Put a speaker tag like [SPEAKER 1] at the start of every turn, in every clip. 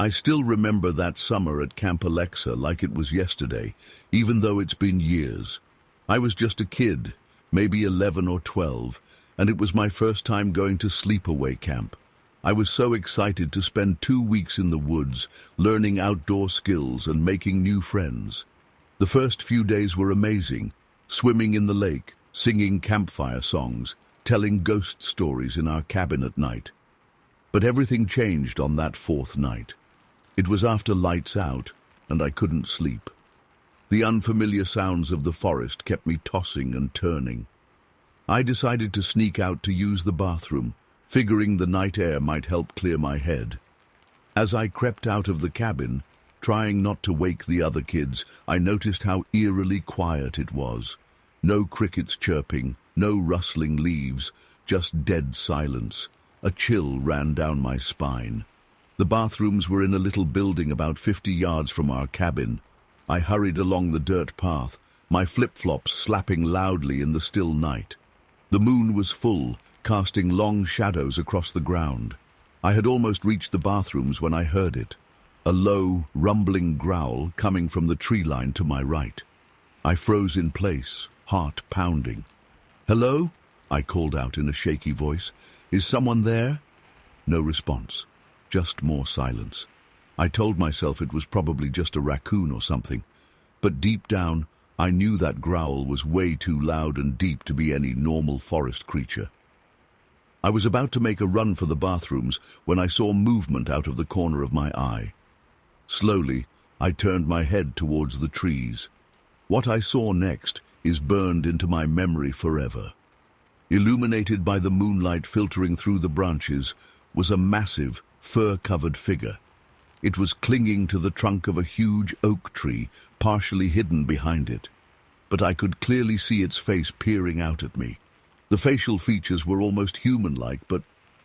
[SPEAKER 1] I still remember that summer at Camp Alexa like it was yesterday, even though it's been years. I was just a kid, maybe 11 or 12, and it was my first time going to sleepaway camp. I was so excited to spend 2 weeks in the woods, learning outdoor skills and making new friends. The first few days were amazing, swimming in the lake, singing campfire songs, telling ghost stories in our cabin at night. But everything changed on that fourth night. It was after lights out, and I couldn't sleep. The unfamiliar sounds of the forest kept me tossing and turning. I decided to sneak out to use the bathroom, figuring the night air might help clear my head. As I crept out of the cabin, trying not to wake the other kids, I noticed how eerily quiet it was. No crickets chirping, no rustling leaves, just dead silence. A chill ran down my spine. The bathrooms were in a little building about 50 yards from our cabin. I hurried along the dirt path, my flip-flops slapping loudly in the still night. The moon was full, casting long shadows across the ground. I had almost reached the bathrooms when I heard it, a low, rumbling growl coming from the tree line to my right. I froze in place, heart pounding. "Hello?" I called out in a shaky voice. "Is someone there?" No response, just more silence. I told myself it was probably just a raccoon or something, but deep down, I knew that growl was way too loud and deep to be any normal forest creature. I was about to make a run for the bathrooms when I saw movement out of the corner of my eye. Slowly, I turned my head towards the trees. What I saw next is burned into my memory forever. Illuminated by the moonlight filtering through the branches was a massive, fur-covered figure. It was clinging to the trunk of a huge oak tree, partially hidden behind it. But I could clearly see its face peering out at me. The facial features were almost human-like, but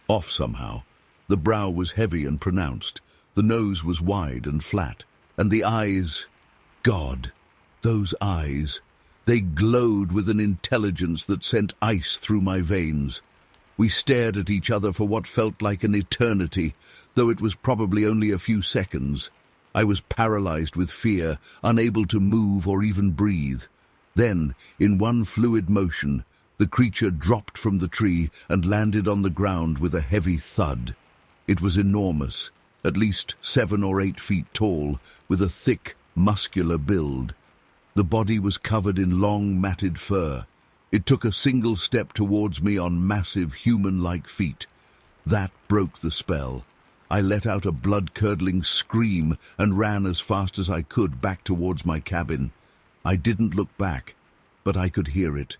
[SPEAKER 1] off somehow. The brow was heavy and pronounced, the nose was wide and flat, and the eyes... God, those eyes! They glowed with an intelligence that sent ice through my veins. We stared at each other for what felt like an eternity, though it was probably only a few seconds. I was paralyzed with fear, unable to move or even breathe. Then, in one fluid motion, the creature dropped from the tree and landed on the ground with a heavy thud. It was enormous, at least 7 or 8 feet tall, with a thick, muscular build. The body was covered in long, matted fur. It took a single step towards me on massive, human-like feet. That broke the spell. I let out a blood-curdling scream and ran as fast as I could back towards my cabin. I didn't look back, but I could hear it.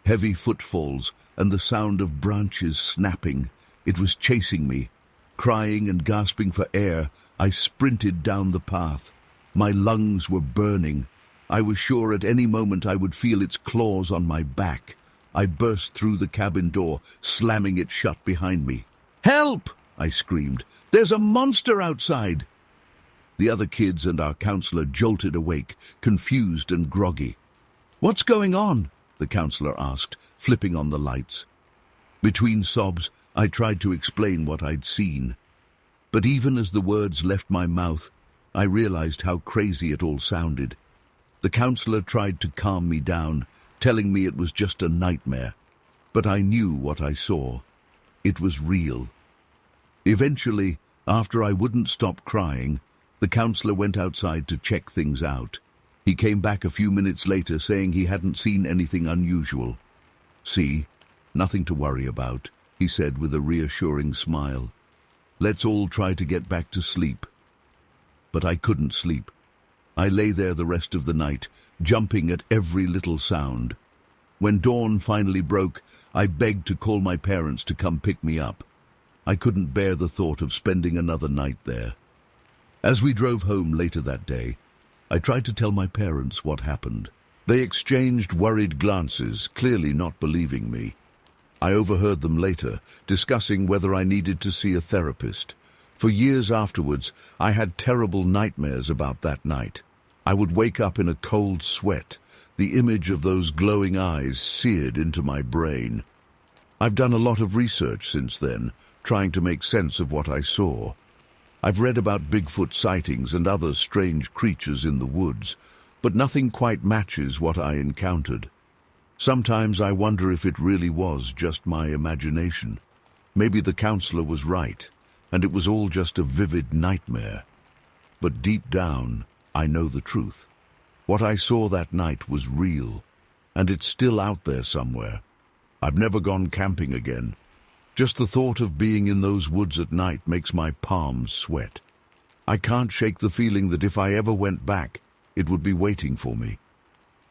[SPEAKER 1] Heavy footfalls and the sound of branches snapping. It was chasing me. Crying and gasping for air, I sprinted down the path. My lungs were burning. I was sure at any moment I would feel its claws on my back. I burst through the cabin door, slamming it shut behind me. "Help!" I screamed. "There's a monster outside!" The other kids and our counselor jolted awake, confused and groggy. "What's going on?" the counselor asked, flipping on the lights. Between sobs, I tried to explain what I'd seen. But even as the words left my mouth, I realized how crazy it all sounded. The counselor tried to calm me down, telling me it was just a nightmare. But I knew what I saw. It was real. Eventually, after I wouldn't stop crying, the counselor went outside to check things out. He came back a few minutes later saying he hadn't seen anything unusual. "See, nothing to worry about," he said with a reassuring smile. "Let's all try to get back to sleep." But I couldn't sleep. I lay there the rest of the night, jumping at every little sound. When dawn finally broke, I begged to call my parents to come pick me up. I couldn't bear the thought of spending another night there. As we drove home later that day, I tried to tell my parents what happened. They exchanged worried glances, clearly not believing me. I overheard them later, discussing whether I needed to see a therapist. For years afterwards, I had terrible nightmares about that night. I would wake up in a cold sweat, the image of those glowing eyes seared into my brain. I've done a lot of research since then, trying to make sense of what I saw. I've read about Bigfoot sightings and other strange creatures in the woods, but nothing quite matches what I encountered. Sometimes I wonder if it really was just my imagination. Maybe the counselor was right, and it was all just a vivid nightmare. But deep down, I know the truth. What I saw that night was real, and it's still out there somewhere. I've never gone camping again. Just the thought of being in those woods at night makes my palms sweat. I can't shake the feeling that if I ever went back, it would be waiting for me.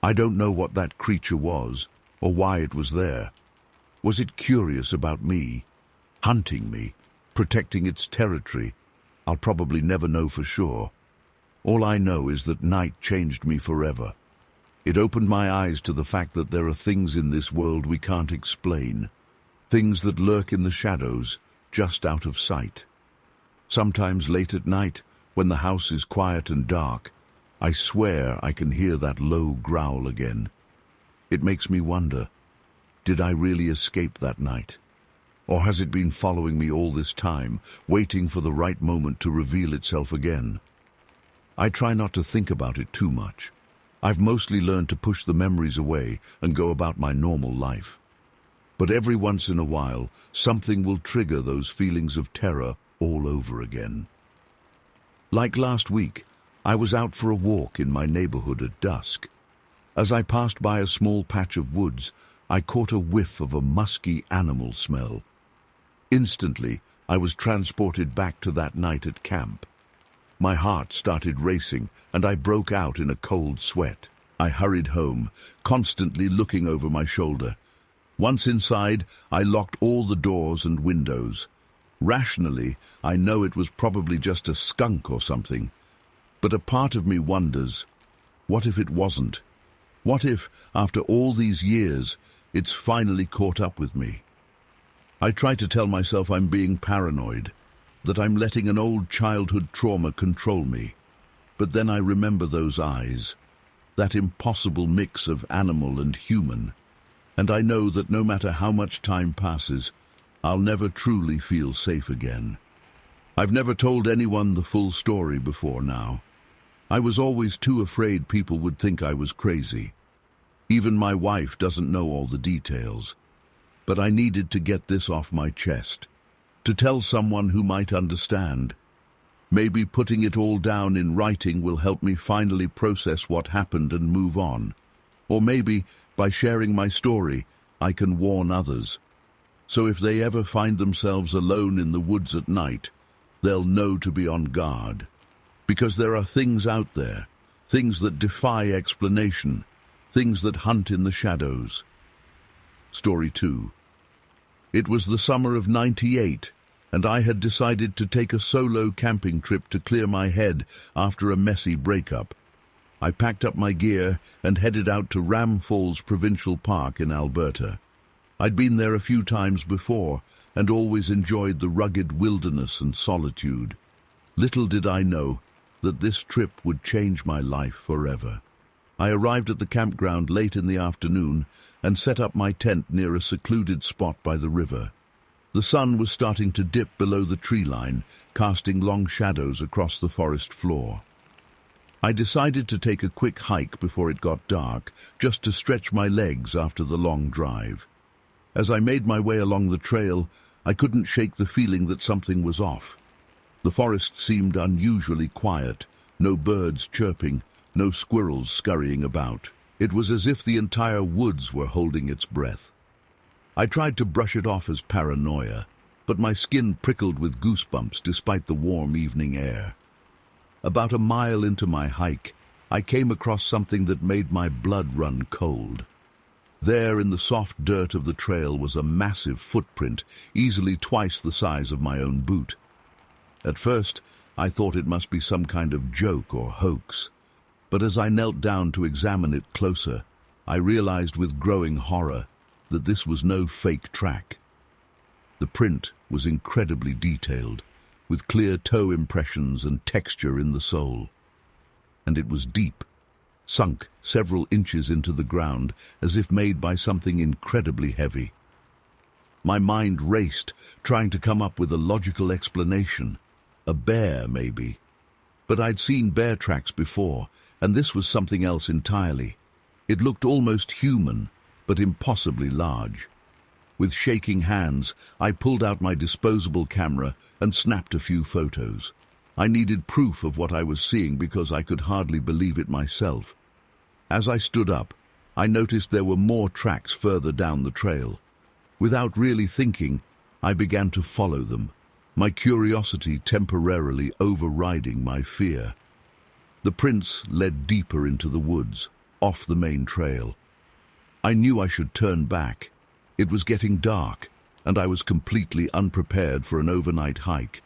[SPEAKER 1] I don't know what that creature was, or why it was there. Was it curious about me, hunting me, protecting its territory? I'll probably never know for sure. All I know is that night changed me forever. It opened my eyes to the fact that there are things in this world we can't explain, things that lurk in the shadows, just out of sight. Sometimes late at night, when the house is quiet and dark, I swear I can hear that low growl again. It makes me wonder, did I really escape that night? Or has it been following me all this time, waiting for the right moment to reveal itself again? I try not to think about it too much. I've mostly learned to push the memories away and go about my normal life. But every once in a while, something will trigger those feelings of terror all over again. Like last week, I was out for a walk in my neighborhood at dusk. As I passed by a small patch of woods, I caught a whiff of a musky animal smell. Instantly, I was transported back to that night at camp. My heart started racing, and I broke out in a cold sweat. I hurried home, constantly looking over my shoulder. Once inside, I locked all the doors and windows. Rationally, I know it was probably just a skunk or something. But a part of me wonders, what if it wasn't? What if, after all these years, it's finally caught up with me? I try to tell myself I'm being paranoid, that I'm letting an old childhood trauma control me. But then I remember those eyes, that impossible mix of animal and human, and I know that no matter how much time passes, I'll never truly feel safe again. I've never told anyone the full story before now. I was always too afraid people would think I was crazy. Even my wife doesn't know all the details. But I needed to get this off my chest, to tell someone who might understand. Maybe putting it all down in writing will help me finally process what happened and move on. Or maybe, by sharing my story, I can warn others. So if they ever find themselves alone in the woods at night, they'll know to be on guard. Because there are things out there, things that defy explanation, things that hunt in the shadows. Story 2. It was the summer of '98, and I had decided to take a solo camping trip to clear my head after a messy breakup. I packed up my gear and headed out to Ram Falls Provincial Park in Alberta. I'd been there a few times before and always enjoyed the rugged wilderness and solitude. Little did I know that this trip would change my life forever. I arrived at the campground late in the afternoon and set up my tent near a secluded spot by the river. The sun was starting to dip below the tree line, casting long shadows across the forest floor. I decided to take a quick hike before it got dark, just to stretch my legs after the long drive. As I made my way along the trail, I couldn't shake the feeling that something was off. The forest seemed unusually quiet, no birds chirping, no squirrels scurrying about. It was as if the entire woods were holding its breath. I tried to brush it off as paranoia, but my skin prickled with goosebumps despite the warm evening air. About a mile into my hike, I came across something that made my blood run cold. There in the soft dirt of the trail was a massive footprint, easily twice the size of my own boot. At first, I thought it must be some kind of joke or hoax. But as I knelt down to examine it closer, I realized with growing horror that this was no fake track. The print was incredibly detailed, with clear toe impressions and texture in the sole. And it was deep, sunk several inches into the ground, as if made by something incredibly heavy. My mind raced, trying to come up with a logical explanation. A bear, maybe. But I'd seen bear tracks before, and this was something else entirely. It looked almost human, but impossibly large. With shaking hands, I pulled out my disposable camera and snapped a few photos. I needed proof of what I was seeing because I could hardly believe it myself. As I stood up, I noticed there were more tracks further down the trail. Without really thinking, I began to follow them, my curiosity temporarily overriding my fear. The prints led deeper into the woods, off the main trail. I knew I should turn back. It was getting dark, and I was completely unprepared for an overnight hike.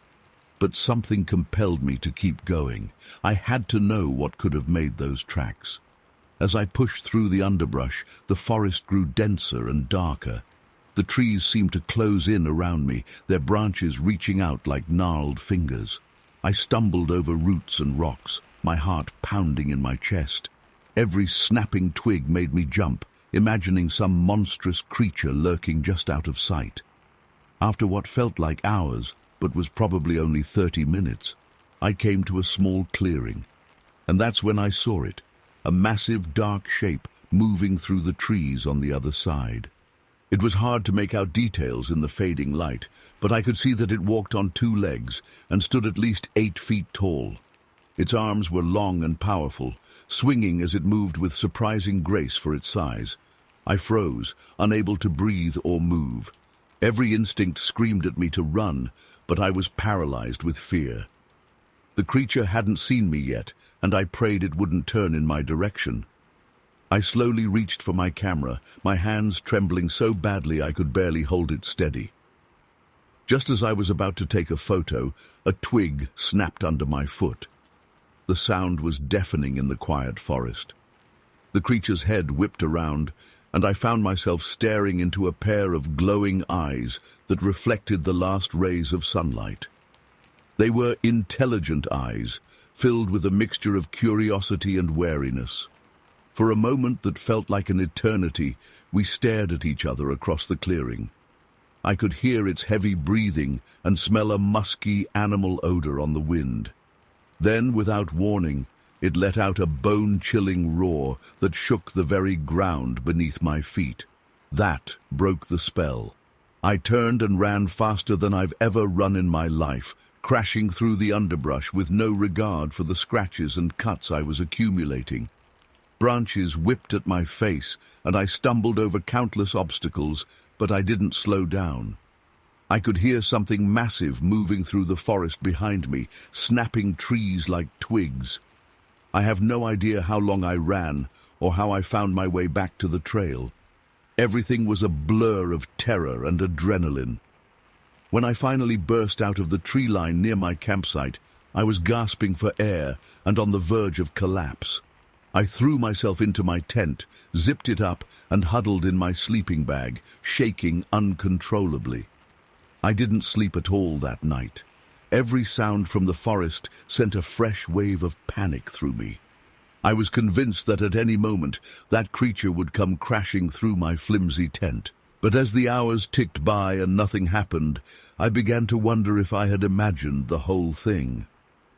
[SPEAKER 1] But something compelled me to keep going. I had to know what could have made those tracks. As I pushed through the underbrush, the forest grew denser and darker. The trees seemed to close in around me, their branches reaching out like gnarled fingers. I stumbled over roots and rocks, my heart pounding in my chest. Every snapping twig made me jump, imagining some monstrous creature lurking just out of sight. After what felt like hours, but was probably only 30 minutes, I came to a small clearing. And that's when I saw it, a massive dark shape moving through the trees on the other side. It was hard to make out details in the fading light, but I could see that it walked on 2 legs and stood at least 8 feet tall. Its arms were long and powerful, swinging as it moved with surprising grace for its size. I froze, unable to breathe or move. Every instinct screamed at me to run, but I was paralyzed with fear. The creature hadn't seen me yet, and I prayed it wouldn't turn in my direction. I slowly reached for my camera, my hands trembling so badly I could barely hold it steady. Just as I was about to take a photo, a twig snapped under my foot. The sound was deafening in the quiet forest. The creature's head whipped around, and I found myself staring into a pair of glowing eyes that reflected the last rays of sunlight. They were intelligent eyes, filled with a mixture of curiosity and wariness. For a moment that felt like an eternity, we stared at each other across the clearing. I could hear its heavy breathing and smell a musky animal odor on the wind. Then, without warning, it let out a bone-chilling roar that shook the very ground beneath my feet. That broke the spell. I turned and ran faster than I've ever run in my life, crashing through the underbrush with no regard for the scratches and cuts I was accumulating. Branches whipped at my face, and I stumbled over countless obstacles, but I didn't slow down. I could hear something massive moving through the forest behind me, snapping trees like twigs. I have no idea how long I ran or how I found my way back to the trail. Everything was a blur of terror and adrenaline. When I finally burst out of the tree line near my campsite, I was gasping for air and on the verge of collapse. I threw myself into my tent, zipped it up, and huddled in my sleeping bag, shaking uncontrollably. I didn't sleep at all that night. Every sound from the forest sent a fresh wave of panic through me. I was convinced that at any moment that creature would come crashing through my flimsy tent. But as the hours ticked by and nothing happened, I began to wonder if I had imagined the whole thing.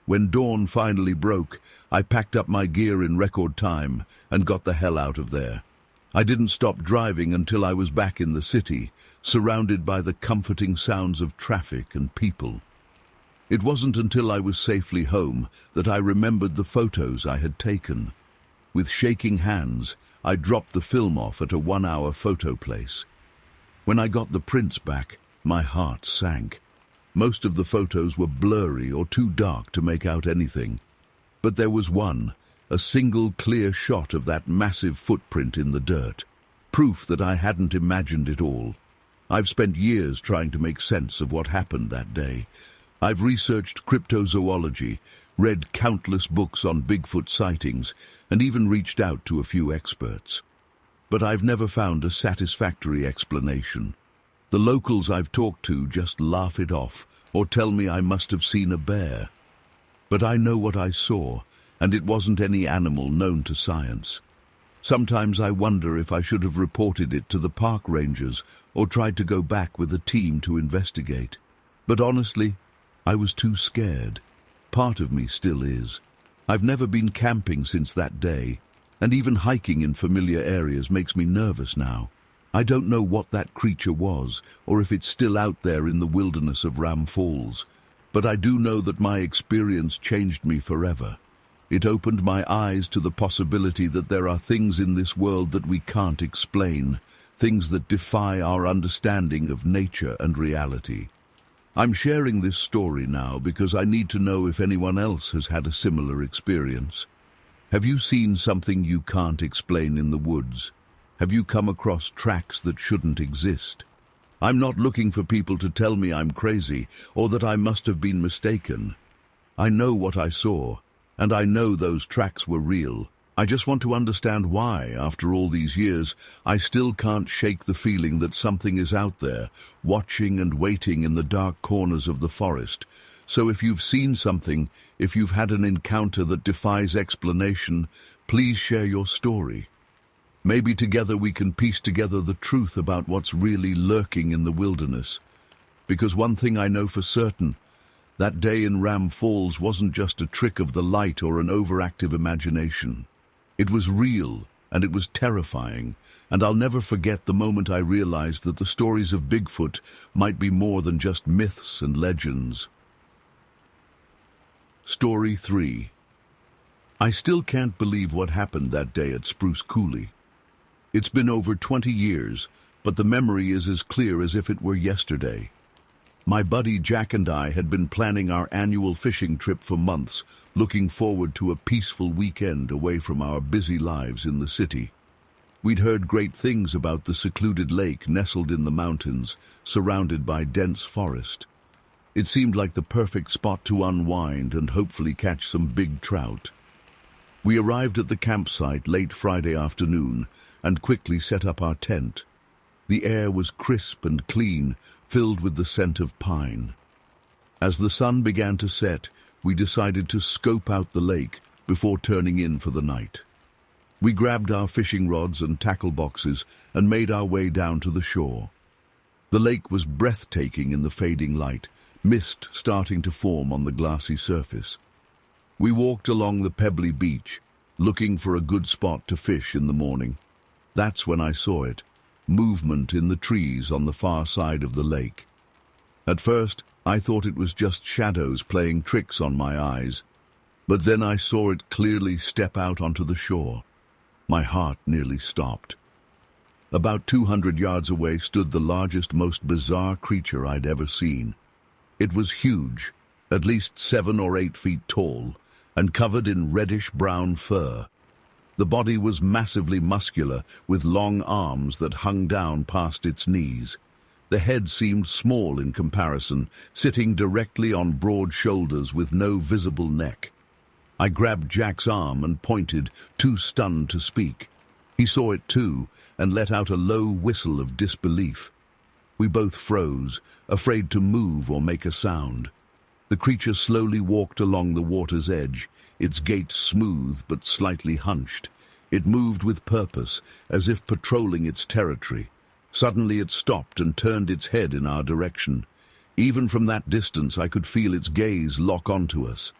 [SPEAKER 1] When dawn finally broke, I packed up my gear in record time and got the hell out of there. I didn't stop driving until I was back in the city, surrounded by the comforting sounds of traffic and people. It wasn't until I was safely home that I remembered the photos I had taken. With shaking hands, I dropped the film off at a 1-hour photo place. When I got the prints back, my heart sank. Most of the photos were blurry or too dark to make out anything. But there was one, a single clear shot of that massive footprint in the dirt. Proof that I hadn't imagined it all. I've spent years trying to make sense of what happened that day. I've researched cryptozoology, read countless books on Bigfoot sightings, and even reached out to a few experts. But I've never found a satisfactory explanation. The locals I've talked to just laugh it off or tell me I must have seen a bear. But I know what I saw, and it wasn't any animal known to science. Sometimes I wonder if I should have reported it to the park rangers or tried to go back with a team to investigate. But honestly, I was too scared. Part of me still is. I've never been camping since that day, and even hiking in familiar areas makes me nervous now. I don't know what that creature was, or if it's still out there in the wilderness of Ram Falls, but I do know that my experience changed me forever. It opened my eyes to the possibility that there are things in this world that we can't explain, things that defy our understanding of nature and reality. I'm sharing this story now because I need to know if anyone else has had a similar experience. Have you seen something you can't explain in the woods? Have you come across tracks that shouldn't exist? I'm not looking for people to tell me I'm crazy or that I must have been mistaken. I know what I saw, and I know those tracks were real. I just want to understand why, after all these years, I still can't shake the feeling that something is out there, watching and waiting in the dark corners of the forest. So if you've seen something, if you've had an encounter that defies explanation, please share your story. Maybe together we can piece together the truth about what's really lurking in the wilderness. Because one thing I know for certain, that day in Ram Falls wasn't just a trick of the light or an overactive imagination. It was real, and it was terrifying, and I'll never forget the moment I realized that the stories of Bigfoot might be more than just myths and legends. Story 3. I still can't believe what happened that day at Spruce Coolie. It's been over 20 years, but the memory is as clear as if it were yesterday. My buddy Jack and I had been planning our annual fishing trip for months, looking forward to a peaceful weekend away from our busy lives in the city. We'd heard great things about the secluded lake nestled in the mountains, surrounded by dense forest. It seemed like the perfect spot to unwind and hopefully catch some big trout. We arrived at the campsite late Friday afternoon and quickly set up our tent. The air was crisp and clean, filled with the scent of pine. As the sun began to set, we decided to scope out the lake before turning in for the night. We grabbed our fishing rods and tackle boxes and made our way down to the shore. The lake was breathtaking in the fading light, mist starting to form on the glassy surface. We walked along the pebbly beach, looking for a good spot to fish in the morning. That's when I saw it, movement in the trees on the far side of the lake. At first, I thought it was just shadows playing tricks on my eyes, but then I saw it clearly step out onto the shore. My heart nearly stopped. About 200 yards away stood the largest, most bizarre creature I'd ever seen. It was huge, at least 7 or 8 feet tall, and covered in reddish-brown fur. The body was massively muscular, with long arms that hung down past its knees. The head seemed small in comparison, sitting directly on broad shoulders with no visible neck. I grabbed Jack's arm and pointed, too stunned to speak. He saw it too, and let out a low whistle of disbelief. We both froze, afraid to move or make a sound. The creature slowly walked along the water's edge, its gait smooth but slightly hunched. It moved with purpose, as if patrolling its territory. Suddenly it stopped and turned its head in our direction. Even from that distance I could feel its gaze lock onto us.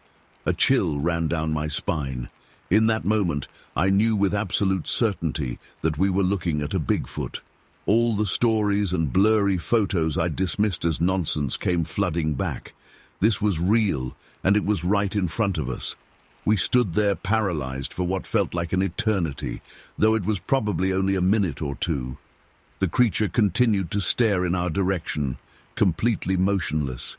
[SPEAKER 1] A chill ran down my spine. In that moment, I knew with absolute certainty that we were looking at a Bigfoot. All the stories and blurry photos I'd dismissed as nonsense came flooding back. This was real, and it was right in front of us. We stood there paralyzed for what felt like an eternity, though it was probably only a minute or two. The creature continued to stare in our direction, completely motionless.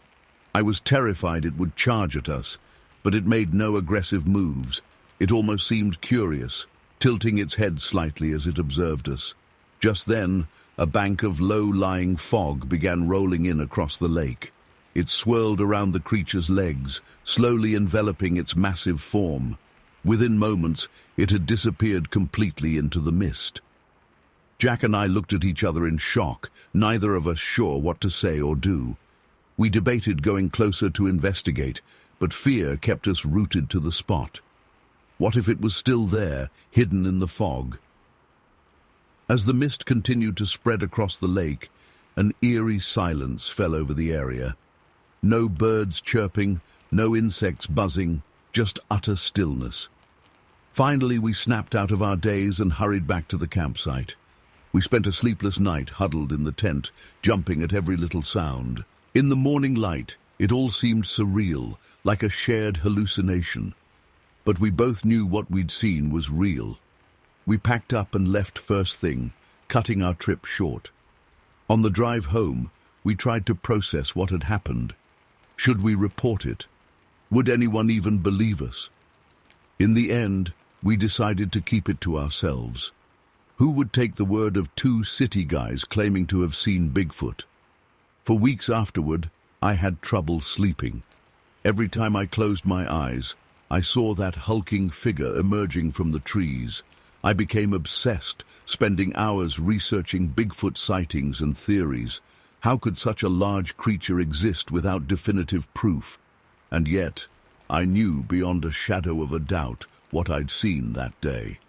[SPEAKER 1] I was terrified it would charge at us, but it made no aggressive moves. It almost seemed curious, tilting its head slightly as it observed us. Just then, a bank of low-lying fog began rolling in across the lake. It swirled around the creature's legs, slowly enveloping its massive form. Within moments, it had disappeared completely into the mist. Jack and I looked at each other in shock, neither of us sure what to say or do. We debated going closer to investigate, but fear kept us rooted to the spot. What if it was still there, hidden in the fog? As the mist continued to spread across the lake, an eerie silence fell over the area. No birds chirping, no insects buzzing, just utter stillness. Finally, we snapped out of our daze and hurried back to the campsite. We spent a sleepless night huddled in the tent, jumping at every little sound. In the morning light, it all seemed surreal, like a shared hallucination. But we both knew what we'd seen was real. We packed up and left first thing, cutting our trip short. On the drive home, we tried to process what had happened. Should we report it? Would anyone even believe us? In the end, we decided to keep it to ourselves. Who would take the word of two city guys claiming to have seen Bigfoot? For weeks afterward, I had trouble sleeping. Every time I closed my eyes, I saw that hulking figure emerging from the trees. I became obsessed, spending hours researching Bigfoot sightings and theories. How could such a large creature exist without definitive proof? And yet, I knew beyond a shadow of a doubt what I'd seen that day.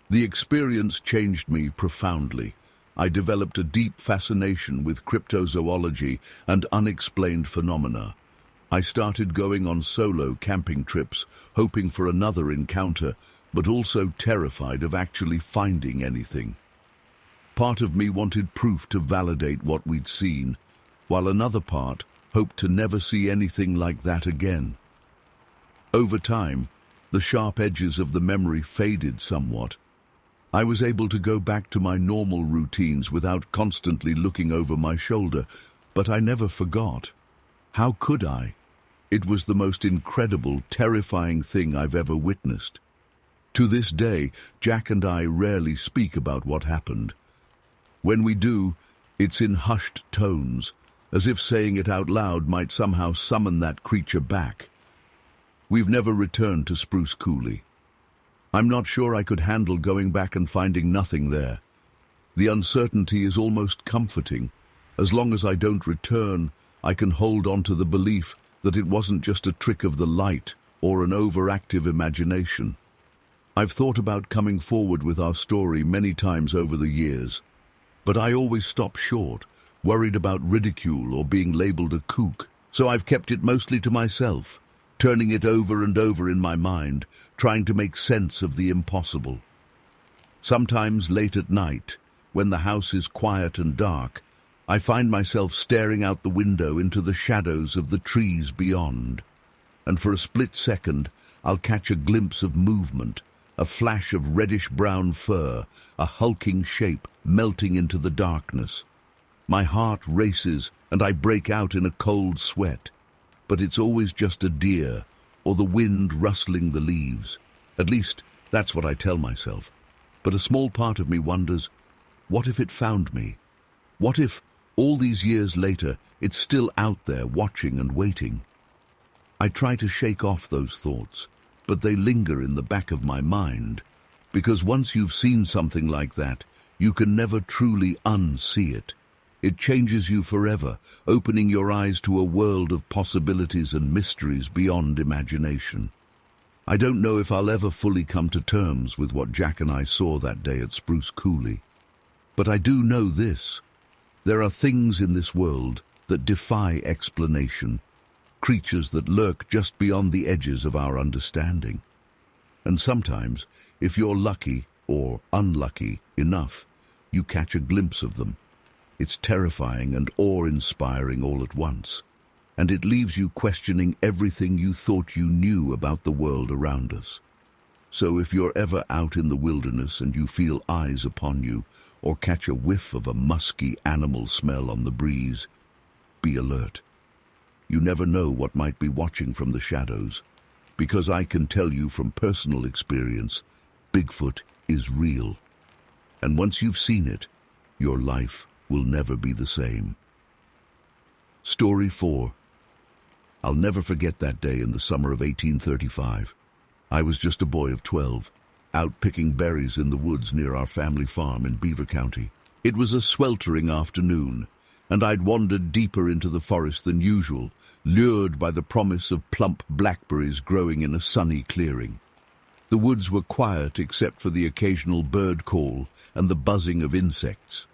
[SPEAKER 1] The experience changed me profoundly. I developed a deep fascination with cryptozoology and unexplained phenomena. I started going on solo camping trips, hoping for another encounter, but also terrified of actually finding anything. Part of me wanted proof to validate what we'd seen, while another part hoped to never see anything like that again. Over time, the sharp edges of the memory faded somewhat. I was able to go back to my normal routines without constantly looking over my shoulder, but I never forgot. How could I? It was the most incredible, terrifying thing I've ever witnessed. To this day, Jack and I rarely speak about what happened. When we do, it's in hushed tones, as if saying it out loud might somehow summon that creature back. We've never returned to Spruce Coolie. I'm not sure I could handle going back and finding nothing there. The uncertainty is almost comforting. As long as I don't return, I can hold on to the belief that it wasn't just a trick of the light or an overactive imagination. I've thought about coming forward with our story many times over the years, but I always stop short, worried about ridicule or being labeled a kook, so I've kept it mostly to myself, turning it over and over in my mind, trying to make sense of the impossible. Sometimes late at night, when the house is quiet and dark, I find myself staring out the window into the shadows of the trees beyond, and for a split second I'll catch a glimpse of movement, a flash of reddish-brown fur, a hulking shape melting into the darkness. My heart races and I break out in a cold sweat. But it's always just a deer, or the wind rustling the leaves. At least, that's what I tell myself. But a small part of me wonders, what if it found me? What if, all these years later, it's still out there watching and waiting? I try to shake off those thoughts, but they linger in the back of my mind, because once you've seen something like that, you can never truly unsee it. It changes you forever, opening your eyes to a world of possibilities and mysteries beyond imagination. I don't know if I'll ever fully come to terms with what Jack and I saw that day at Spruce Coolie. But I do know this. There are things in this world that defy explanation, creatures that lurk just beyond the edges of our understanding. And sometimes, if you're lucky or unlucky enough, you catch a glimpse of them. It's terrifying and awe-inspiring all at once, and it leaves you questioning everything you thought you knew about the world around us. So if you're ever out in the wilderness and you feel eyes upon you, or catch a whiff of a musky animal smell on the breeze, be alert. You never know what might be watching from the shadows, because I can tell you from personal experience, Bigfoot is real. And once you've seen it, your life will never be the same. Story 4. I'll never forget that day in the summer of 1835. I was just a boy of 12, out picking berries in the woods near our family farm in Beaver County. It was a sweltering afternoon, and I'd wandered deeper into the forest than usual, lured by the promise of plump blackberries growing in a sunny clearing. The woods were quiet except for the occasional bird call and the buzzing of insects.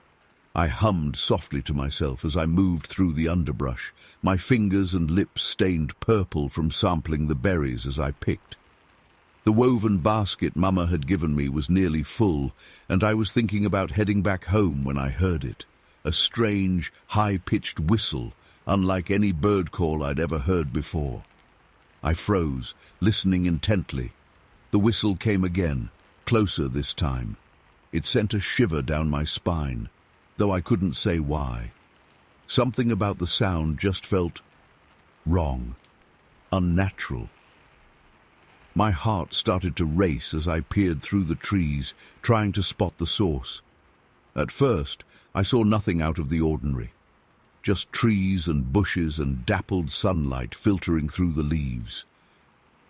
[SPEAKER 1] I hummed softly to myself as I moved through the underbrush, my fingers and lips stained purple from sampling the berries as I picked. The woven basket Mama had given me was nearly full, and I was thinking about heading back home when I heard it. A strange, high-pitched whistle, unlike any bird call I'd ever heard before. I froze, listening intently. The whistle came again, closer this time. It sent a shiver down my spine, though I couldn't say why. Something about the sound just felt wrong, unnatural. My heart started to race as I peered through the trees, trying to spot the source. At first, I saw nothing out of the ordinary. Just trees and bushes and dappled sunlight filtering through the leaves.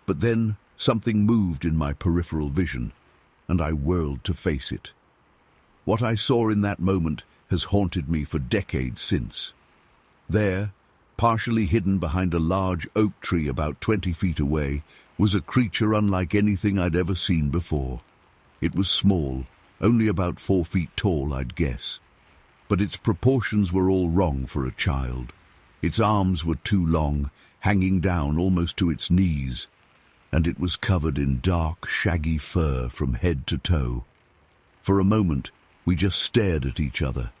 [SPEAKER 1] But then something moved in my peripheral vision, and I whirled to face it. What I saw in that moment has haunted me for decades since. There, partially hidden behind a large oak tree about 20 feet away, was a creature unlike anything I'd ever seen before. It was small, only about 4 feet tall, I'd guess. But its proportions were all wrong for a child. Its arms were too long, hanging down almost to its knees, and it was covered in dark, shaggy fur from head to toe. For a moment, we just stared at each other.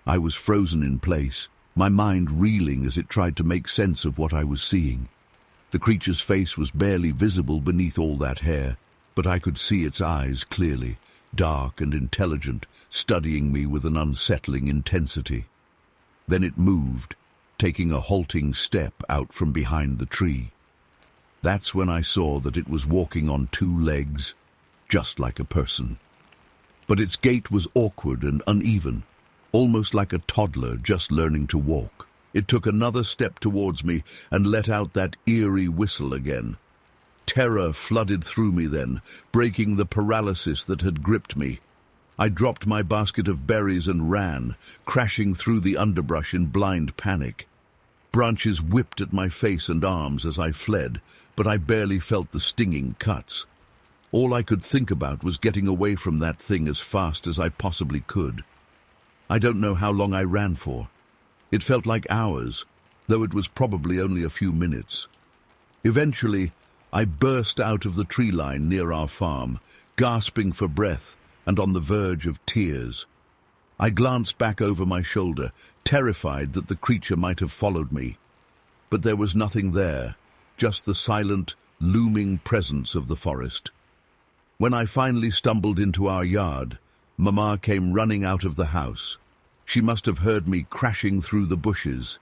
[SPEAKER 1] I was frozen in place, my mind reeling as it tried to make sense of what I was seeing. The creature's face was barely visible beneath all that hair, but I could see its eyes clearly, dark and intelligent, studying me with an unsettling intensity. Then it moved, taking a halting step out from behind the tree. That's when I saw that it was walking on 2 legs, just like a person. But its gait was awkward and uneven, almost like a toddler just learning to walk. It took another step towards me and let out that eerie whistle again. Terror flooded through me then, breaking the paralysis that had gripped me. I dropped my basket of berries and ran, crashing through the underbrush in blind panic. Branches whipped at my face and arms as I fled, but I barely felt the stinging cuts. All I could think about was getting away from that thing as fast as I possibly could. I don't know how long I ran for. It felt like hours, though it was probably only a few minutes. Eventually, I burst out of the tree line near our farm, gasping for breath and on the verge of tears. I glanced back over my shoulder, terrified that the creature might have followed me. But there was nothing there, just the silent, looming presence of the forest. When I finally stumbled into our yard, Mama came running out of the house. She must have heard me crashing through the bushes.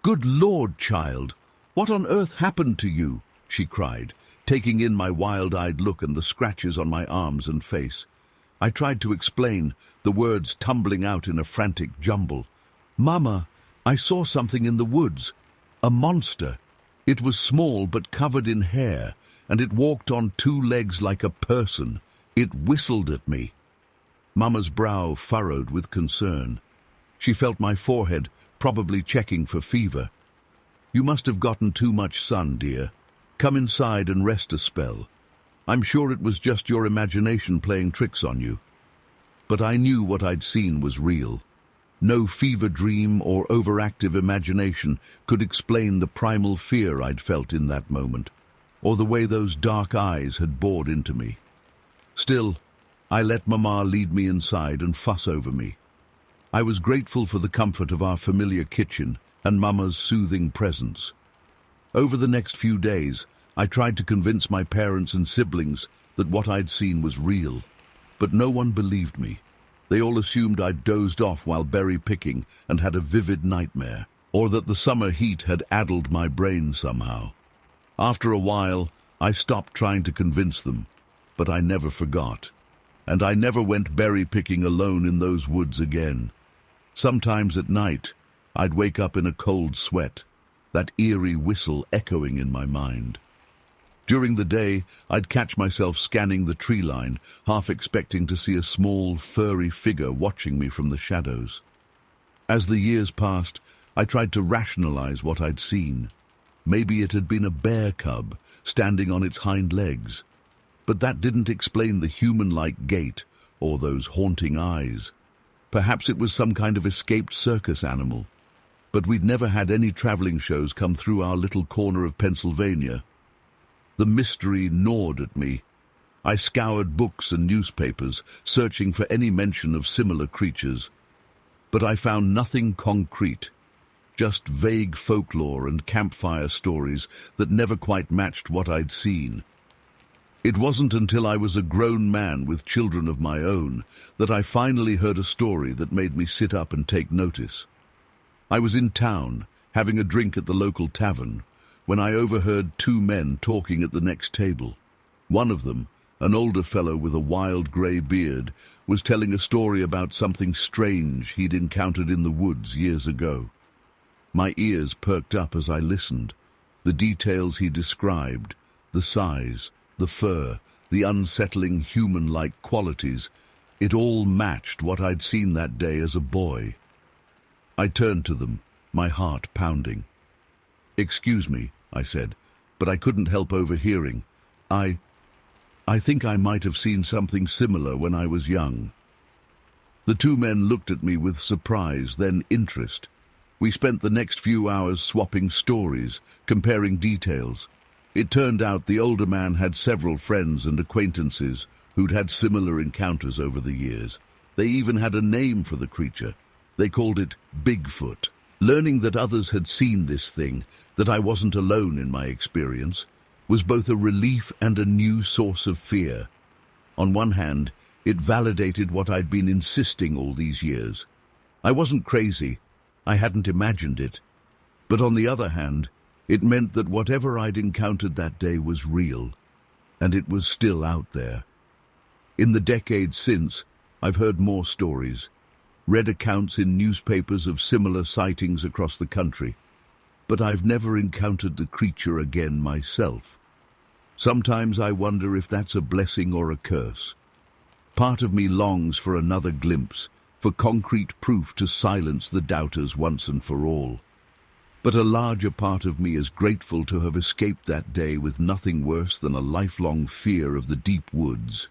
[SPEAKER 1] "Good Lord, child! What on earth happened to you?" she cried, taking in my wild-eyed look and the scratches on my arms and face. I tried to explain, the words tumbling out in a frantic jumble. "Mama, I saw something in the woods. A monster. It was small but covered in hair, and it walked on 2 legs like a person. It whistled at me." Mama's brow furrowed with concern. She felt my forehead, probably checking for fever. "You must have gotten too much sun, dear. Come inside and rest a spell. I'm sure it was just your imagination playing tricks on you." But I knew what I'd seen was real. No fever dream or overactive imagination could explain the primal fear I'd felt in that moment, or the way those dark eyes had bored into me. Still, I let Mama lead me inside and fuss over me. I was grateful for the comfort of our familiar kitchen and Mama's soothing presence. Over the next few days, I tried to convince my parents and siblings that what I'd seen was real, but no one believed me. They all assumed I'd dozed off while berry picking and had a vivid nightmare, or that the summer heat had addled my brain somehow. After a while, I stopped trying to convince them, but I never forgot. And I never went berry picking alone in those woods again. Sometimes at night, I'd wake up in a cold sweat, that eerie whistle echoing in my mind. During the day, I'd catch myself scanning the tree line, half expecting to see a small, furry figure watching me from the shadows. As the years passed, I tried to rationalize what I'd seen. Maybe it had been a bear cub, standing on its hind legs. But that didn't explain the human-like gait or those haunting eyes. Perhaps it was some kind of escaped circus animal. But we'd never had any traveling shows come through our little corner of Pennsylvania. The mystery gnawed at me. I scoured books and newspapers, searching for any mention of similar creatures. But I found nothing concrete, just vague folklore and campfire stories that never quite matched what I'd seen. It wasn't until I was a grown man with children of my own that I finally heard a story that made me sit up and take notice. I was in town, having a drink at the local tavern, when I overheard two men talking at the next table. One of them, an older fellow with a wild grey beard, was telling a story about something strange he'd encountered in the woods years ago. My ears perked up as I listened. The details he described, the size, the fur, the unsettling human-like qualities, it all matched what I'd seen that day as a boy. I turned to them, my heart pounding. "Excuse me," I said, but I couldn't help overhearing. I think I might have seen something similar when I was young." The two men looked at me with surprise, then interest. We spent the next few hours swapping stories, comparing details. It turned out the older man had several friends and acquaintances who'd had similar encounters over the years. They even had a name for the creature. They called it Bigfoot. Learning that others had seen this thing, that I wasn't alone in my experience, was both a relief and a new source of fear. On one hand, it validated what I'd been insisting all these years. I wasn't crazy. I hadn't imagined it. But on the other hand, it meant that whatever I'd encountered that day was real, and it was still out there. In the decades since, I've heard more stories, read accounts in newspapers of similar sightings across the country, but I've never encountered the creature again myself. Sometimes I wonder if that's a blessing or a curse. Part of me longs for another glimpse, for concrete proof to silence the doubters once and for all. But a larger part of me is grateful to have escaped that day with nothing worse than a lifelong fear of the deep woods.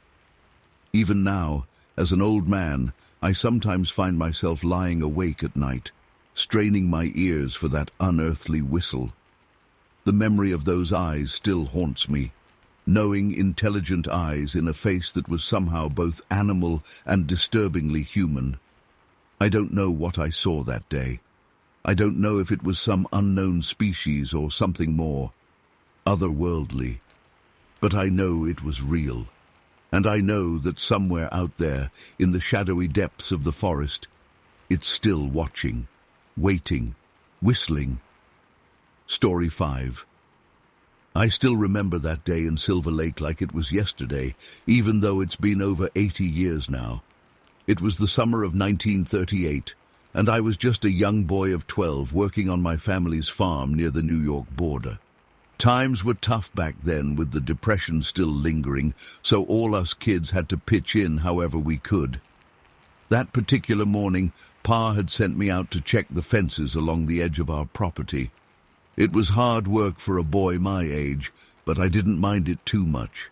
[SPEAKER 1] Even now, as an old man, I sometimes find myself lying awake at night, straining my ears for that unearthly whistle. The memory of those eyes still haunts me, knowing, intelligent eyes in a face that was somehow both animal and disturbingly human. I don't know what I saw that day. I don't know if it was some unknown species or something more otherworldly. But I know it was real. And I know that somewhere out there, in the shadowy depths of the forest, it's still watching, waiting, whistling. Story 5. I still remember that day in Silver Lake like it was yesterday, even though it's been over 80 years now. It was the summer of 1938, and I was just a young boy of 12 working on my family's farm near the New York border. Times were tough back then, with the Depression still lingering, so all us kids had to pitch in however we could. That particular morning, Pa had sent me out to check the fences along the edge of our property. It was hard work for a boy my age, but I didn't mind it too much.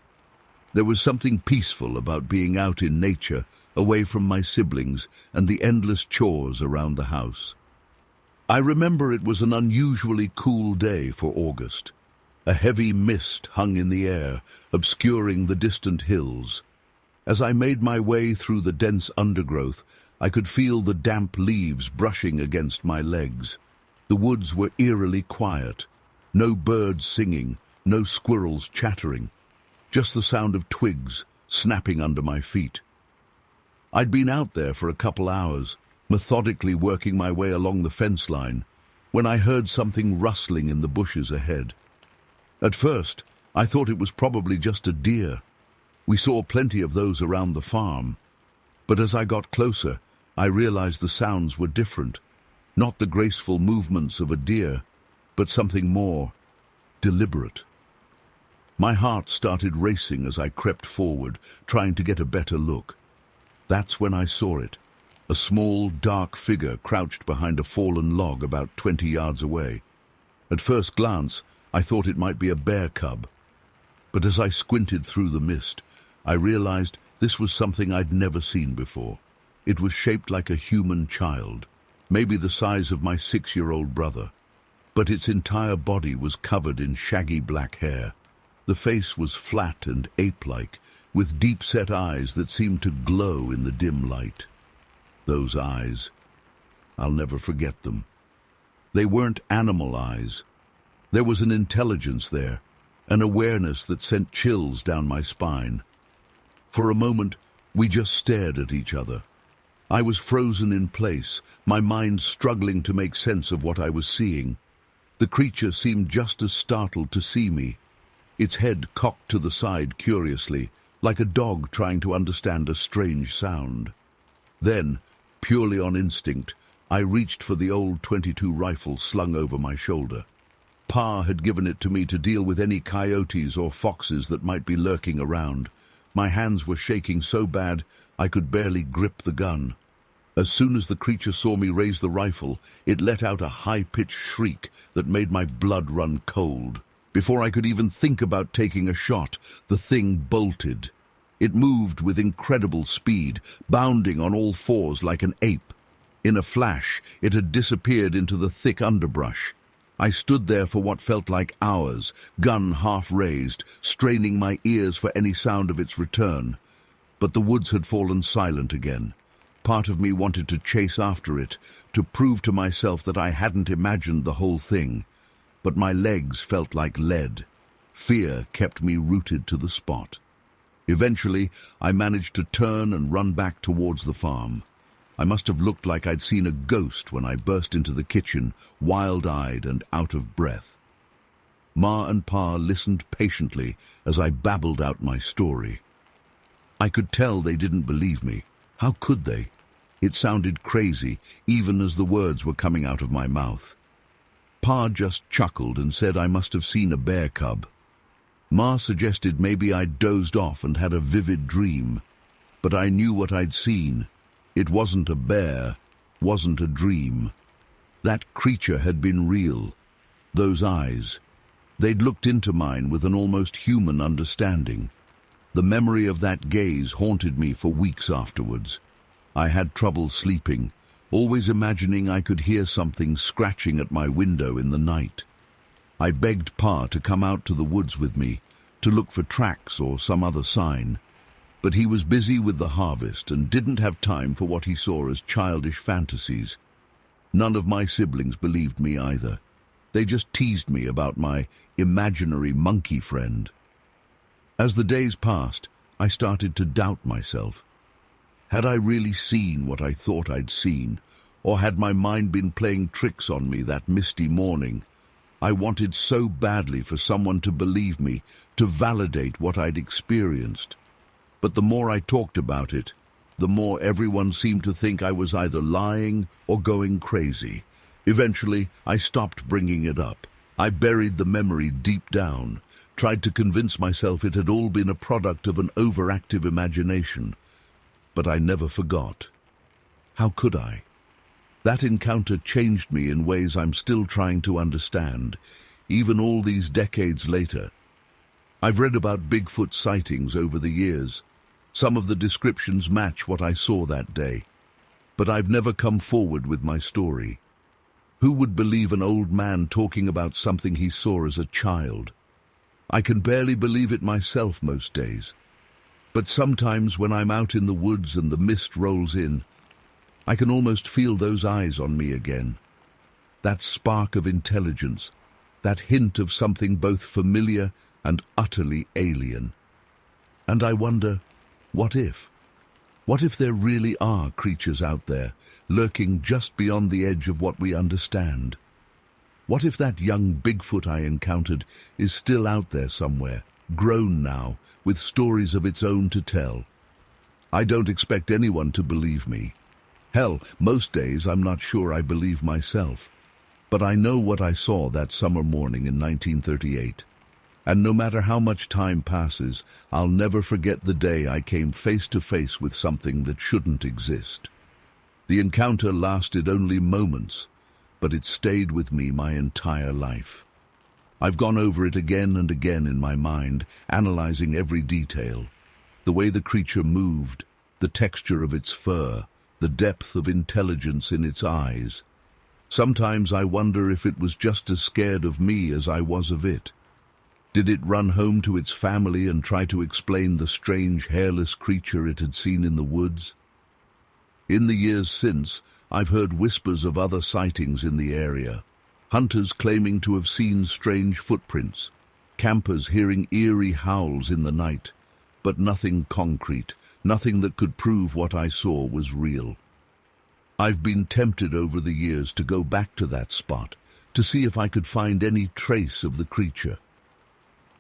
[SPEAKER 1] There was something peaceful about being out in nature, away from my siblings and the endless chores around the house. I remember it was an unusually cool day for August. A heavy mist hung in the air, obscuring the distant hills. As I made my way through the dense undergrowth, I could feel the damp leaves brushing against my legs. The woods were eerily quiet. No birds singing, no squirrels chattering. Just the sound of twigs snapping under my feet. I'd been out there for a couple hours, methodically working my way along the fence line, when I heard something rustling in the bushes ahead. At first, I thought it was probably just a deer. We saw plenty of those around the farm. But as I got closer, I realized the sounds were different. Not the graceful movements of a deer, but something more deliberate. My heart started racing as I crept forward, trying to get a better look. That's when I saw it, a small, dark figure crouched behind a fallen log about 20 yards away. At first glance, I thought it might be a bear cub. But as I squinted through the mist, I realized this was something I'd never seen before. It was shaped like a human child, maybe the size of my 6-year-old brother. But its entire body was covered in shaggy black hair. The face was flat and ape-like, with deep-set eyes that seemed to glow in the dim light. Those eyes, I'll never forget them. They weren't animal eyes. There was an intelligence there, an awareness that sent chills down my spine. For a moment, we just stared at each other. I was frozen in place, my mind struggling to make sense of what I was seeing. The creature seemed just as startled to see me, its head cocked to the side curiously, like a dog trying to understand a strange sound. Then, purely on instinct, I reached for the old .22 rifle slung over my shoulder. Pa had given it to me to deal with any coyotes or foxes that might be lurking around. My hands were shaking so bad I could barely grip the gun. As soon as the creature saw me raise the rifle, it let out a high-pitched shriek that made my blood run cold. Before I could even think about taking a shot, the thing bolted. It moved with incredible speed, bounding on all fours like an ape. In a flash, it had disappeared into the thick underbrush. I stood there for what felt like hours, gun half raised, straining my ears for any sound of its return. But the woods had fallen silent again. Part of me wanted to chase after it, to prove to myself that I hadn't imagined the whole thing. But my legs felt like lead. Fear kept me rooted to the spot. Eventually, I managed to turn and run back towards the farm. I must have looked like I'd seen a ghost when I burst into the kitchen, wild-eyed and out of breath. Ma and Pa listened patiently as I babbled out my story. I could tell they didn't believe me. How could they? It sounded crazy, even as the words were coming out of my mouth. Pa just chuckled and said I must have seen a bear cub. Ma suggested maybe I'd dozed off and had a vivid dream. But I knew what I'd seen. It wasn't a bear, wasn't a dream. That creature had been real. Those eyes. They'd looked into mine with an almost human understanding. The memory of that gaze haunted me for weeks afterwards. I had trouble sleeping, always imagining I could hear something scratching at my window in the night. I begged Pa to come out to the woods with me, to look for tracks or some other sign. But he was busy with the harvest and didn't have time for what he saw as childish fantasies. None of my siblings believed me either. They just teased me about my imaginary monkey friend. As the days passed, I started to doubt myself. Had I really seen what I thought I'd seen, or had my mind been playing tricks on me that misty morning? I wanted so badly for someone to believe me, to validate what I'd experienced. But the more I talked about it, the more everyone seemed to think I was either lying or going crazy. Eventually, I stopped bringing it up. I buried the memory deep down, tried to convince myself it had all been a product of an overactive imagination. But I never forgot. How could I? That encounter changed me in ways I'm still trying to understand, even all these decades later. I've read about Bigfoot sightings over the years. Some of the descriptions match what I saw that day. But I've never come forward with my story. Who would believe an old man talking about something he saw as a child? I can barely believe it myself most days. But sometimes when I'm out in the woods and the mist rolls in, I can almost feel those eyes on me again. That spark of intelligence, that hint of something both familiar and utterly alien. And I wonder, what if? What if there really are creatures out there, lurking just beyond the edge of what we understand? What if that young Bigfoot I encountered is still out there somewhere, grown now, with stories of its own to tell? I don't expect anyone to believe me. Hell, most days I'm not sure I believe myself. But I know what I saw that summer morning in 1938. And no matter how much time passes, I'll never forget the day I came face to face with something that shouldn't exist. The encounter lasted only moments, but it stayed with me my entire life. I've gone over it again and again in my mind, analyzing every detail. The way the creature moved, the texture of its fur, the depth of intelligence in its eyes. Sometimes I wonder if it was just as scared of me as I was of it. Did it run home to its family and try to explain the strange hairless creature it had seen in the woods? In the years since, I've heard whispers of other sightings in the area. Hunters claiming to have seen strange footprints, campers hearing eerie howls in the night, but nothing concrete, nothing that could prove what I saw was real. I've been tempted over the years to go back to that spot, to see if I could find any trace of the creature.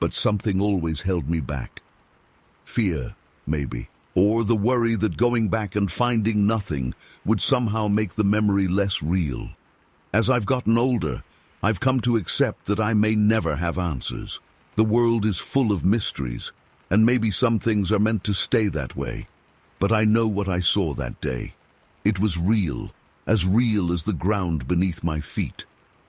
[SPEAKER 1] But something always held me back. Fear, maybe, or the worry that going back and finding nothing would somehow make the memory less real. As I've gotten older, I've come to accept that I may never have answers. The world is full of mysteries, and maybe some things are meant to stay that way. But I know what I saw that day. It was real as the ground beneath my feet.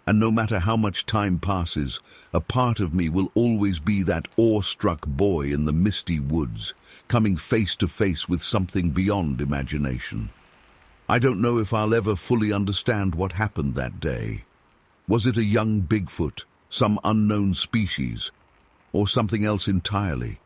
[SPEAKER 1] And no matter how much time passes, a part of me will always be that awe-struck boy in the misty woods, coming face to face with something beyond imagination. I don't know if I'll ever fully understand what happened that day. Was it a young Bigfoot, some unknown species, or something else entirely?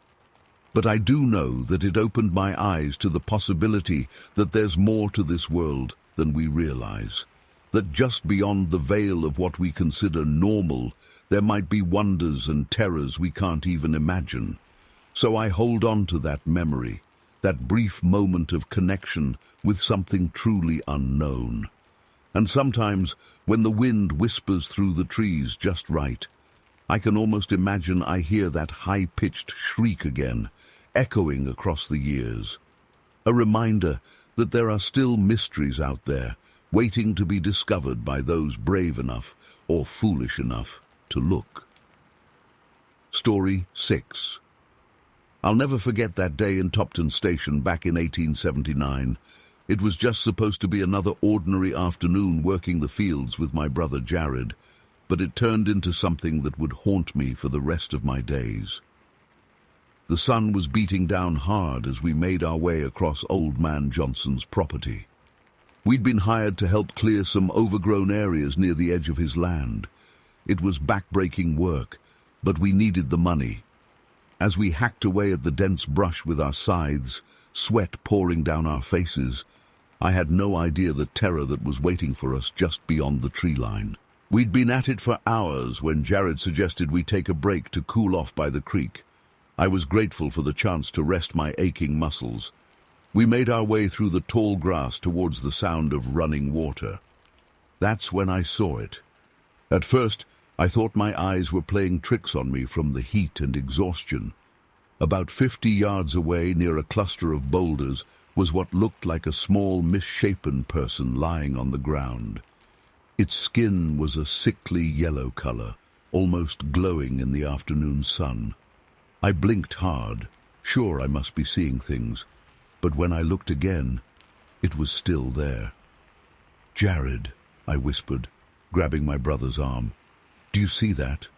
[SPEAKER 1] But I do know that it opened my eyes to the possibility that there's more to this world than we realize. That just beyond the veil of what we consider normal, there might be wonders and terrors we can't even imagine. So I hold on to that memory, that brief moment of connection with something truly unknown. And sometimes, when the wind whispers through the trees just right, I can almost imagine I hear that high-pitched shriek again, echoing across the years. A reminder that there are still mysteries out there, waiting to be discovered by those brave enough or foolish enough to look. Story 6. I'll never forget that day in Topton Station back in 1879. It was just supposed to be another ordinary afternoon working the fields with my brother Jared, but it turned into something that would haunt me for the rest of my days. The sun was beating down hard as we made our way across Old Man Johnson's property. We'd been hired to help clear some overgrown areas near the edge of his land. It was back-breaking work, but we needed the money. As we hacked away at the dense brush with our scythes, sweat pouring down our faces, I had no idea the terror that was waiting for us just beyond the tree line. We'd been at it for hours when Jared suggested we take a break to cool off by the creek. I was grateful for the chance to rest my aching muscles. We made our way through the tall grass towards the sound of running water. That's when I saw it. At first, I thought my eyes were playing tricks on me from the heat and exhaustion. About 50 yards away, near a cluster of boulders, was what looked like a small, misshapen person lying on the ground. Its skin was a sickly yellow color, almost glowing in the afternoon sun. I blinked hard, sure I must be seeing things. But when I looked again, it was still there. "Jared," I whispered, grabbing my brother's arm. "Do you see that?"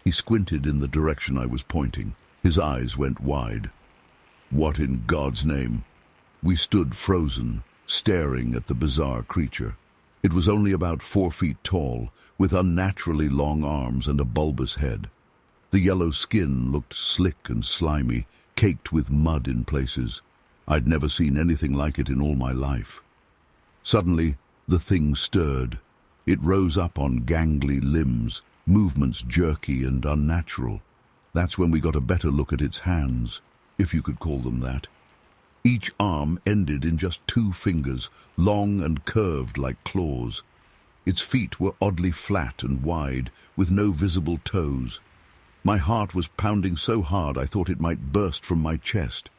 [SPEAKER 1] He squinted in the direction I was pointing. His eyes went wide. "What in God's name?" We stood frozen, staring at the bizarre creature. It was only about 4 feet tall, with unnaturally long arms and a bulbous head. The yellow skin looked slick and slimy, caked with mud in places. I'd never seen anything like it in all my life. Suddenly, the thing stirred. It rose up on gangly limbs, movements jerky and unnatural. That's when we got a better look at its hands, if you could call them that. Each arm ended in just 2 fingers, long and curved like claws. Its feet were oddly flat and wide, with no visible toes. My heart was pounding so hard I thought it might burst from my chest.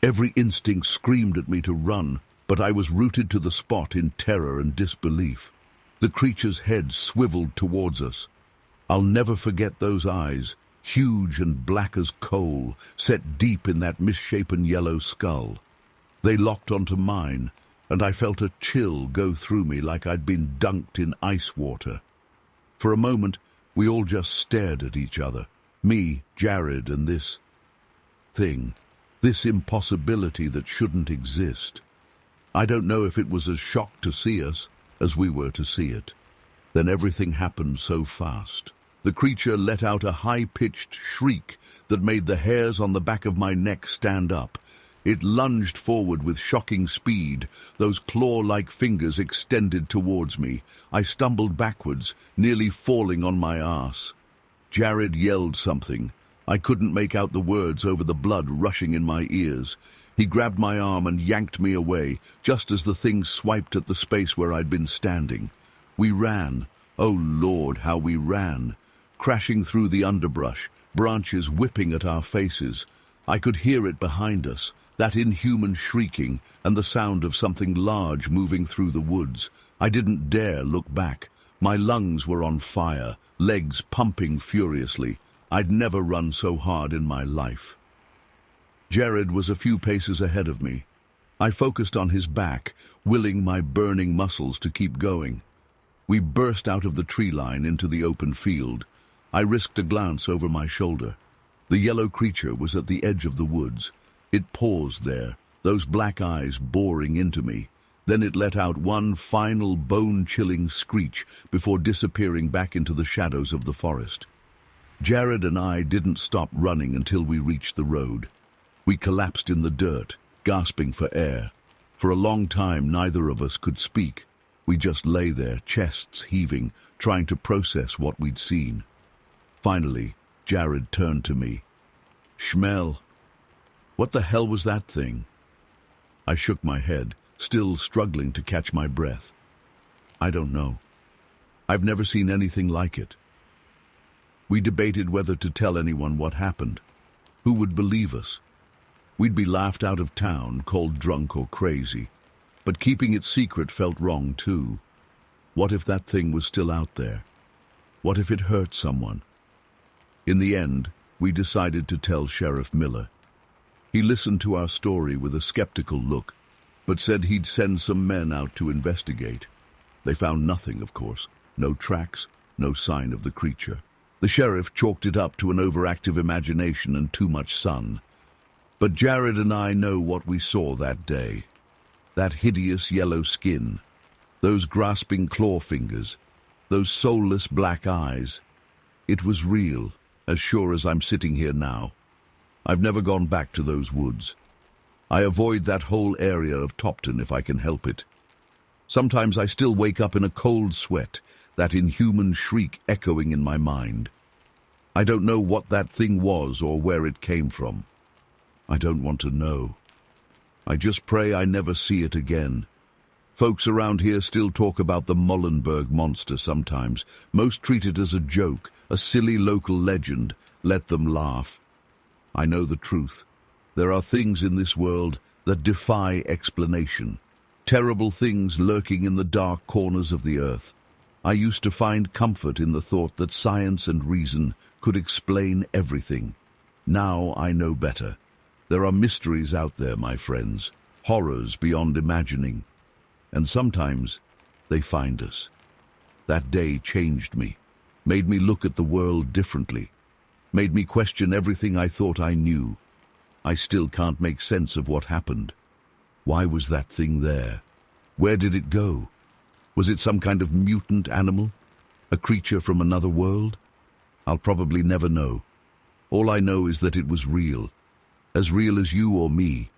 [SPEAKER 1] Every instinct screamed at me to run, but I was rooted to the spot in terror and disbelief. The creature's head swiveled towards us. I'll never forget those eyes, huge and black as coal, set deep in that misshapen yellow skull. They locked onto mine, and I felt a chill go through me like I'd been dunked in ice water. For a moment, we all just stared at each other. Me, Jared, and this thing. This impossibility that shouldn't exist. I don't know if it was as shocked to see us as we were to see it. Then everything happened so fast. The creature let out a high-pitched shriek that made the hairs on the back of my neck stand up. It lunged forward with shocking speed, those claw-like fingers extended towards me. I stumbled backwards, nearly falling on my ass. Jared yelled something. I couldn't make out the words over the blood rushing in my ears. He grabbed my arm and yanked me away, just as the thing swiped at the space where I'd been standing. We ran. Oh, Lord, how we ran. Crashing through the underbrush, branches whipping at our faces. I could hear it behind us, that inhuman shrieking and the sound of something large moving through the woods. I didn't dare look back. My lungs were on fire, legs pumping furiously. I'd never run so hard in my life. Jared was a few paces ahead of me. I focused on his back, willing my burning muscles to keep going. We burst out of the tree line into the open field. I risked a glance over my shoulder. The yellow creature was at the edge of the woods. It paused there, those black eyes boring into me. Then it let out one final bone-chilling screech before disappearing back into the shadows of the forest. Jared and I didn't stop running until we reached the road. We collapsed in the dirt, gasping for air. For a long time, neither of us could speak. We just lay there, chests heaving, trying to process what we'd seen. Finally, Jared turned to me. "Schmel, what the hell was that thing?" I shook my head, still struggling to catch my breath. "I don't know. I've never seen anything like it." We debated whether to tell anyone what happened. Who would believe us? We'd be laughed out of town, called drunk or crazy. But keeping it secret felt wrong too. What if that thing was still out there? What if it hurt someone? In the end, we decided to tell Sheriff Miller. He listened to our story with a skeptical look, but said he'd send some men out to investigate. They found nothing, of course. No tracks, no sign of the creature. The sheriff chalked it up to an overactive imagination and too much sun. But Jared and I know what we saw that day. That hideous yellow skin, those grasping claw fingers, those soulless black eyes. It was real, as sure as I'm sitting here now. I've never gone back to those woods. I avoid that whole area of Topton if I can help it. Sometimes I still wake up in a cold sweat, that inhuman shriek echoing in my mind. I don't know what that thing was or where it came from. I don't want to know. I just pray I never see it again. Folks around here still talk about the Mullenberg monster sometimes. Most treat it as a joke, a silly local legend. Let them laugh. I know the truth. There are things in this world that defy explanation. Terrible things lurking in the dark corners of the earth. I used to find comfort in the thought that science and reason could explain everything. Now I know better. There are mysteries out there, my friends, horrors beyond imagining. And sometimes they find us. That day changed me, made me look at the world differently, made me question everything I thought I knew. I still can't make sense of what happened. Why was that thing there? Where did it go? Was it some kind of mutant animal? A creature from another world? I'll probably never know. All I know is that it was real as you or me,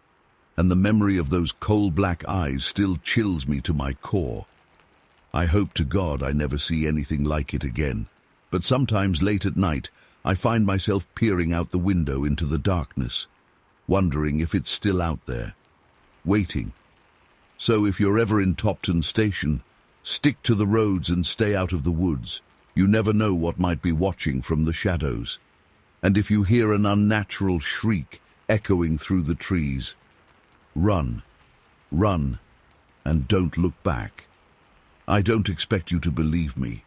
[SPEAKER 1] and the memory of those coal black eyes still chills me to my core. I hope to God I never see anything like it again, but sometimes late at night I find myself peering out the window into the darkness, wondering if it's still out there, waiting. So if you're ever in Topton Station, stick to the roads and stay out of the woods. You never know what might be watching from the shadows. And if you hear an unnatural shriek echoing through the trees, run, and don't look back. I don't expect you to believe me.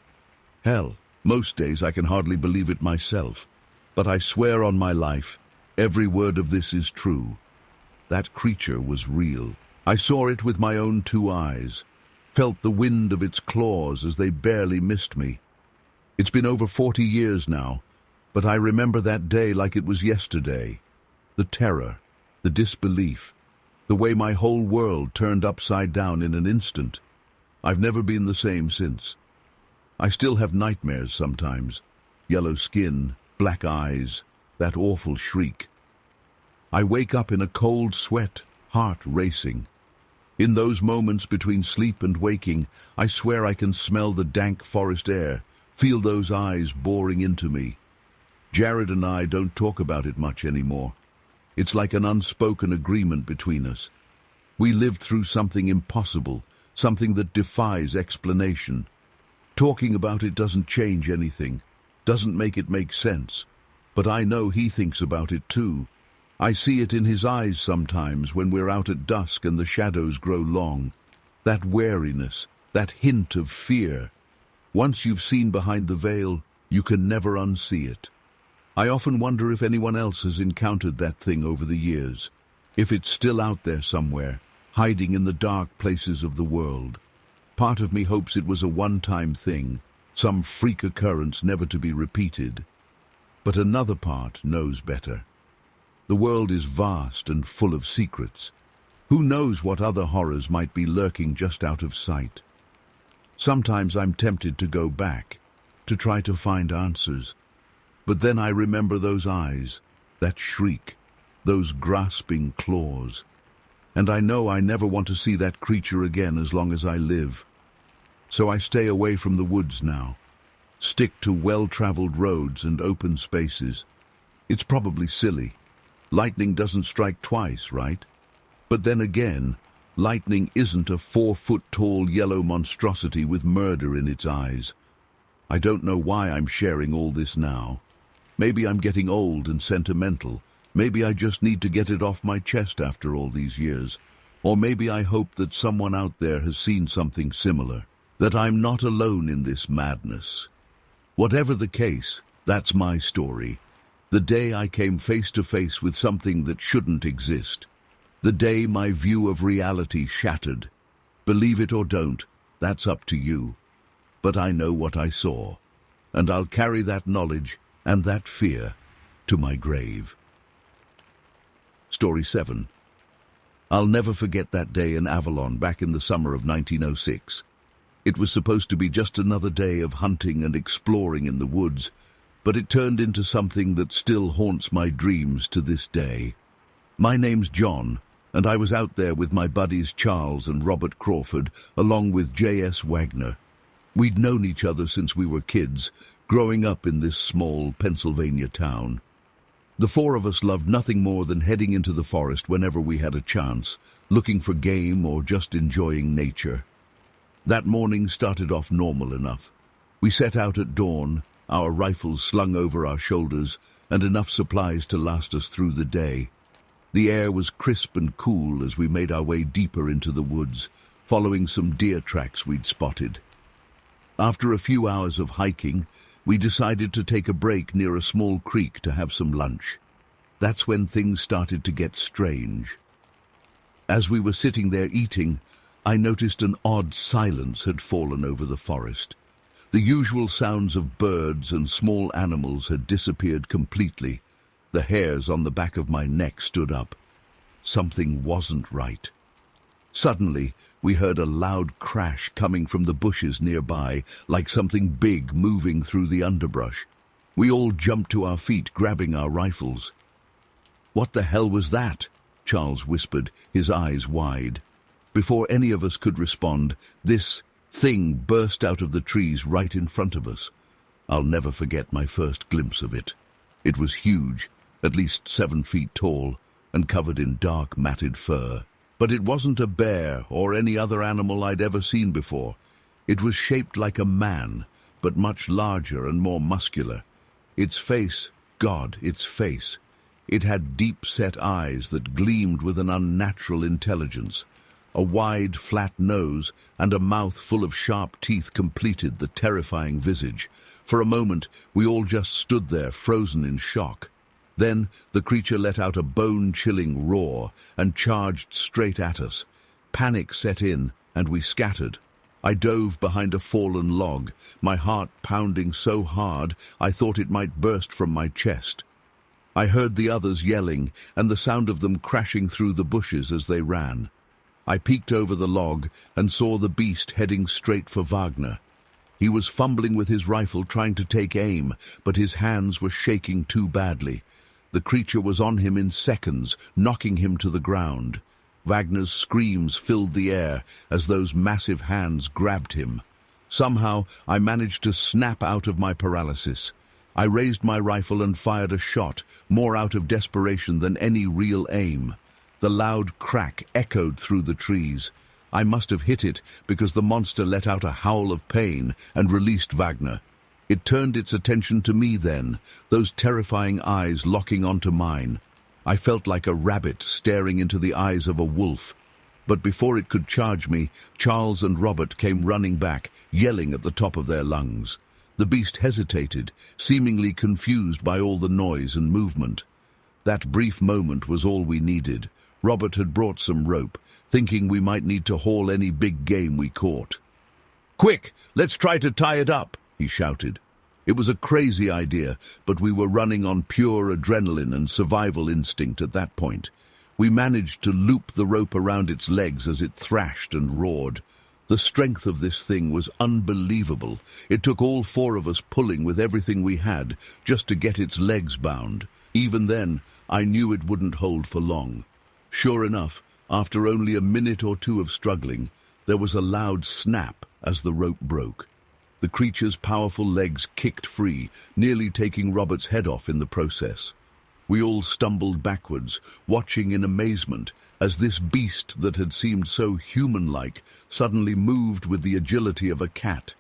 [SPEAKER 1] Hell, most days I can hardly believe it myself. But I swear on my life, every word of this is true. That creature was real. I saw it with my own 2 eyes, felt the wind of its claws as they barely missed me. It's been over 40 years now, but I remember that day like it was yesterday. The terror, the disbelief, the way my whole world turned upside down in an instant. I've never been the same since. I still have nightmares sometimes. Yellow skin, black eyes, that awful shriek. I wake up in a cold sweat, heart racing. In those moments between sleep and waking, I swear I can smell the dank forest air, feel those eyes boring into me. Jared and I don't talk about it much anymore. It's like an unspoken agreement between us. We lived through something impossible, something that defies explanation. Talking about it doesn't change anything, doesn't make it make sense. But I know he thinks about it too. I see it in his eyes sometimes when we're out at dusk and the shadows grow long. That wariness, that hint of fear. Once you've seen behind the veil, you can never unsee it. I often wonder if anyone else has encountered that thing over the years, if it's still out there somewhere, hiding in the dark places of the world. Part of me hopes it was a one-time thing, some freak occurrence never to be repeated. But another part knows better. The world is vast and full of secrets. Who knows what other horrors might be lurking just out of sight? Sometimes I'm tempted to go back, to try to find answers. But then I remember those eyes, that shriek, those grasping claws. And I know I never want to see that creature again as long as I live. So I stay away from the woods now, stick to well-traveled roads and open spaces. It's probably silly. Lightning doesn't strike twice, right? But then again, lightning isn't a 4-foot-tall yellow monstrosity with murder in its eyes. I don't know why I'm sharing all this now. Maybe I'm getting old and sentimental. Maybe I just need to get it off my chest after all these years. Or maybe I hope that someone out there has seen something similar, that I'm not alone in this madness. Whatever the case, that's my story. The day I came face to face with something that shouldn't exist. The day my view of reality shattered. Believe it or don't, that's up to you. But I know what I saw, and I'll carry that knowledge and that fear to my grave. Story 7. I'll never forget that day in Avalon back in the summer of 1906. It was supposed to be just another day of hunting and exploring in the woods, but it turned into something that still haunts my dreams to this day. My name's John, and I was out there with my buddies Charles and Robert Crawford, along with J.S. Wagner. We'd known each other since we were kids, growing up in this small Pennsylvania town. The four of us loved nothing more than heading into the forest whenever we had a chance, looking for game or just enjoying nature. That morning started off normal enough. We set out at dawn, our rifles slung over our shoulders, and enough supplies to last us through the day. The air was crisp and cool as we made our way deeper into the woods, following some deer tracks we'd spotted. After a few hours of hiking, we decided to take a break near a small creek to have some lunch. That's when things started to get strange. As we were sitting there eating, I noticed an odd silence had fallen over the forest. The usual sounds of birds and small animals had disappeared completely. The hairs on the back of my neck stood up. Something wasn't right. Suddenly, we heard a loud crash coming from the bushes nearby, like something big moving through the underbrush. We all jumped to our feet, grabbing our rifles. "What the hell was that?" Charles whispered, his eyes wide. Before any of us could respond, this thing burst out of the trees right in front of us. I'll never forget my first glimpse of it. It was huge, at least 7 feet tall, and covered in dark, matted fur. But it wasn't a bear or any other animal I'd ever seen before. It was shaped like a man, but much larger and more muscular. Its face, God, its face. It had deep-set eyes that gleamed with an unnatural intelligence. A wide, flat nose and a mouth full of sharp teeth completed the terrifying visage. For a moment, we all just stood there, frozen in shock. Then the creature let out a bone-chilling roar and charged straight at us. Panic set in, and we scattered. I dove behind a fallen log, my heart pounding so hard I thought it might burst from my chest. I heard the others yelling and the sound of them crashing through the bushes as they ran. I peeked over the log and saw the beast heading straight for Wagner. He was fumbling with his rifle trying to take aim, but his hands were shaking too badly. The creature was on him in seconds, knocking him to the ground. Wagner's screams filled the air as those massive hands grabbed him. Somehow, I managed to snap out of my paralysis. I raised my rifle and fired a shot, more out of desperation than any real aim. The loud crack echoed through the trees. I must have hit it because the monster let out a howl of pain and released Wagner. It turned its attention to me then, those terrifying eyes locking onto mine. I felt like a rabbit staring into the eyes of a wolf. But before it could charge me, Charles and Robert came running back, yelling at the top of their lungs. The beast hesitated, seemingly confused by all the noise and movement. That brief moment was all we needed. Robert had brought some rope, thinking we might need to haul any big game we caught. "Quick, let's try to tie it up," he shouted. It was a crazy idea, but we were running on pure adrenaline and survival instinct at that point. We managed to loop the rope around its legs as it thrashed and roared. The strength of this thing was unbelievable. It took all four of us pulling with everything we had just to get its legs bound. Even then, I knew it wouldn't hold for long. Sure enough, after only a minute or two of struggling, there was a loud snap as the rope broke. The creature's powerful legs kicked free, nearly taking Robert's head off in the process. We all stumbled backwards, watching in amazement as this beast that had seemed so human-like suddenly moved with the agility of a cat.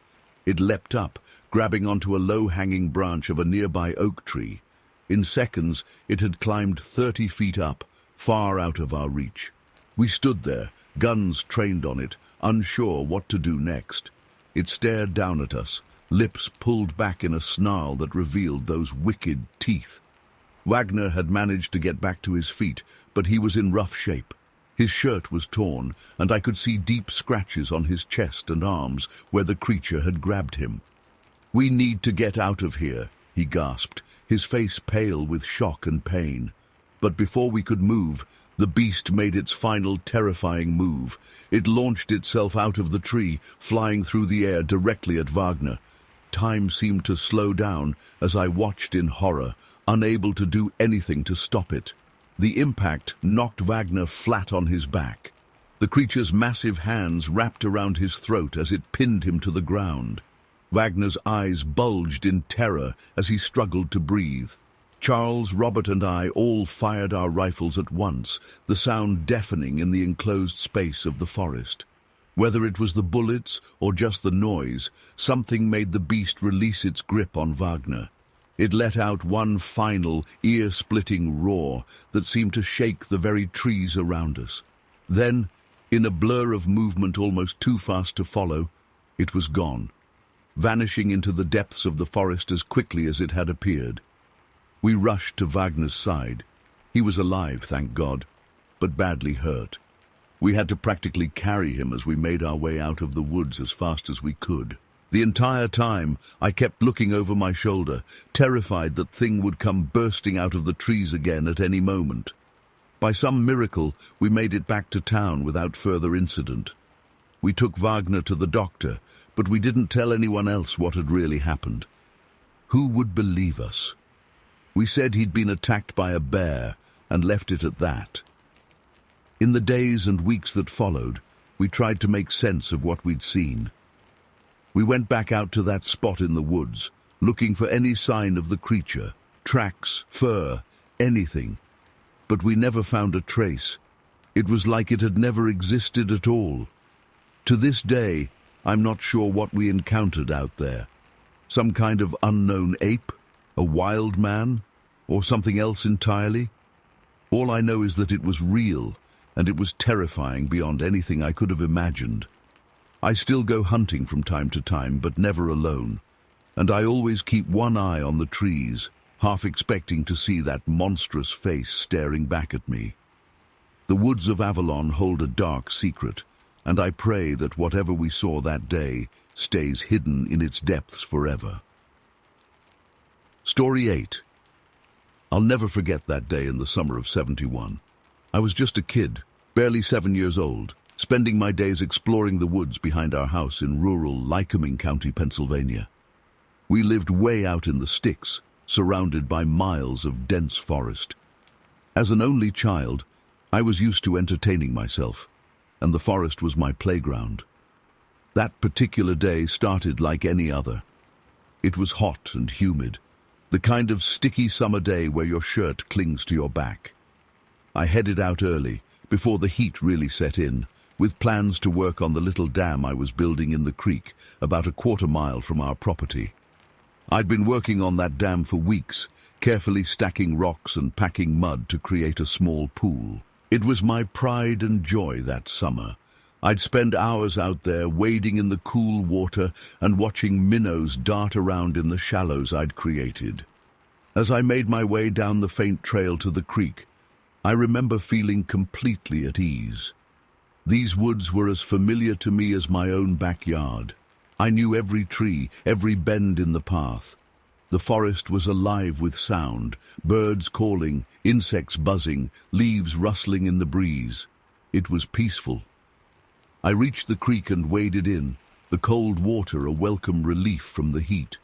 [SPEAKER 1] It leapt up, grabbing onto a low-hanging branch of a nearby oak tree. In seconds, it had climbed 30 feet up, far out of our reach. We stood there, guns trained on it, unsure what to do next. It stared down at us, lips pulled back in a snarl that revealed those wicked teeth. Wagner had managed to get back to his feet, but he was in rough shape. His shirt was torn, and I could see deep scratches on his chest and arms where the creature had grabbed him. "We need to get out of here," he gasped, his face pale with shock and pain. But before we could move, the beast made its final terrifying move. It launched itself out of the tree, flying through the air directly at Wagner. Time seemed to slow down as I watched in horror, unable to do anything to stop it. The impact knocked Wagner flat on his back. The creature's massive hands wrapped around his throat as it pinned him to the ground. Wagner's eyes bulged in terror as he struggled to breathe. Charles, Robert, and I all fired our rifles at once, the sound deafening in the enclosed space of the forest. Whether it was the bullets or just the noise, something made the beast release its grip on Wagner. It let out one final, ear-splitting roar that seemed to shake the very trees around us. Then, in a blur of movement almost too fast to follow, it was gone, vanishing into the depths of the forest as quickly as it had appeared. We rushed to Wagner's side. He was alive, thank God, but badly hurt. We had to practically carry him as we made our way out of the woods as fast as we could. The entire time, I kept looking over my shoulder, terrified that thing would come bursting out of the trees again at any moment. By some miracle, we made it back to town without further incident. We took Wagner to the doctor, but we didn't tell anyone else what had really happened. Who would believe us? We said he'd been attacked by a bear and left it at that. In the days and weeks that followed, we tried to make sense of what we'd seen. We went back out to that spot in the woods, looking for any sign of the creature, tracks, fur, anything. But we never found a trace. It was like it had never existed at all. To this day, I'm not sure what we encountered out there. Some kind of unknown ape? A wild man? Or something else entirely? All I know is that it was real, and it was terrifying beyond anything I could have imagined. I still go hunting from time to time, but never alone, and I always keep one eye on the trees, half expecting to see that monstrous face staring back at me. The woods of Avalon hold a dark secret, and I pray that whatever we saw that day stays hidden in its depths forever. Story 8. I'll never forget that day in the summer of '71. I was just a kid, barely 7 years old, spending my days exploring the woods behind our house in rural Lycoming County, Pennsylvania. We lived way out in the sticks, surrounded by miles of dense forest. As an only child, I was used to entertaining myself, and the forest was my playground. That particular day started like any other. It was hot and humid, the kind of sticky summer day where your shirt clings to your back. I headed out early, before the heat really set in, with plans to work on the little dam I was building in the creek, about a quarter-mile from our property. I'd been working on that dam for weeks, carefully stacking rocks and packing mud to create a small pool. It was my pride and joy that summer. I'd spend hours out there wading in the cool water and watching minnows dart around in the shallows I'd created. As I made my way down the faint trail to the creek, I remember feeling completely at ease. These woods were as familiar to me as my own backyard. I knew every tree, every bend in the path. The forest was alive with sound, birds calling, insects buzzing, leaves rustling in the breeze. It was peaceful. I reached the creek and waded in, the cold water a welcome relief from the heat.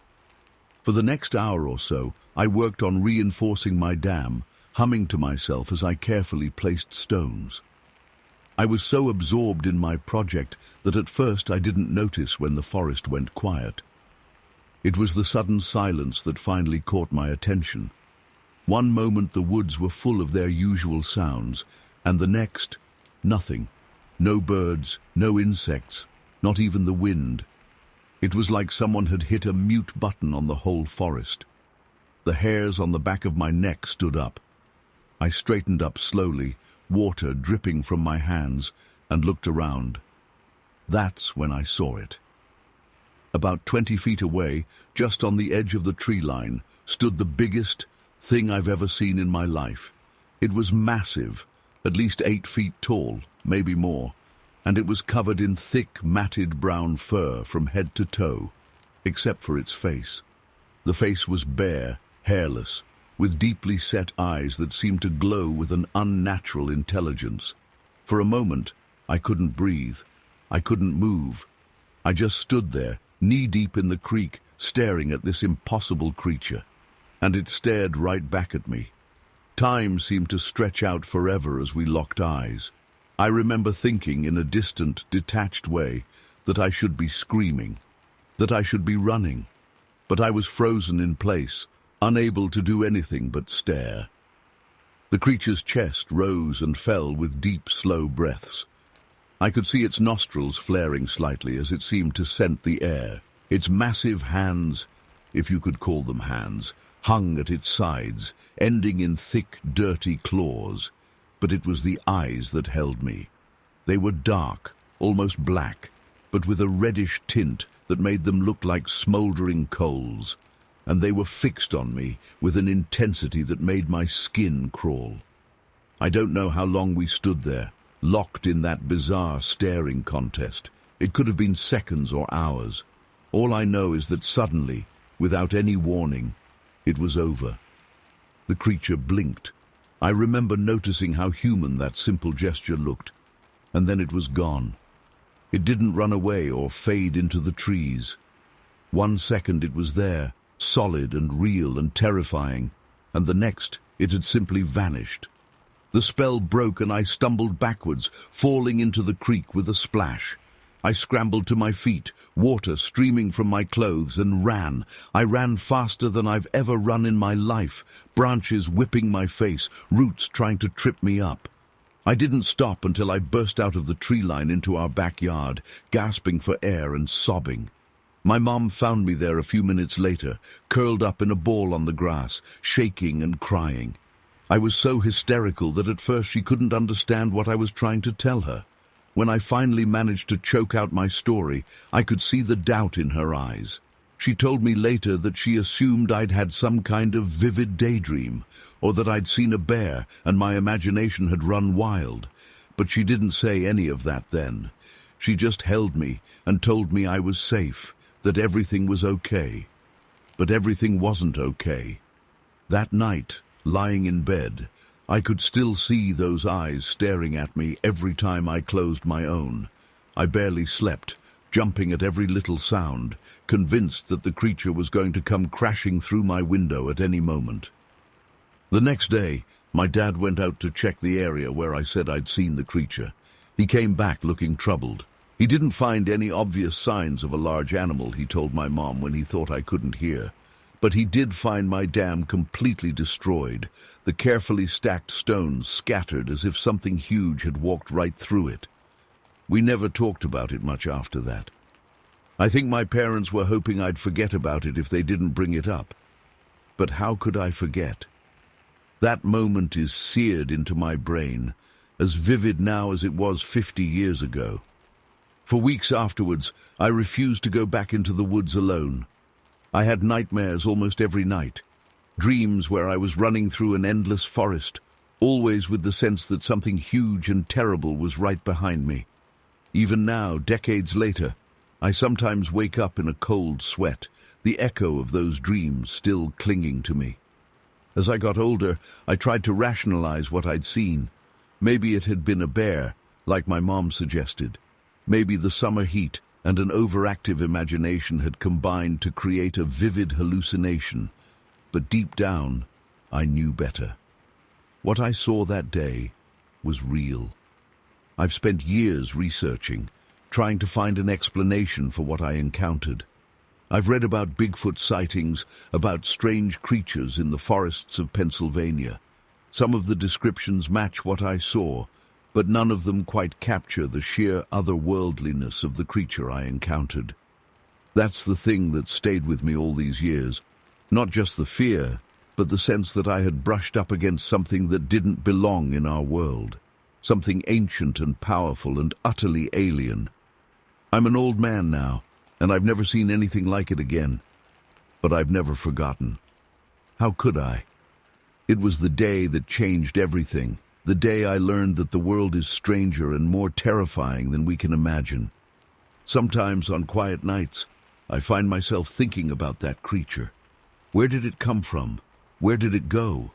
[SPEAKER 1] For the next hour or so, I worked on reinforcing my dam, humming to myself as I carefully placed stones. I was so absorbed in my project that at first I didn't notice when the forest went quiet. It was the sudden silence that finally caught my attention. One moment the woods were full of their usual sounds, and the next, nothing. No birds, no insects, not even the wind. It was like someone had hit a mute button on the whole forest. The hairs on the back of my neck stood up. I straightened up slowly, water dripping from my hands, and looked around. That's when I saw it. About 20 feet away, just on the edge of the tree line, stood the biggest thing I've ever seen in my life. It was massive, at least 8 feet tall, maybe more, and it was covered in thick, matted brown fur from head to toe, except for its face. The face was bare, hairless, with deeply set eyes that seemed to glow with an unnatural intelligence. For a moment, I couldn't breathe. I couldn't move. I just stood there, knee-deep in the creek, staring at this impossible creature. And it stared right back at me. Time seemed to stretch out forever as we locked eyes. I remember thinking in a distant, detached way that I should be screaming, that I should be running. But I was frozen in place, unable to do anything but stare. The creature's chest rose and fell with deep, slow breaths. I could see its nostrils flaring slightly as it seemed to scent the air. Its massive hands, if you could call them hands, hung at its sides, ending in thick, dirty claws. But it was the eyes that held me. They were dark, almost black, but with a reddish tint that made them look like smoldering coals. And they were fixed on me with an intensity that made my skin crawl. I don't know how long we stood there, locked in that bizarre staring contest. It could have been seconds or hours. All I know is that suddenly, without any warning, it was over. The creature blinked. I remember noticing how human that simple gesture looked, and then it was gone. It didn't run away or fade into the trees. 1 second it was there, solid and real and terrifying, and the next it had simply vanished. The spell broke and I stumbled backwards, falling into the creek with a splash. I scrambled to my feet, water streaming from my clothes, and ran. I ran faster than I've ever run in my life, branches whipping my face, roots trying to trip me up. I didn't stop until I burst out of the tree line into our backyard, gasping for air and sobbing. My mom found me there a few minutes later, curled up in a ball on the grass, shaking and crying. I was so hysterical that at first she couldn't understand what I was trying to tell her. When I finally managed to choke out my story, I could see the doubt in her eyes. She told me later that she assumed I'd had some kind of vivid daydream, or that I'd seen a bear and my imagination had run wild. But she didn't say any of that then. She just held me and told me I was safe, that everything was okay. But everything wasn't okay. That night, Lying in bed, I could still see those eyes staring at me every time I closed my own. I barely slept, jumping at every little sound, convinced that the creature was going to come crashing through my window at any moment. The next day, my dad went out to check the area where I said I'd seen the creature. He came back looking troubled. He didn't find any obvious signs of a large animal, he told my mom when he thought I couldn't hear. But he did find my dam completely destroyed, the carefully stacked stones scattered as if something huge had walked right through it. We never talked about it much after that. I think my parents were hoping I'd forget about it if they didn't bring it up. But how could I forget? That moment is seared into my brain, as vivid now as it was 50 years ago. For weeks afterwards, I refused to go back into the woods alone. I had nightmares almost every night, dreams where I was running through an endless forest, always with the sense that something huge and terrible was right behind me. Even now, decades later, I sometimes wake up in a cold sweat, the echo of those dreams still clinging to me. As I got older, I tried to rationalize what I'd seen. Maybe it had been a bear, like my mom suggested. Maybe the summer heat and an overactive imagination had combined to create a vivid hallucination. But deep down, I knew better. What I saw that day was real. I've spent years researching, trying to find an explanation for what I encountered. I've read about Bigfoot sightings, about strange creatures in the forests of Pennsylvania. Some of the descriptions match what I saw, but none of them quite capture the sheer otherworldliness of the creature I encountered. That's the thing that stayed with me all these years. Not just the fear, but the sense that I had brushed up against something that didn't belong in our world. Something ancient and powerful and utterly alien. I'm an old man now, and I've never seen anything like it again. But I've never forgotten. How could I? It was the day that changed everything. The day I learned that the world is stranger and more terrifying than we can imagine. Sometimes on quiet nights, I find myself thinking about that creature. Where did it come from? Where did it go?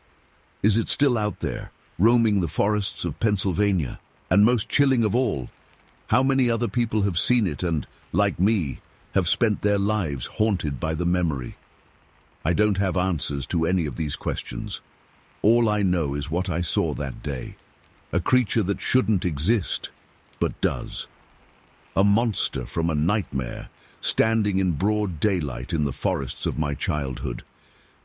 [SPEAKER 1] Is it still out there, roaming the forests of Pennsylvania? And most chilling of all, how many other people have seen it and, like me, have spent their lives haunted by the memory? I don't have answers to any of these questions. All I know is what I saw that day. A creature that shouldn't exist, but does. A monster from a nightmare, standing in broad daylight in the forests of my childhood.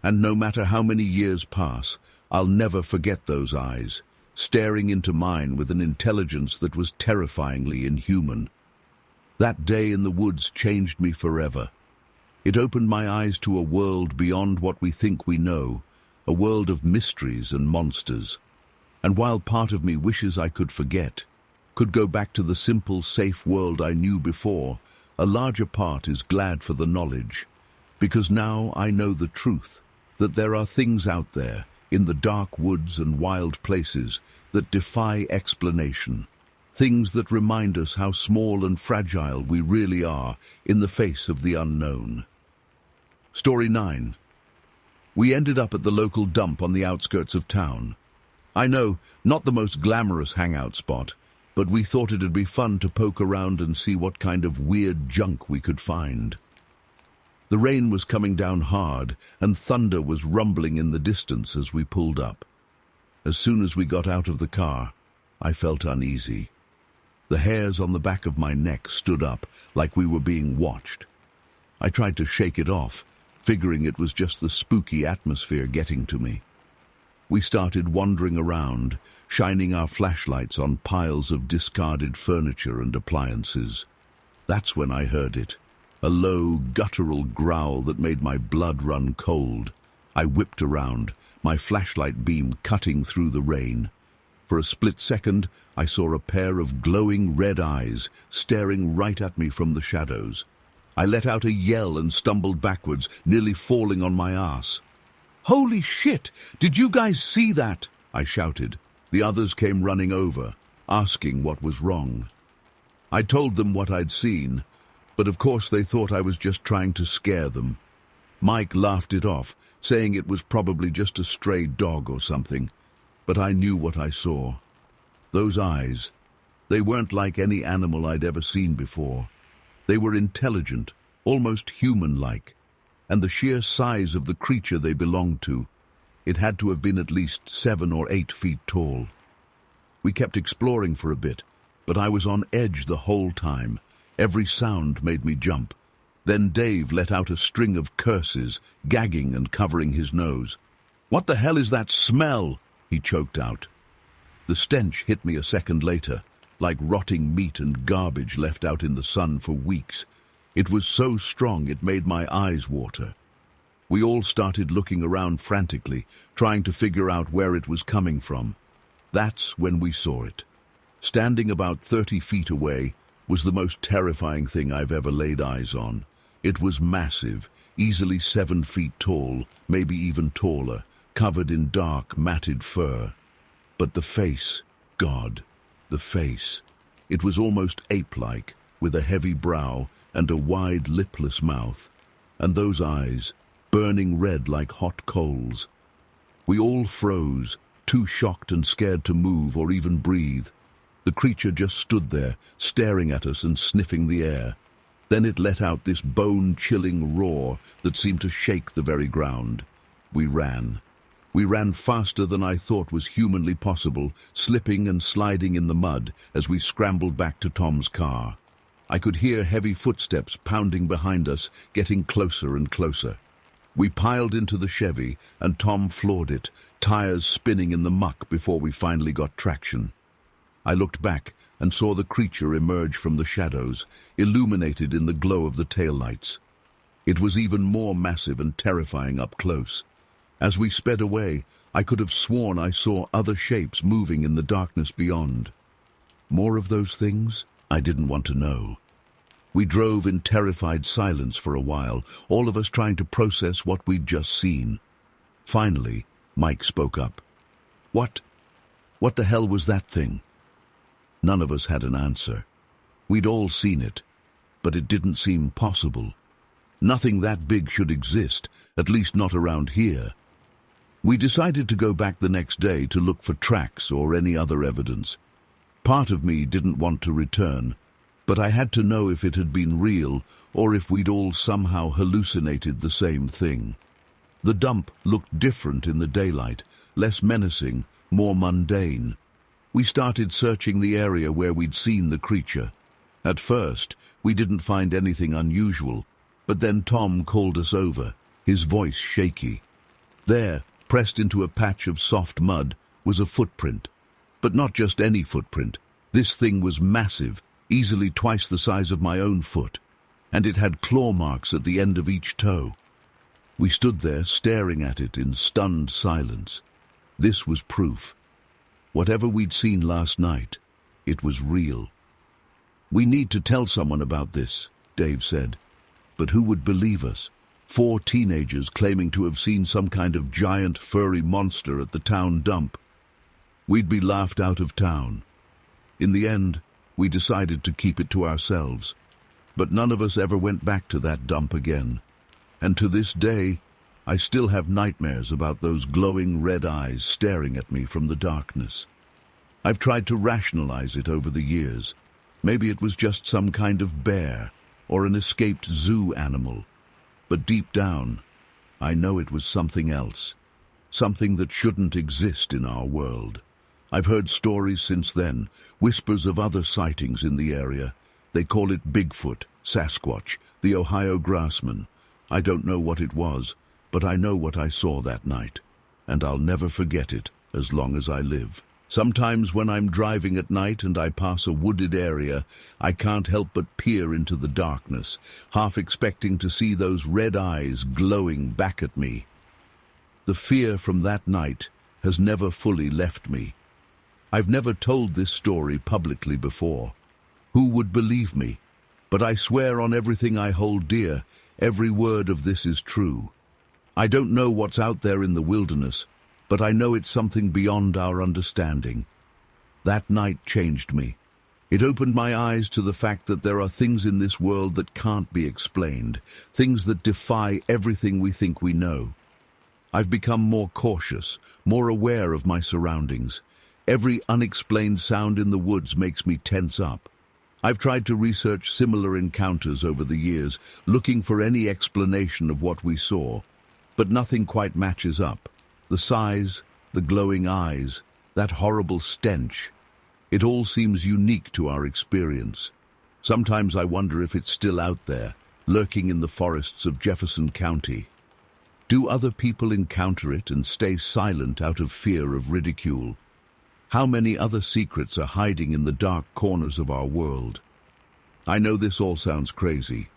[SPEAKER 1] And no matter how many years pass, I'll never forget those eyes, staring into mine with an intelligence that was terrifyingly inhuman. That day in the woods changed me forever. It opened my eyes to a world beyond what we think we know, a world of mysteries and monsters. And while part of me wishes I could forget, could go back to the simple, safe world I knew before, a larger part is glad for the knowledge. Because now I know the truth, that there are things out there, in the dark woods and wild places, that defy explanation. Things that remind us how small and fragile we really are in the face of the unknown. Story 9. We ended up at the local dump on the outskirts of town. I know, not the most glamorous hangout spot, but we thought it'd be fun to poke around and see what kind of weird junk we could find. The rain was coming down hard, and thunder was rumbling in the distance as we pulled up. As soon as we got out of the car, I felt uneasy. The hairs on the back of my neck stood up, like we were being watched. I tried to shake it off, figuring it was just the spooky atmosphere getting to me. We started wandering around, shining our flashlights on piles of discarded furniture and appliances. That's when I heard it, a low, guttural growl that made my blood run cold. I whipped around, my flashlight beam cutting through the rain. For a split second, I saw a pair of glowing red eyes staring right at me from the shadows. I let out a yell and stumbled backwards, nearly falling on my ass. "Holy shit! Did you guys see that?" I shouted. The others came running over, asking what was wrong. I told them what I'd seen, but of course they thought I was just trying to scare them. Mike laughed it off, saying it was probably just a stray dog or something. But I knew what I saw. Those eyes, they weren't like any animal I'd ever seen before. They were intelligent, almost human-like, and the sheer size of the creature they belonged to, it had to have been at least 7 or 8 feet tall. We kept exploring for a bit, but I was on edge the whole time. Every sound made me jump. Then Dave let out a string of curses, gagging and covering his nose. "What the hell is that smell?" he choked out. The stench hit me a second later, like rotting meat and garbage left out in the sun for weeks. It was so strong it made my eyes water. We all started looking around frantically, trying to figure out where it was coming from. That's when we saw it. Standing about 30 feet away was the most terrifying thing I've ever laid eyes on. It was massive, easily 7 feet tall, maybe even taller, covered in dark, matted fur. But the face, God, the face. It was almost ape-like, with a heavy brow and a wide, lipless mouth. And those eyes, burning red like hot coals. We all froze, too shocked and scared to move or even breathe. The creature just stood there, staring at us and sniffing the air. Then it let out this bone-chilling roar that seemed to shake the very ground. We ran. We ran faster than I thought was humanly possible, slipping and sliding in the mud as we scrambled back to Tom's car. I could hear heavy footsteps pounding behind us, getting closer and closer. We piled into the Chevy, and Tom floored it, tires spinning in the muck before we finally got traction. I looked back and saw the creature emerge from the shadows, illuminated in the glow of the taillights. It was even more massive and terrifying up close. As we sped away, I could have sworn I saw other shapes moving in the darkness beyond. More of those things? I didn't want to know. We drove in terrified silence for a while, all of us trying to process what we'd just seen. Finally, Mike spoke up. What the hell was that thing?" None of us had an answer. We'd all seen it, but it didn't seem possible. Nothing that big should exist, at least not around here. We decided to go back the next day to look for tracks or any other evidence. Part of me didn't want to return, but I had to know if it had been real or if we'd all somehow hallucinated the same thing. The dump looked different in the daylight, less menacing, more mundane. We started searching the area where we'd seen the creature. At first, we didn't find anything unusual, but then Tom called us over, his voice shaky. There, pressed into a patch of soft mud, was a footprint. But not just any footprint. This thing was massive, easily twice the size of my own foot, and it had claw marks at the end of each toe. We stood there staring at it in stunned silence. This was proof. Whatever we'd seen last night, it was real. "We need to tell someone about this," Dave said. But who would believe us? 4 teenagers claiming to have seen some kind of giant furry monster at the town dump. We'd be laughed out of town. In the end, we decided to keep it to ourselves. But none of us ever went back to that dump again. And to this day, I still have nightmares about those glowing red eyes staring at me from the darkness. I've tried to rationalize it over the years. Maybe it was just some kind of bear or an escaped zoo animal. But deep down, I know it was something else. Something that shouldn't exist in our world. I've heard stories since then, whispers of other sightings in the area. They call it Bigfoot, Sasquatch, the Ohio grassman. I don't know what it was, but I know what I saw that night, and I'll never forget it as long as I live. Sometimes when I'm driving at night and I pass a wooded area, I can't help but peer into the darkness, half expecting to see those red eyes glowing back at me. The fear from that night has never fully left me. I've never told this story publicly before. Who would believe me? But I swear on everything I hold dear, every word of this is true. I don't know what's out there in the wilderness, but I know it's something beyond our understanding. That night changed me. It opened my eyes to the fact that there are things in this world that can't be explained, things that defy everything we think we know. I've become more cautious, more aware of my surroundings. Every unexplained sound in the woods makes me tense up. I've tried to research similar encounters over the years, looking for any explanation of what we saw, but nothing quite matches up. The size, the glowing eyes, that horrible stench. It all seems unique to our experience. Sometimes I wonder if it's still out there, lurking in the forests of Jefferson County. Do other people encounter it and stay silent out of fear of ridicule? How many other secrets are hiding in the dark corners of our world? I know this all sounds crazy.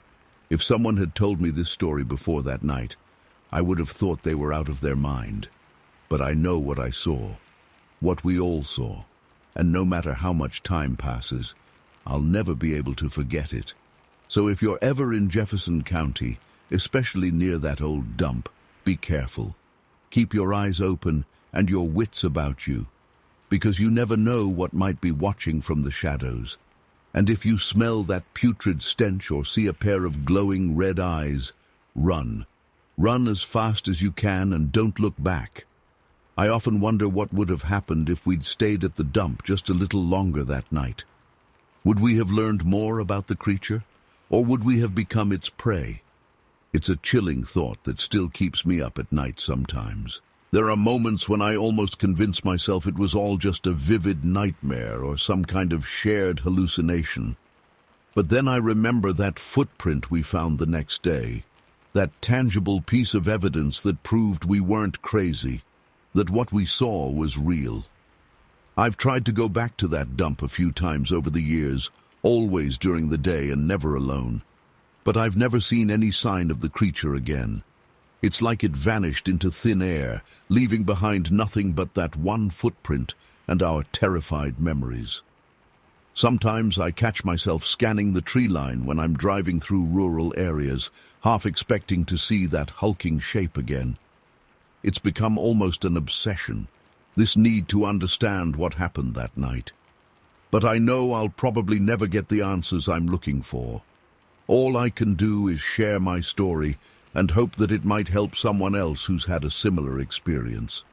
[SPEAKER 1] If someone had told me this story before that night, I would have thought they were out of their mind. But I know what I saw, what we all saw, and no matter how much time passes, I'll never be able to forget it. So if you're ever in Jefferson County, especially near that old dump, be careful. Keep your eyes open and your wits about you, because you never know what might be watching from the shadows. And if you smell that putrid stench or see a pair of glowing red eyes, run. Run as fast as you can and don't look back. I often wonder what would have happened if we'd stayed at the dump just a little longer that night. Would we have learned more about the creature, or would we have become its prey? It's a chilling thought that still keeps me up at night sometimes. There are moments when I almost convince myself it was all just a vivid nightmare or some kind of shared hallucination. But then I remember that footprint we found the next day, that tangible piece of evidence that proved we weren't crazy, that what we saw was real. I've tried to go back to that dump a few times over the years, always during the day and never alone. But I've never seen any sign of the creature again. It's like it vanished into thin air, leaving behind nothing but that one footprint and our terrified memories. Sometimes I catch myself scanning the tree line when I'm driving through rural areas, half expecting to see that hulking shape again. It's become almost an obsession, this need to understand what happened that night. But I know I'll probably never get the answers I'm looking for. All I can do is share my story and hope that it might help someone else who's had a similar experience.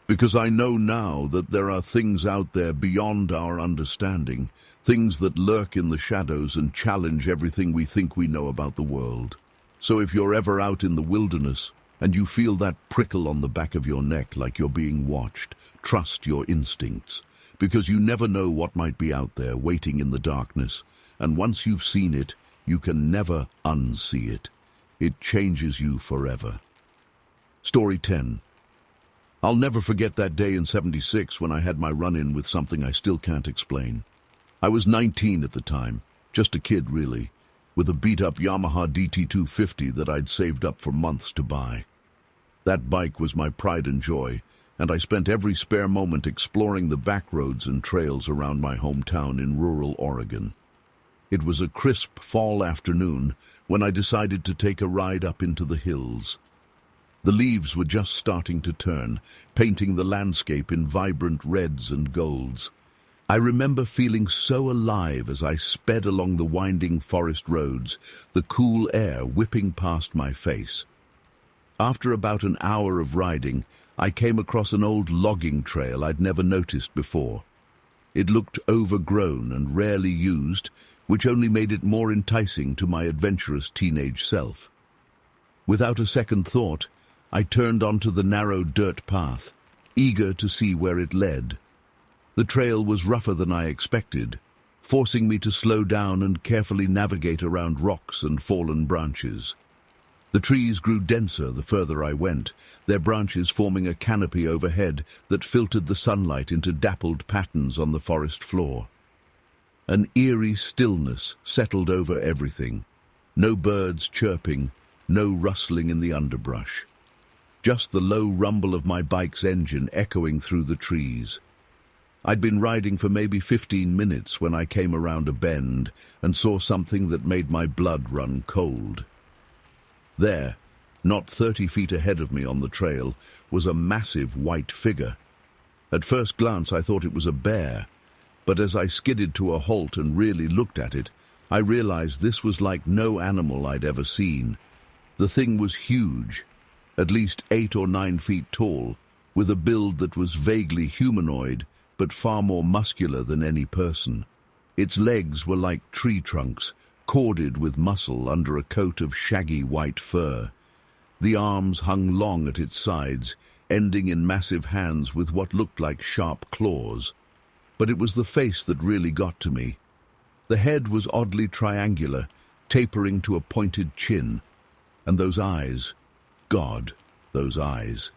[SPEAKER 1] Because I know now that there are things out there beyond our understanding, things that lurk in the shadows and challenge everything we think we know about the world. So if you're ever out in the wilderness and you feel that prickle on the back of your neck like you're being watched, trust your instincts, because you never know what might be out there waiting in the darkness, and once you've seen it, you can never unsee it. It changes you forever. Story 10. I'll never forget that day in '76 when I had my run-in with something I still can't explain. I was 19 at the time, just a kid really, with a beat-up Yamaha DT250 that I'd saved up for months to buy. That bike was my pride and joy, and I spent every spare moment exploring the back roads and trails around my hometown in rural Oregon. It was a crisp fall afternoon when I decided to take a ride up into the hills. The leaves were just starting to turn, painting the landscape in vibrant reds and golds. I remember feeling so alive as I sped along the winding forest roads, the cool air whipping past my face. After about an hour of riding, I came across an old logging trail I'd never noticed before. It looked overgrown and rarely used, which only made it more enticing to my adventurous teenage self. Without a second thought, I turned onto the narrow dirt path, eager to see where it led. The trail was rougher than I expected, forcing me to slow down and carefully navigate around rocks and fallen branches. The trees grew denser the further I went, their branches forming a canopy overhead that filtered the sunlight into dappled patterns on the forest floor. An eerie stillness settled over everything. No birds chirping, no rustling in the underbrush. Just the low rumble of my bike's engine echoing through the trees. I'd been riding for maybe 15 minutes when I came around a bend and saw something that made my blood run cold. There, not 30 feet ahead of me on the trail, was a massive white figure. At first glance I thought it was a bear, but as I skidded to a halt and really looked at it, I realized this was like no animal I'd ever seen. The thing was huge, at least 8 or 9 feet tall, with a build that was vaguely humanoid, but far more muscular than any person. Its legs were like tree trunks, corded with muscle under a coat of shaggy white fur. The arms hung long at its sides, ending in massive hands with what looked like sharp claws. But it was the face that really got to me. The head was oddly triangular, tapering to a pointed chin. And those eyes, God, those eyes.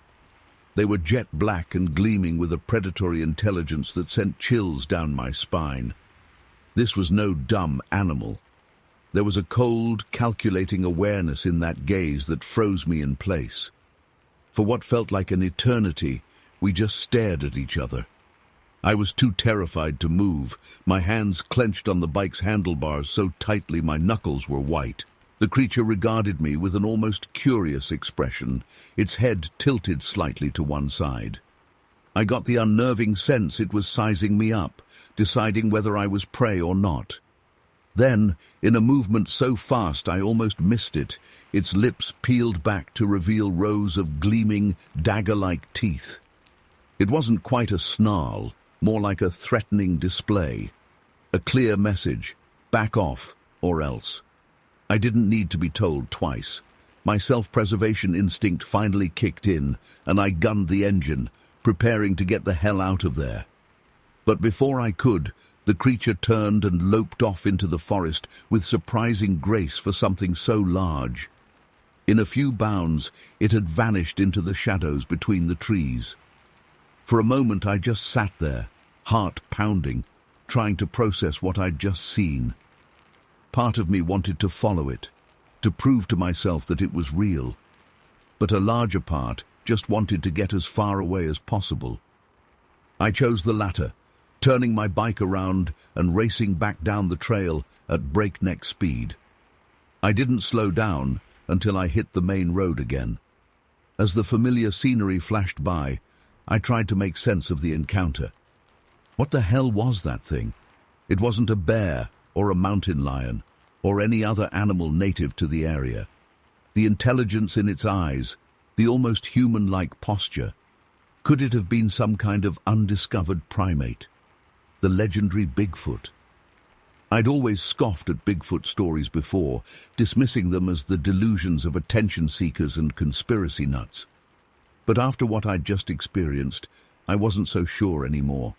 [SPEAKER 1] They were jet black and gleaming with a predatory intelligence that sent chills down my spine. This was no dumb animal. There was a cold, calculating awareness in that gaze that froze me in place. For what felt like an eternity, we just stared at each other. I was too terrified to move, my hands clenched on the bike's handlebars so tightly my knuckles were white. The creature regarded me with an almost curious expression, its head tilted slightly to one side. I got the unnerving sense it was sizing me up, deciding whether I was prey or not. Then, in a movement so fast I almost missed it, its lips peeled back to reveal rows of gleaming, dagger-like teeth. It wasn't quite a snarl, more like a threatening display. A clear message, back off, or else. I didn't need to be told twice. My self-preservation instinct finally kicked in, and I gunned the engine, preparing to get the hell out of there. But before I could, the creature turned and loped off into the forest with surprising grace for something so large. In a few bounds, it had vanished into the shadows between the trees. For a moment I just sat there, heart pounding, trying to process what I'd just seen. Part of me wanted to follow it, to prove to myself that it was real. But a larger part just wanted to get as far away as possible. I chose the latter, turning my bike around and racing back down the trail at breakneck speed. I didn't slow down until I hit the main road again. As the familiar scenery flashed by, I tried to make sense of the encounter. What the hell was that thing? It wasn't a bear or a mountain lion or any other animal native to the area. The intelligence in its eyes, the almost human-like posture. Could it have been some kind of undiscovered primate? The legendary Bigfoot. I'd always scoffed at Bigfoot stories before, dismissing them as the delusions of attention seekers and conspiracy nuts. But after what I'd just experienced, I wasn't so sure anymore.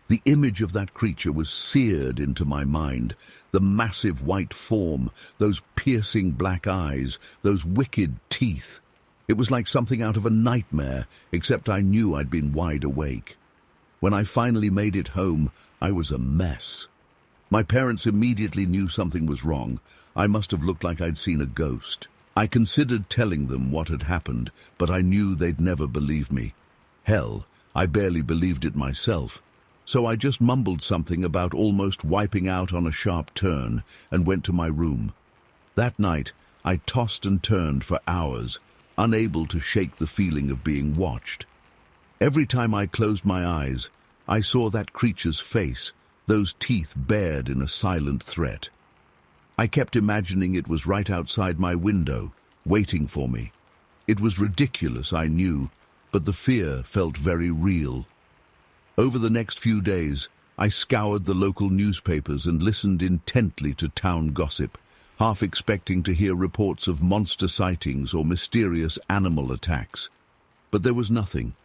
[SPEAKER 1] The image of that creature was seared into my mind. The massive white form, those piercing black eyes, those wicked teeth. It was like something out of a nightmare, except I knew I'd been wide awake. When I finally made it home, I was a mess. My parents immediately knew something was wrong. I must have looked like I'd seen a ghost. I considered telling them what had happened, but I knew they'd never believe me. Hell, I barely believed it myself. So I just mumbled something about almost wiping out on a sharp turn and went to my room. That night, I tossed and turned for hours, unable to shake the feeling of being watched. Every time I closed my eyes, I saw that creature's face, those teeth bared in a silent threat. I kept imagining it was right outside my window, waiting for me. It was ridiculous, I knew, but the fear felt very real. Over the next few days, I scoured the local newspapers and listened intently to town gossip, half expecting to hear reports of monster sightings or mysterious animal attacks. But there was nothing.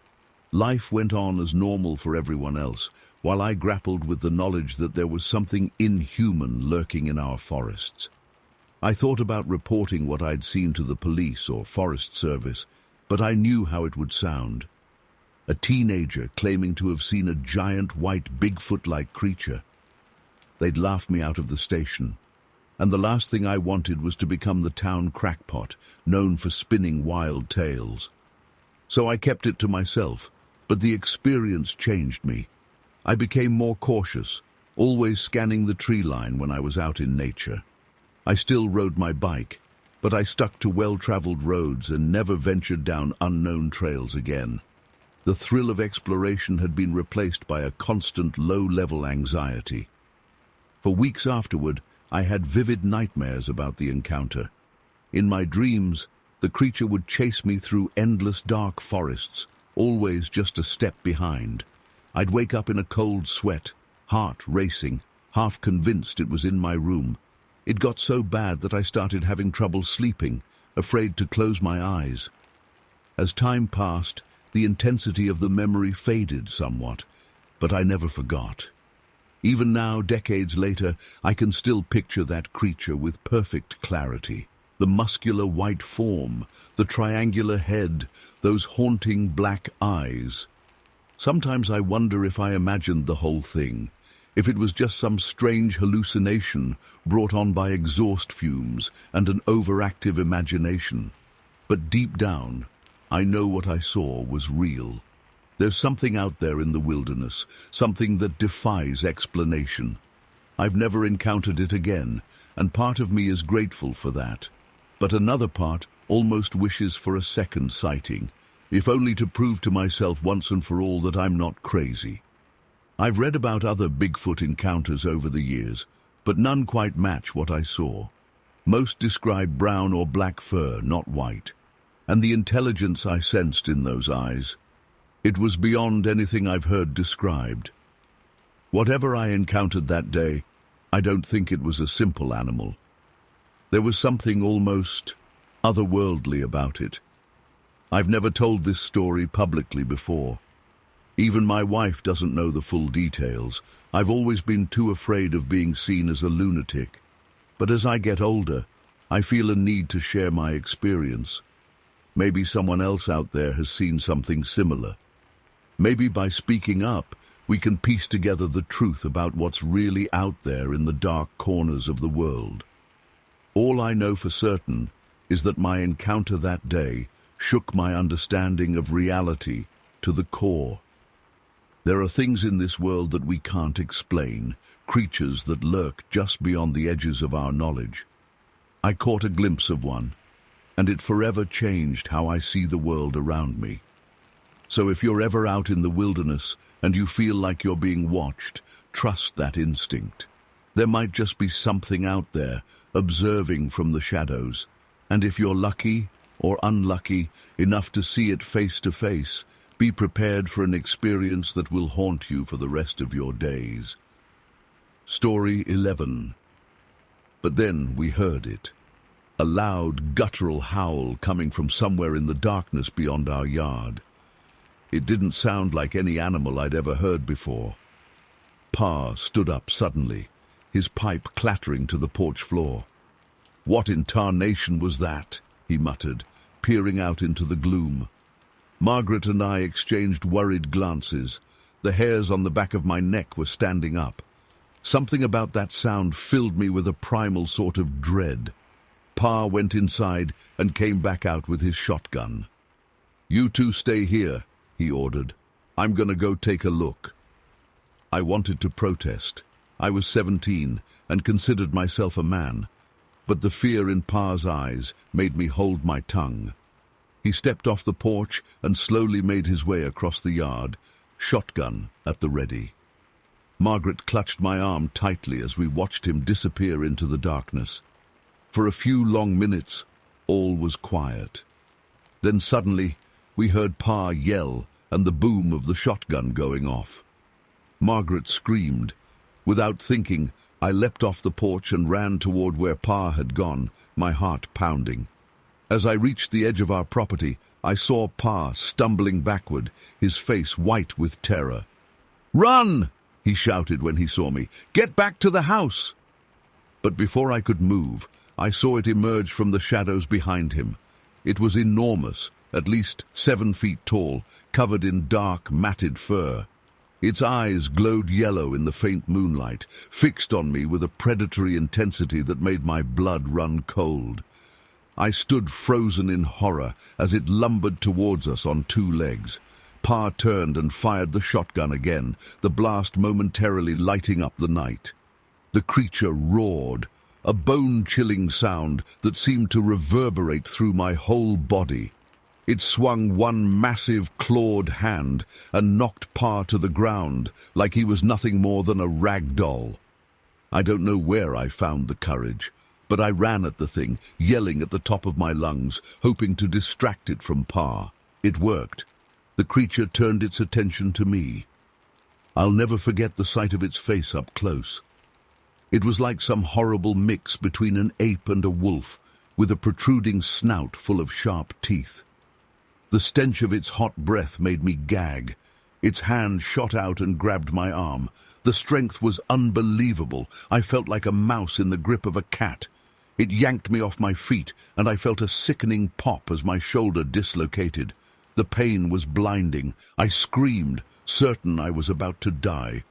[SPEAKER 1] Life went on as normal for everyone else, while I grappled with the knowledge that there was something inhuman lurking in our forests. I thought about reporting what I'd seen to the police or Forest Service, but I knew how it would sound. A teenager claiming to have seen a giant white Bigfoot-like creature. They'd laugh me out of the station, and the last thing I wanted was to become the town crackpot, known for spinning wild tales. So I kept it to myself, but the experience changed me. I became more cautious, always scanning the tree line when I was out in nature. I still rode my bike, but I stuck to well-traveled roads and never ventured down unknown trails again. The thrill of exploration had been replaced by a constant low-level anxiety. For weeks afterward, I had vivid nightmares about the encounter. In my dreams, the creature would chase me through endless dark forests, always just a step behind. I'd wake up in a cold sweat, heart racing, half convinced it was in my room. It got so bad that I started having trouble sleeping, afraid to close my eyes. As time passed, the intensity of the memory faded somewhat, but I never forgot. Even now, decades later, I can still picture that creature with perfect clarity. The muscular white form, the triangular head, those haunting black eyes. Sometimes I wonder if I imagined the whole thing, if it was just some strange hallucination brought on by exhaust fumes and an overactive imagination. But deep down, I know what I saw was real. There's something out there in the wilderness, something that defies explanation. I've never encountered it again, and part of me is grateful for that. But another part almost wishes for a second sighting, if only to prove to myself once and for all that I'm not crazy. I've read about other Bigfoot encounters over the years, but none quite match what I saw. Most describe brown or black fur, not white, and the intelligence I sensed in those eyes. It was beyond anything I've heard described. Whatever I encountered that day, I don't think it was a simple animal. There was something almost otherworldly about it. I've never told this story publicly before. Even my wife doesn't know the full details. I've always been too afraid of being seen as a lunatic. But as I get older, I feel a need to share my experience. Maybe someone else out there has seen something similar. Maybe by speaking up, we can piece together the truth about what's really out there in the dark corners of the world. All I know for certain is that my encounter that day shook my understanding of reality to the core. There are things in this world that we can't explain, creatures that lurk just beyond the edges of our knowledge. I caught a glimpse of one, and it forever changed how I see the world around me. So if you're ever out in the wilderness and you feel like you're being watched, trust that instinct. There might just be something out there, observing from the shadows. And if you're lucky or unlucky enough to see it face to face, be prepared for an experience that will haunt you for the rest of your days. Story 11. But then we heard it. A loud, guttural howl coming from somewhere in the darkness beyond our yard. It didn't sound like any animal I'd ever heard before. Pa stood up suddenly, his pipe clattering to the porch floor. "What in tarnation was that?" he muttered, peering out into the gloom. Margaret and I exchanged worried glances. The hairs on the back of my neck were standing up. Something about that sound filled me with a primal sort of dread. Pa went inside and came back out with his shotgun. "You two stay here," he ordered. "I'm gonna go take a look." I wanted to protest. I was 17 and considered myself a man, but the fear in Pa's eyes made me hold my tongue. He stepped off the porch and slowly made his way across the yard, shotgun at the ready. Margaret clutched my arm tightly as we watched him disappear into the darkness. For a few long minutes, all was quiet. Then suddenly, we heard Pa yell and the boom of the shotgun going off. Margaret screamed. Without thinking, I leapt off the porch and ran toward where Pa had gone, my heart pounding. As I reached the edge of our property, I saw Pa stumbling backward, his face white with terror. "Run!" he shouted when he saw me. "Get back to the house!" But before I could move, I saw it emerge from the shadows behind him. It was enormous, at least 7 feet tall, covered in dark, matted fur. Its eyes glowed yellow in the faint moonlight, fixed on me with a predatory intensity that made my blood run cold. I stood frozen in horror as it lumbered towards us on 2 legs. Pa turned and fired the shotgun again, the blast momentarily lighting up the night. The creature roared, a bone-chilling sound that seemed to reverberate through my whole body. It swung one massive clawed hand and knocked Pa to the ground like he was nothing more than a rag doll. I don't know where I found the courage, but I ran at the thing, yelling at the top of my lungs, hoping to distract it from Pa. It worked. The creature turned its attention to me. I'll never forget the sight of its face up close. It was like some horrible mix between an ape and a wolf, with a protruding snout full of sharp teeth. The stench of its hot breath made me gag. Its hand shot out and grabbed my arm. The strength was unbelievable. I felt like a mouse in the grip of a cat. It yanked me off my feet, and I felt a sickening pop as my shoulder dislocated. The pain was blinding. I screamed, certain I was about to die.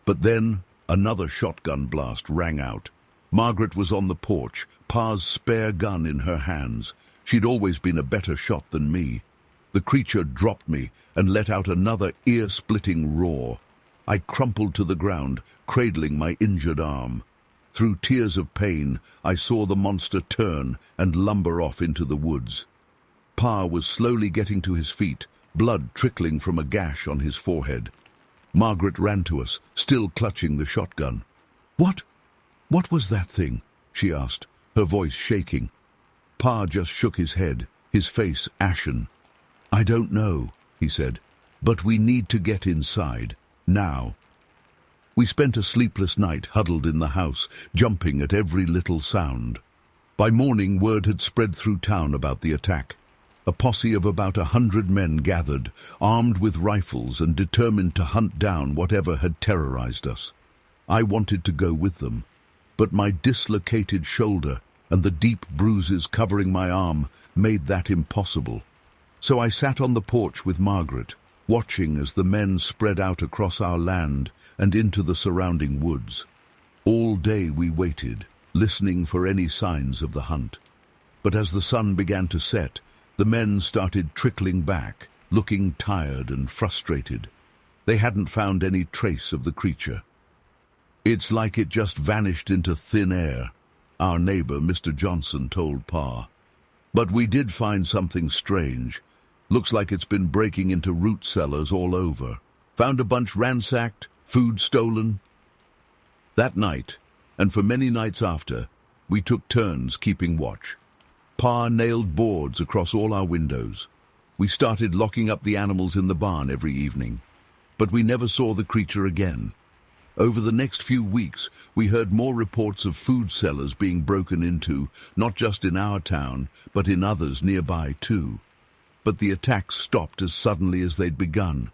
[SPEAKER 1] But then another shotgun blast rang out. Margaret was on the porch, Pa's spare gun in her hands. She'd always been a better shot than me. The creature dropped me and let out another ear-splitting roar. I crumpled to the ground, cradling my injured arm. Through tears of pain, I saw the monster turn and lumber off into the woods. Pa was slowly getting to his feet, blood trickling from a gash on his forehead. Margaret ran to us, still clutching the shotgun. What was that thing?" she asked, her voice shaking. Pa just shook his head, his face ashen. "I don't know," he said, "but we need to get inside, now." We spent a sleepless night huddled in the house, jumping at every little sound. By morning, word had spread through town about the attack. A posse of about 100 men gathered, armed with rifles and determined to hunt down whatever had terrorized us. I wanted to go with them, but my dislocated shoulder and the deep bruises covering my arm made that impossible. So I sat on the porch with Margaret, watching as the men spread out across our land and into the surrounding woods. All day we waited, listening for any signs of the hunt. But as the sun began to set, the men started trickling back, looking tired and frustrated. They hadn't found any trace of the creature. "It's like it just vanished into thin air," our neighbor, Mr. Johnson, told Pa. "But we did find something strange. Looks like it's been breaking into root cellars all over. Found a bunch ransacked, food stolen." That night, and for many nights after, we took turns keeping watch. Pa nailed boards across all our windows. We started locking up the animals in the barn every evening. But we never saw the creature again. Over the next few weeks, we heard more reports of food cellars being broken into, not just in our town, but in others nearby too. But the attacks stopped as suddenly as they'd begun.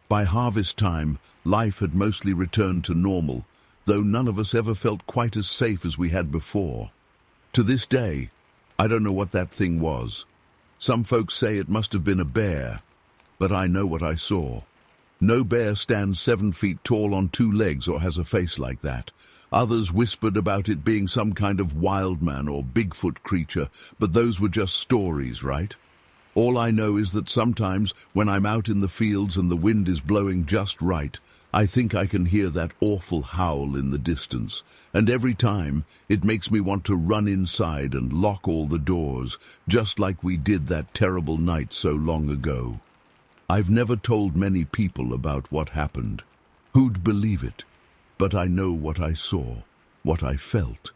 [SPEAKER 1] By harvest time, life had mostly returned to normal, though none of us ever felt quite as safe as we had before. To this day, I don't know what that thing was. Some folks say it must have been a bear, but I know what I saw. No bear stands 7 feet tall on 2 legs or has a face like that. Others whispered about it being some kind of wild man or Bigfoot creature, but those were just stories, right? All I know is that sometimes, when I'm out in the fields and the wind is blowing just right, I think I can hear that awful howl in the distance, and every time it makes me want to run inside and lock all the doors, just like we did that terrible night so long ago. I've never told many people about what happened. Who'd believe it? But I know what I saw, what I felt.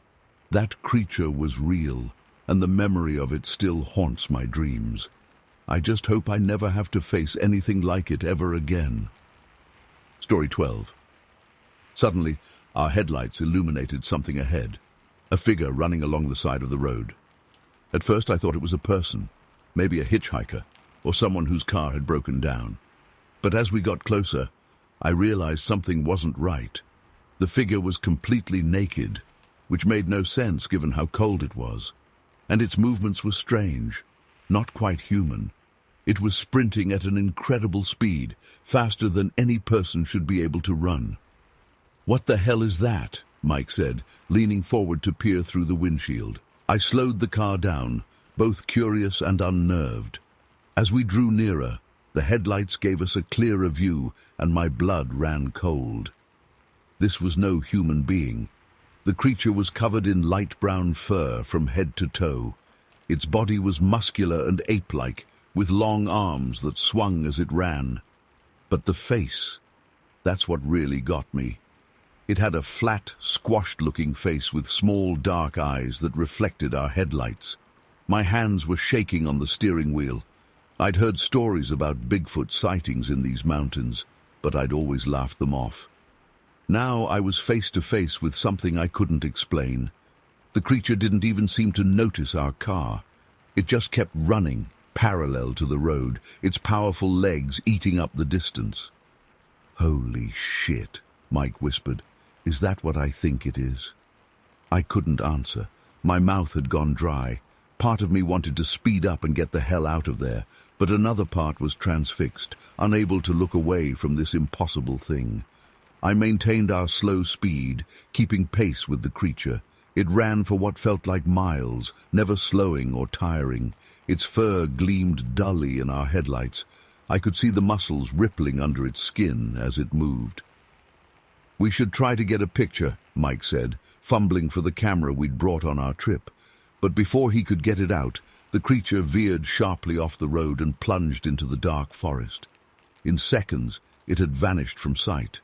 [SPEAKER 1] That creature was real, and the memory of it still haunts my dreams. I just hope I never have to face anything like it ever again. Story 12. Suddenly, our headlights illuminated something ahead, a figure running along the side of the road. At first I thought it was a person, maybe a hitchhiker, or someone whose car had broken down. But as we got closer, I realized something wasn't right. The figure was completely naked, which made no sense given how cold it was. And its movements were strange, not quite human. It was sprinting at an incredible speed, faster than any person should be able to run. "What the hell is that?" Mike said, leaning forward to peer through the windshield. I slowed the car down, both curious and unnerved. As we drew nearer, the headlights gave us a clearer view, and my blood ran cold. This was no human being. The creature was covered in light brown fur from head to toe. Its body was muscular and ape-like, with long arms that swung as it ran. But the face, that's what really got me. It had a flat, squashed-looking face with small, dark eyes that reflected our headlights. My hands were shaking on the steering wheel. I'd heard stories about Bigfoot sightings in these mountains, but I'd always laughed them off. Now I was face to face with something I couldn't explain. The creature didn't even seem to notice our car. It just kept running, parallel to the road, its powerful legs eating up the distance. "Holy shit," Mike whispered. "Is that what I think it is?" I couldn't answer. My mouth had gone dry. Part of me wanted to speed up and get the hell out of there, but another part was transfixed, unable to look away from this impossible thing. I maintained our slow speed, keeping pace with the creature. It ran for what felt like miles, never slowing or tiring. Its fur gleamed dully in our headlights. I could see the muscles rippling under its skin as it moved. "We should try to get a picture," Mike said, fumbling for the camera we'd brought on our trip. But before he could get it out, the creature veered sharply off the road and plunged into the dark forest. In seconds, it had vanished from sight.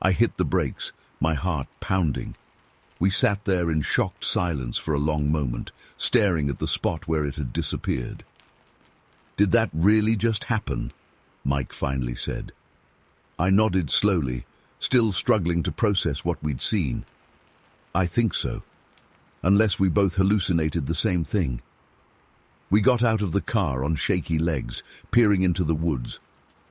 [SPEAKER 1] I hit the brakes, my heart pounding. We sat there in shocked silence for a long moment, staring at the spot where it had disappeared. "Did that really just happen?" Mike finally said. I nodded slowly, still struggling to process what we'd seen. "I think so. Unless we both hallucinated the same thing." We got out of the car on shaky legs, peering into the woods,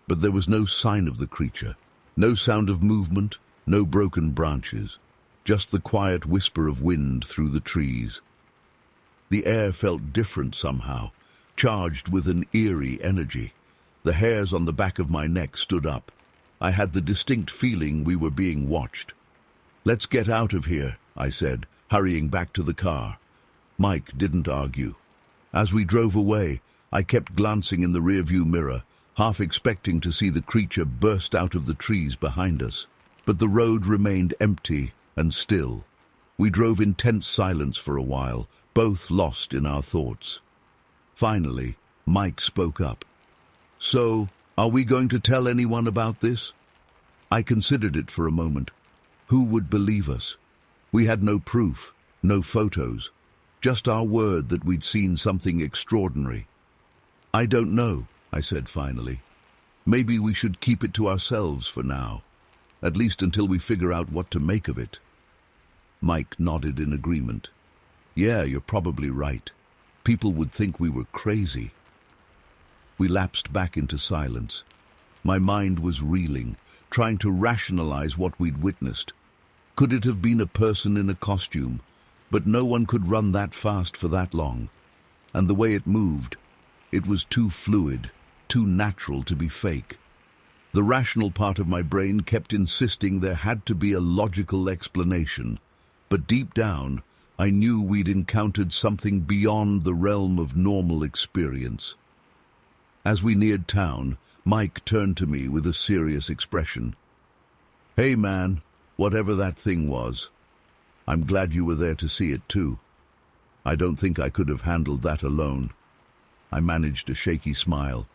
[SPEAKER 1] but there was no sign of the creature, no sound of movement, no broken branches, just the quiet whisper of wind through the trees. The air felt different somehow, charged with an eerie energy. The hairs on the back of my neck stood up. I had the distinct feeling we were being watched. "Let's get out of here," I said, hurrying back to the car. Mike didn't argue. As we drove away, I kept glancing in the rearview mirror, half expecting to see the creature burst out of the trees behind us. But the road remained empty and still. We drove in tense silence for a while, both lost in our thoughts. Finally, Mike spoke up. "So, are we going to tell anyone about this?" I considered it for a moment. Who would believe us? We had no proof, no photos, just our word that we'd seen something extraordinary. "I don't know," I said finally. "Maybe we should keep it to ourselves for now, at least until we figure out what to make of it." Mike nodded in agreement. "Yeah, you're probably right. People would think we were crazy." We lapsed back into silence. My mind was reeling, trying to rationalize what we'd witnessed. Could it have been a person in a costume? But no one could run that fast for that long. And the way it moved, it was too fluid, too natural to be fake. The rational part of my brain kept insisting there had to be a logical explanation. But deep down, I knew we'd encountered something beyond the realm of normal experience. As we neared town, Mike turned to me with a serious expression. "Hey man, whatever that thing was, I'm glad you were there to see it too. I don't think I could have handled that alone." I managed a shaky smile.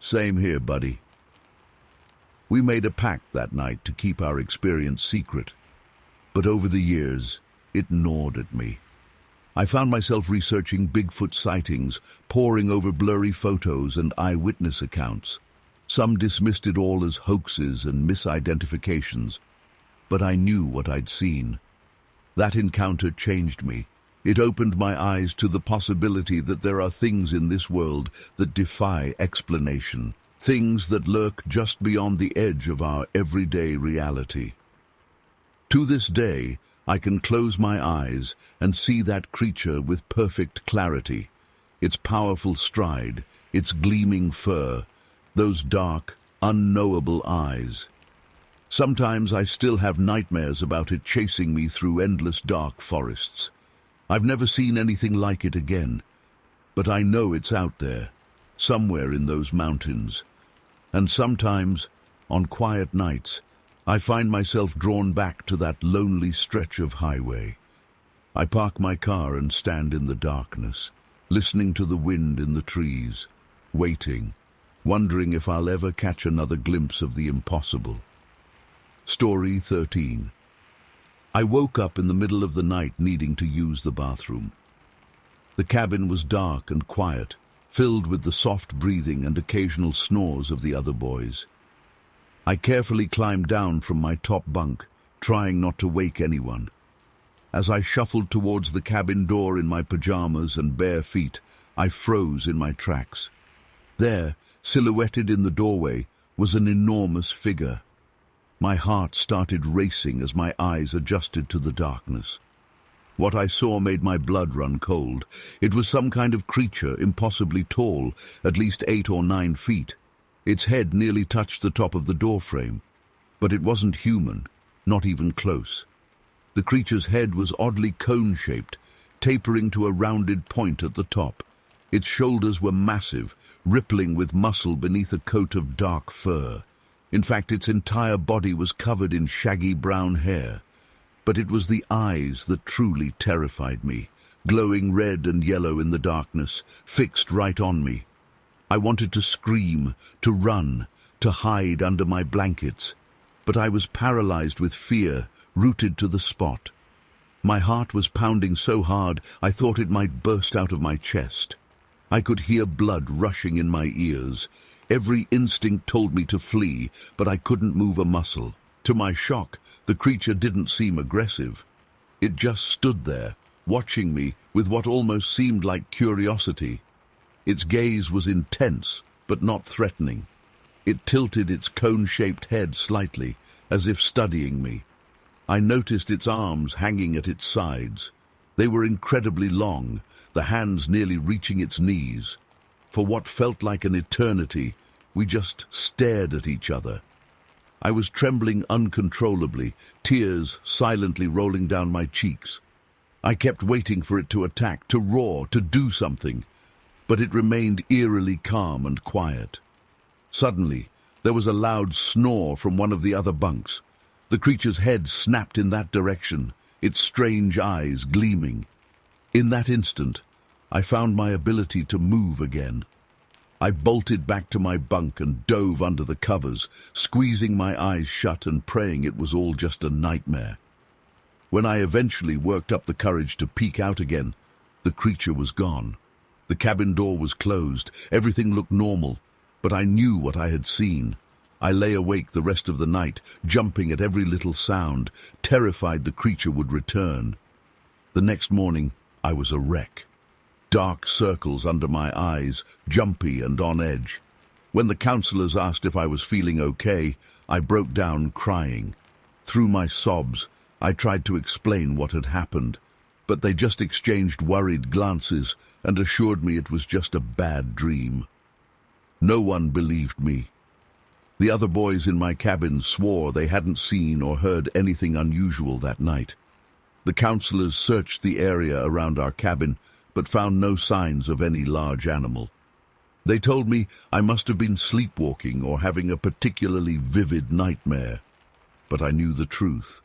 [SPEAKER 1] "Same here, buddy." We made a pact that night to keep our experience secret, but over the years, it gnawed at me. I found myself researching Bigfoot sightings, poring over blurry photos and eyewitness accounts. Some dismissed it all as hoaxes and misidentifications, but I knew what I'd seen. That encounter changed me. It opened my eyes to the possibility that there are things in this world that defy explanation, things that lurk just beyond the edge of our everyday reality. To this day, I can close my eyes and see that creature with perfect clarity, its powerful stride, its gleaming fur, those dark, unknowable eyes. Sometimes I still have nightmares about it chasing me through endless dark forests. I've never seen anything like it again, but I know it's out there, somewhere in those mountains. And sometimes, on quiet nights, I find myself drawn back to that lonely stretch of highway. I park my car and stand in the darkness, listening to the wind in the trees. waiting, wondering if I'll ever catch another glimpse of the impossible. Story 13. I woke up in the middle of the night needing to use the bathroom. The cabin was dark and quiet, filled with the soft breathing and occasional snores of the other boys. I carefully climbed down from my top bunk, trying not to wake anyone. As I shuffled towards the cabin door in my pajamas and bare feet, I froze in my tracks. There, silhouetted in the doorway, was an enormous figure. My heart started racing as my eyes adjusted to the darkness. What I saw made my blood run cold. It was some kind of creature, impossibly tall, at least 8 or 9 feet. Its head nearly touched the top of the doorframe. But it wasn't human, not even close. The creature's head was oddly cone-shaped, tapering to a rounded point at the top. Its shoulders were massive, rippling with muscle beneath a coat of dark fur. In fact, its entire body was covered in shaggy brown hair. But it was the eyes that truly terrified me, glowing red and yellow in the darkness, fixed right on me. I wanted to scream, to run, to hide under my blankets, but I was paralyzed with fear, rooted to the spot. My heart was pounding so hard I thought it might burst out of my chest. I could hear blood rushing in my ears. Every instinct told me to flee, but I couldn't move a muscle. To my shock, the creature didn't seem aggressive. It just stood there, watching me with what almost seemed like curiosity. Its gaze was intense, but not threatening. It tilted its cone-shaped head slightly, as if studying me. I noticed its arms hanging at its sides. They were incredibly long, the hands nearly reaching its knees. For what felt like an eternity, we just stared at each other. I was trembling uncontrollably, tears silently rolling down my cheeks. I kept waiting for it to attack, to roar, to do something, but it remained eerily calm and quiet. Suddenly, there was a loud snore from one of the other bunks. The creature's head snapped in that direction, its strange eyes gleaming. In that instant, I found my ability to move again. I bolted back to my bunk and dove under the covers, squeezing my eyes shut and praying it was all just a nightmare. When I eventually worked up the courage to peek out again, the creature was gone. The cabin door was closed, everything looked normal, but I knew what I had seen. I lay awake the rest of the night, jumping at every little sound, terrified the creature would return. The next morning, I was a wreck. Dark circles under my eyes, jumpy and on edge. When the counselors asked if I was feeling okay, I broke down crying. Through my sobs, I tried to explain what had happened, but they just exchanged worried glances and assured me it was just a bad dream. No one believed me. The other boys in my cabin swore they hadn't seen or heard anything unusual that night. The counselors searched the area around our cabin, but found no signs of any large animal. They told me I must have been sleepwalking or having a particularly vivid nightmare. But I knew the truth.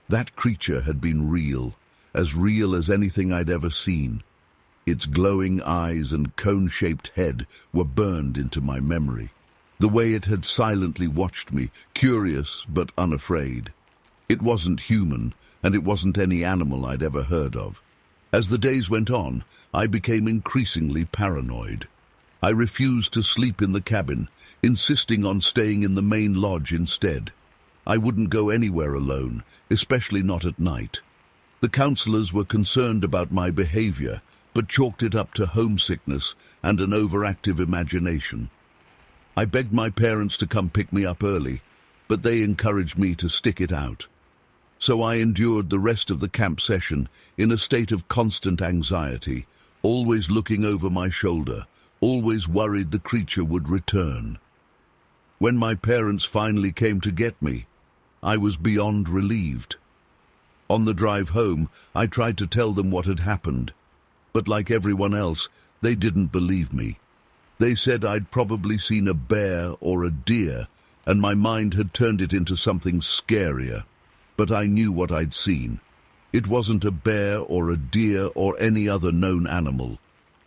[SPEAKER 1] That creature had been real as anything I'd ever seen. Its glowing eyes and cone-shaped head were burned into my memory. The way it had silently watched me, curious but unafraid. It wasn't human, and it wasn't any animal I'd ever heard of. As the days went on, I became increasingly paranoid. I refused to sleep in the cabin, insisting on staying in the main lodge instead. I wouldn't go anywhere alone, especially not at night. The counselors were concerned about my behavior, but chalked it up to homesickness and an overactive imagination. I begged my parents to come pick me up early, but they encouraged me to stick it out. So I endured the rest of the camp session in a state of constant anxiety, always looking over my shoulder, always worried the creature would return. When my parents finally came to get me, I was beyond relieved. On the drive home, I tried to tell them what had happened, but like everyone else, they didn't believe me. They said I'd probably seen a bear or a deer, and my mind had turned it into something scarier. But I knew what I'd seen. It wasn't a bear or a deer or any other known animal.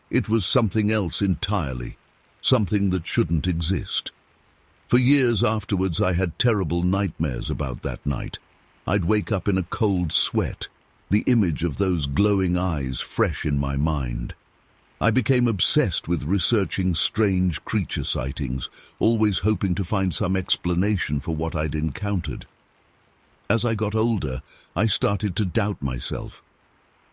[SPEAKER 1] It was something else entirely. something that shouldn't exist. For years afterwards, I had terrible nightmares about that night. I'd wake up in a cold sweat, the image of those glowing eyes fresh in my mind. I became obsessed with researching strange creature sightings, always hoping to find some explanation for what I'd encountered. As I got older, I started to doubt myself.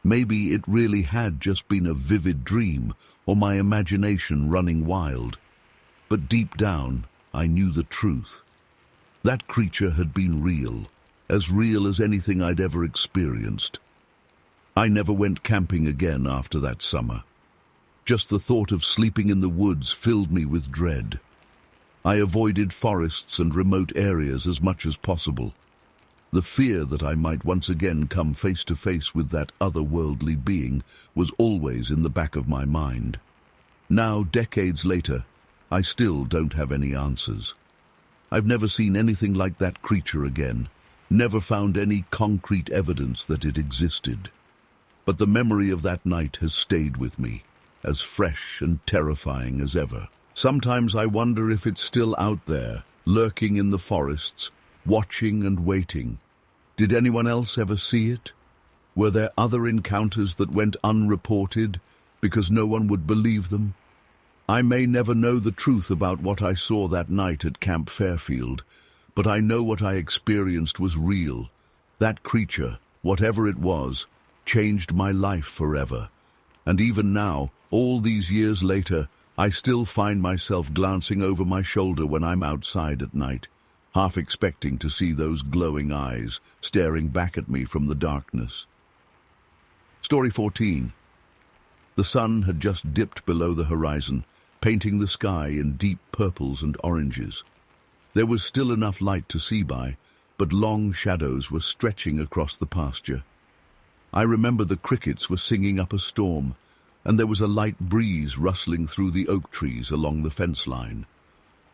[SPEAKER 1] Maybe it really had just been a vivid dream, or my imagination running wild. But deep down, I knew the truth. That creature had been real as anything I'd ever experienced. I never went camping again after that summer. Just the thought of sleeping in the woods filled me with dread. I avoided forests and remote areas as much as possible. The fear that I might once again come face to face with that otherworldly being was always in the back of my mind. Now, decades later, I still don't have any answers. I've never seen anything like that creature again, never found any concrete evidence that it existed. But the memory of that night has stayed with me, as fresh and terrifying as ever. Sometimes I wonder if it's still out there, lurking in the forests, watching and waiting. Did anyone else ever see it? Were there other encounters that went unreported because no one would believe them? I may never know the truth about what I saw that night at Camp Fairfield, but I know what I experienced was real. That creature, whatever it was, changed my life forever. And even now, all these years later, I still find myself glancing over my shoulder when I'm outside at night, half expecting to see those glowing eyes staring back at me from the darkness. Story 14. The sun had just dipped below the horizon, painting the sky in deep purples and oranges. There was still enough light to see by, but long shadows were stretching across the pasture. I remember the crickets were singing up a storm, and there was a light breeze rustling through the oak trees along the fence line.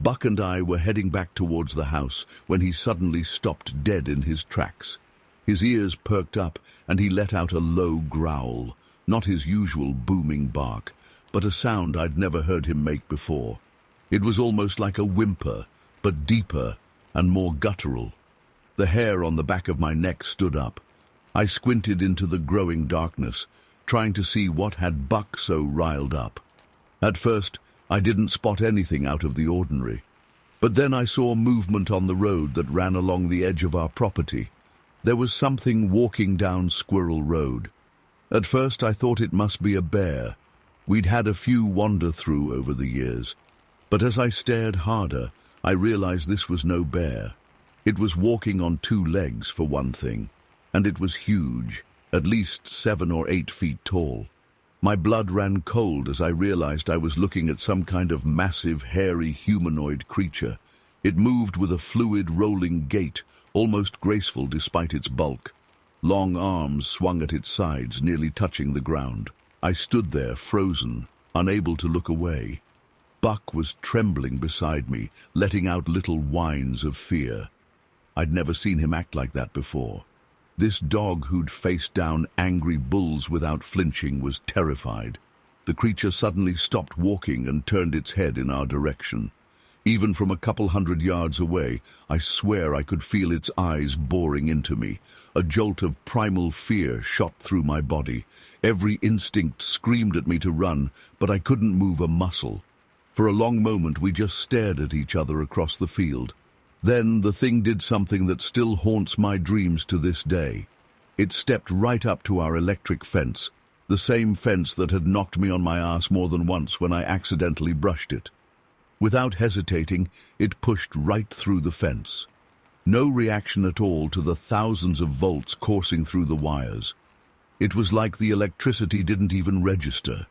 [SPEAKER 1] Buck and I were heading back towards the house when he suddenly stopped dead in his tracks. His ears perked up, and he let out a low growl, not his usual booming bark, but a sound I'd never heard him make before. It was almost like a whimper, but deeper and more guttural. The hair on the back of my neck stood up. I squinted into the growing darkness, trying to see what had Buck so riled up. At first, I didn't spot anything out of the ordinary. But then I saw movement on the road that ran along the edge of our property. There was something walking down Squirrel Road. At first I thought it must be a bear. We'd had a few wander through over the years. But as I stared harder, I realized this was no bear. It was walking on two legs, for one thing, and it was huge, at least 7 or 8 feet tall. My blood ran cold as I realized I was looking at some kind of massive, hairy humanoid creature. It moved with a fluid, rolling gait, almost graceful despite its bulk. Long arms swung at its sides, nearly touching the ground. I stood there, frozen, unable to look away. Buck was trembling beside me, letting out little whines of fear. I'd never seen him act like that before. This dog who'd faced down angry bulls without flinching was terrified. The creature suddenly stopped walking and turned its head in our direction. Even from a couple 100 yards away, I swear I could feel its eyes boring into me. A jolt of primal fear shot through my body. Every instinct screamed at me to run, but I couldn't move a muscle. For a long moment we just stared at each other across the field. Then the thing did something that still haunts my dreams to this day. It stepped right up to our electric fence, the same fence that had knocked me on my ass more than once when I accidentally brushed it. Without hesitating, it pushed right through the fence. No reaction at all to the thousands of volts coursing through the wires. It was like the electricity didn't even register.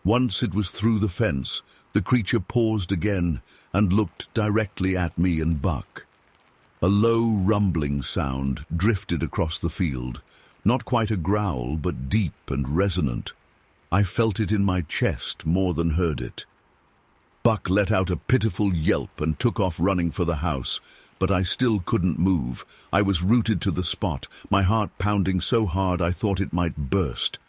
[SPEAKER 1] Once it was through the fence, the creature paused again and looked directly at me and Buck. A low rumbling sound drifted across the field, not quite a growl, but deep and resonant. I felt it in my chest more than heard it. Buck let out a pitiful yelp and took off running for the house, but I still couldn't move. I was rooted to the spot, my heart pounding so hard I thought it might burst.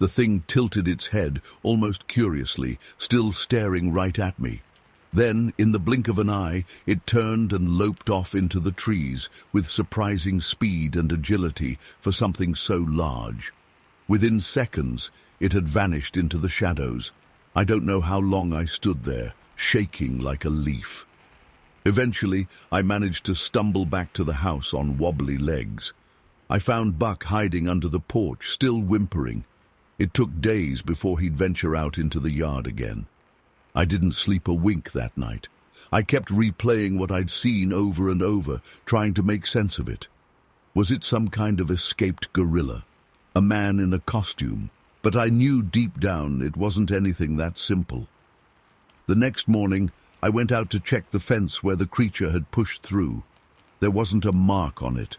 [SPEAKER 1] The thing tilted its head, almost curiously, still staring right at me. Then, in the blink of an eye, it turned and loped off into the trees with surprising speed and agility for something so large. Within seconds, it had vanished into the shadows. I don't know how long I stood there, shaking like a leaf. Eventually, I managed to stumble back to the house on wobbly legs. I found Buck hiding under the porch, still whimpering. It took days before he'd venture out into the yard again. I didn't sleep a wink that night. I kept replaying what I'd seen over and over, trying to make sense of it. Was it some kind of escaped gorilla? A man in a costume? But I knew deep down it wasn't anything that simple. The next morning, I went out to check the fence where the creature had pushed through. There wasn't a mark on it.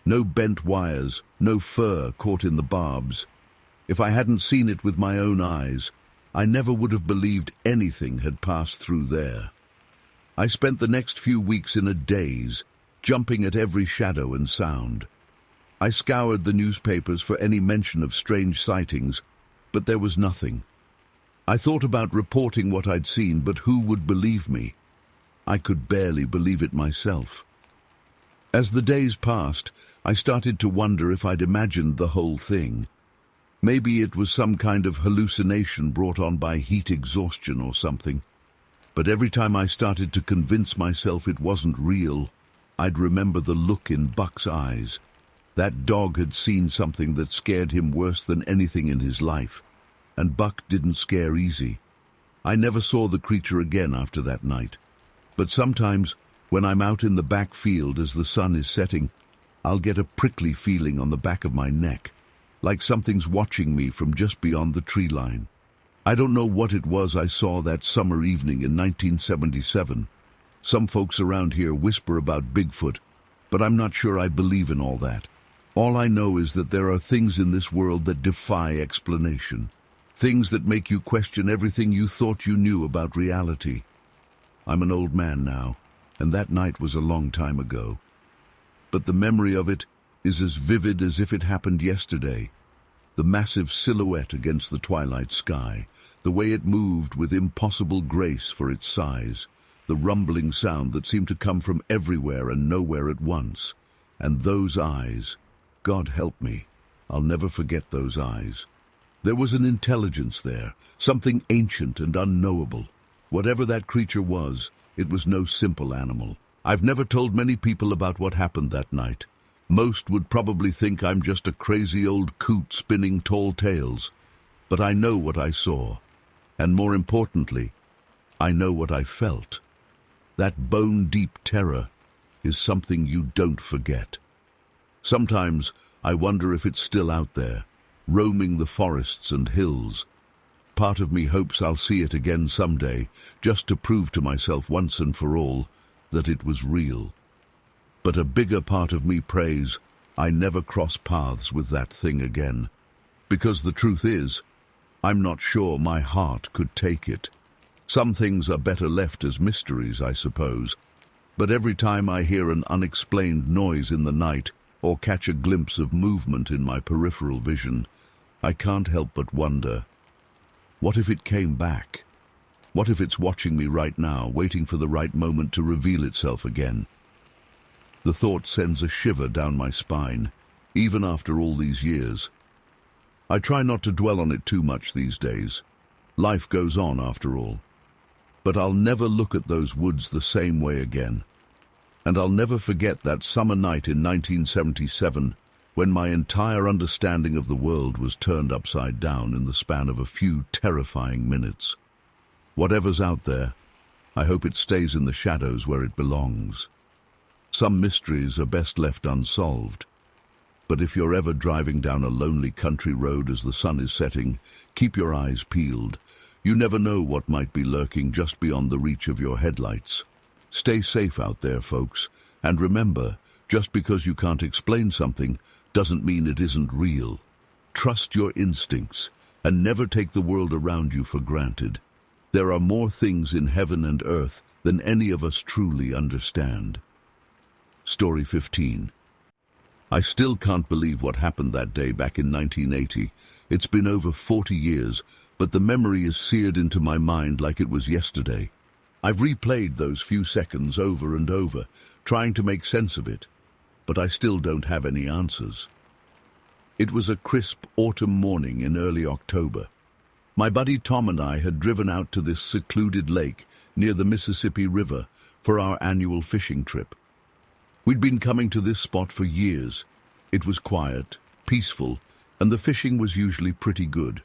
[SPEAKER 1] No bent wires, no fur caught in the barbs. If I hadn't seen it with my own eyes, I never would have believed anything had passed through there. I spent the next few weeks in a daze, jumping at every shadow and sound. I scoured the newspapers for any mention of strange sightings, but there was nothing. I thought about reporting what I'd seen, but who would believe me? I could barely believe it myself. As the days passed, I started to wonder if I'd imagined the whole thing. Maybe it was some kind of hallucination brought on by heat exhaustion or something. But every time I started to convince myself it wasn't real, I'd remember the look in Buck's eyes. That dog had seen something that scared him worse than anything in his life, and Buck didn't scare easy. I never saw the creature again after that night. But sometimes, when I'm out in the back field as the sun is setting, I'll get a prickly feeling on the back of my neck, like something's watching me from just beyond the tree line. I don't know what it was I saw that summer evening in 1977. Some folks around here whisper about Bigfoot, but I'm not sure I believe in all that. All I know is that there are things in this world that defy explanation. Things that make you question everything you thought you knew about reality. I'm an old man now, and that night was a long time ago. But the memory of it is as vivid as if it happened yesterday. The massive silhouette against the twilight sky, the way it moved with impossible grace for its size, the rumbling sound that seemed to come from everywhere and nowhere at once. And those eyes, God help me, I'll never forget those eyes. There was an intelligence there, something ancient and unknowable. Whatever that creature was, it was no simple animal. I've never told many people about what happened that night. Most would probably think I'm just a crazy old coot spinning tall tales. But I know what I saw. And more importantly, I know what I felt. That bone-deep terror is something you don't forget. Sometimes I wonder if it's still out there, roaming the forests and hills. Part of me hopes I'll see it again someday, just to prove to myself once and for all that it was real. But a bigger part of me prays I never cross paths with that thing again, because the truth is, I'm not sure my heart could take it. Some things are better left as mysteries, I suppose, but every time I hear an unexplained noise in the night or catch a glimpse of movement in my peripheral vision, I can't help but wonder, what if it came back? What if it's watching me right now, waiting for the right moment to reveal itself again? The thought sends a shiver down my spine, even after all these years. I try not to dwell on it too much these days. Life goes on after all. But I'll never look at those woods the same way again. And I'll never forget that summer night in 1977, when my entire understanding of the world was turned upside down in the span of a few terrifying minutes. Whatever's out there, I hope it stays in the shadows where it belongs. Some mysteries are best left unsolved. But if you're ever driving down a lonely country road as the sun is setting, keep your eyes peeled. You never know what might be lurking just beyond the reach of your headlights. Stay safe out there, folks, and remember, just because you can't explain something doesn't mean it isn't real. Trust your instincts, and never take the world around you for granted. There are more things in heaven and earth than any of us truly understand. Story 15. I still can't believe what happened that day back in 1980. It's been over 40 years, but the memory is seared into my mind like it was yesterday. I've replayed those few seconds over and over, trying to make sense of it, but I still don't have any answers. It was a crisp autumn morning in early October. My buddy Tom and I had driven out to this secluded lake near the Mississippi River for our annual fishing trip. We'd been coming to this spot for years. It was quiet, peaceful, and the fishing was usually pretty good.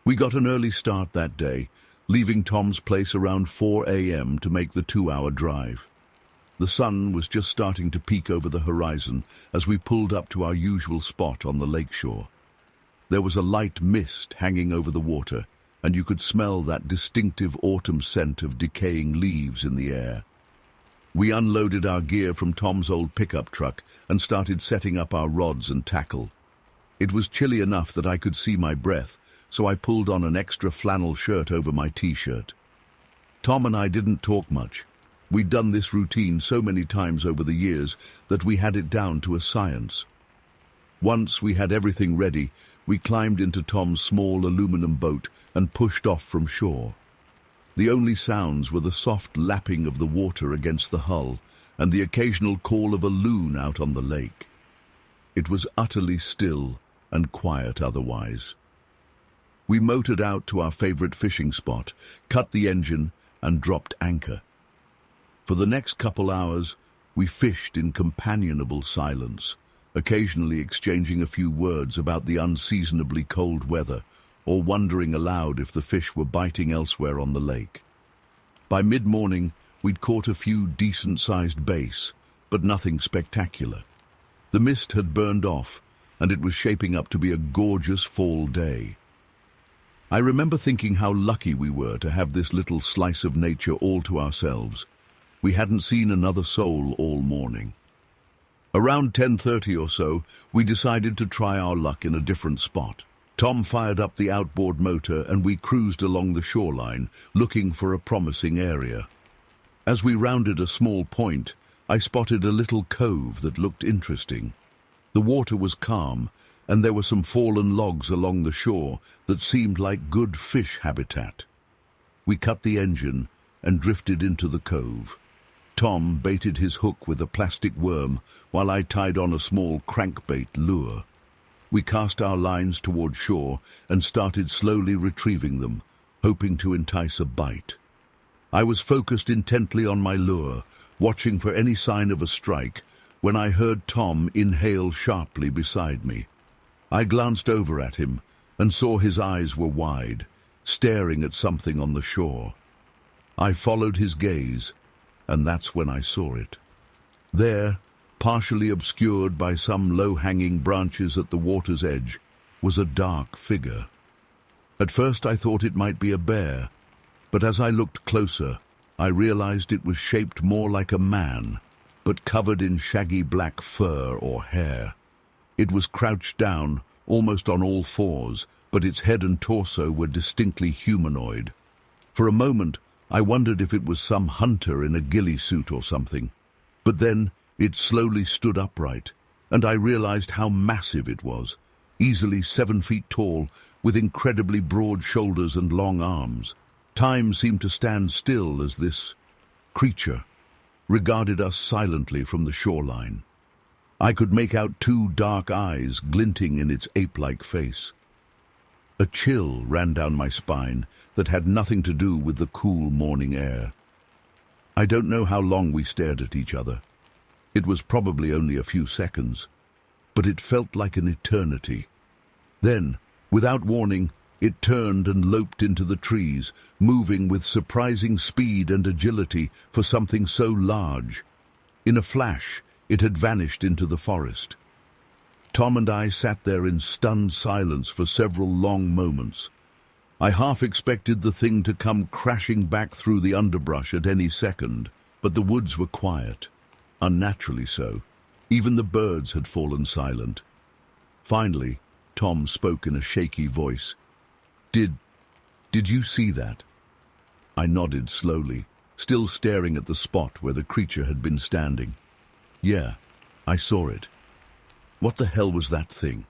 [SPEAKER 1] We got an early start that day, leaving Tom's place around 4 a.m. to make the 2-hour drive. The sun was just starting to peek over the horizon as we pulled up to our usual spot on the lakeshore. There was a light mist hanging over the water, and you could smell that distinctive autumn scent of decaying leaves in the air. We unloaded our gear from Tom's old pickup truck and started setting up our rods and tackle. It was chilly enough that I could see my breath, so I pulled on an extra flannel shirt over my t-shirt. Tom and I didn't talk much. We'd done this routine so many times over the years that we had it down to a science. Once we had everything ready, we climbed into Tom's small aluminum boat and pushed off from shore. The only sounds were the soft lapping of the water against the hull and the occasional call of a loon out on the lake. It was utterly still and quiet otherwise. We motored out to our favorite fishing spot, cut the engine, and dropped anchor. For the next couple hours, we fished in companionable silence, occasionally exchanging a few words about the unseasonably cold weather or wondering aloud if the fish were biting elsewhere on the lake. By mid-morning, we'd caught a few decent-sized bass, but nothing spectacular. The mist had burned off, and it was shaping up to be a gorgeous fall day. I remember thinking how lucky we were to have this little slice of nature all to ourselves. We hadn't seen another soul all morning. Around 10:30 or so, we decided to try our luck in a different spot. Tom fired up the outboard motor and we cruised along the shoreline, looking for a promising area. As we rounded a small point, I spotted a little cove that looked interesting. The water was calm, and there were some fallen logs along the shore that seemed like good fish habitat. We cut the engine and drifted into the cove. Tom baited his hook with a plastic worm while I tied on a small crankbait lure. We cast our lines toward shore and started slowly retrieving them, hoping to entice a bite. I was focused intently on my lure, watching for any sign of a strike, when I heard Tom inhale sharply beside me. I glanced over at him and saw his eyes were wide, staring at something on the shore. I followed his gaze, and that's when I saw it. There, partially obscured by some low-hanging branches at the water's edge, was a dark figure. At first I thought it might be a bear, but as I looked closer, I realized it was shaped more like a man, but covered in shaggy black fur or hair. It was crouched down, almost on all fours, but its head and torso were distinctly humanoid. For a moment, I wondered if it was some hunter in a ghillie suit or something, but then it slowly stood upright, and I realized how massive it was, easily 7 feet tall, with incredibly broad shoulders and long arms. Time seemed to stand still as this creature regarded us silently from the shoreline. I could make out 2 dark eyes glinting in its ape-like face. A chill ran down my spine that had nothing to do with the cool morning air. I don't know how long we stared at each other. It was probably only a few seconds, but it felt like an eternity. Then, without warning, it turned and loped into the trees, moving with surprising speed and agility for something so large. In a flash, it had vanished into the forest. Tom and I sat there in stunned silence for several long moments. I half expected the thing to come crashing back through the underbrush at any second, but the woods were quiet. Unnaturally so. Even the birds had fallen silent. Finally, Tom spoke in a shaky voice. Did you see that?" I nodded slowly, still staring at the spot where the creature had been standing. "Yeah, I saw it. What the hell was that thing?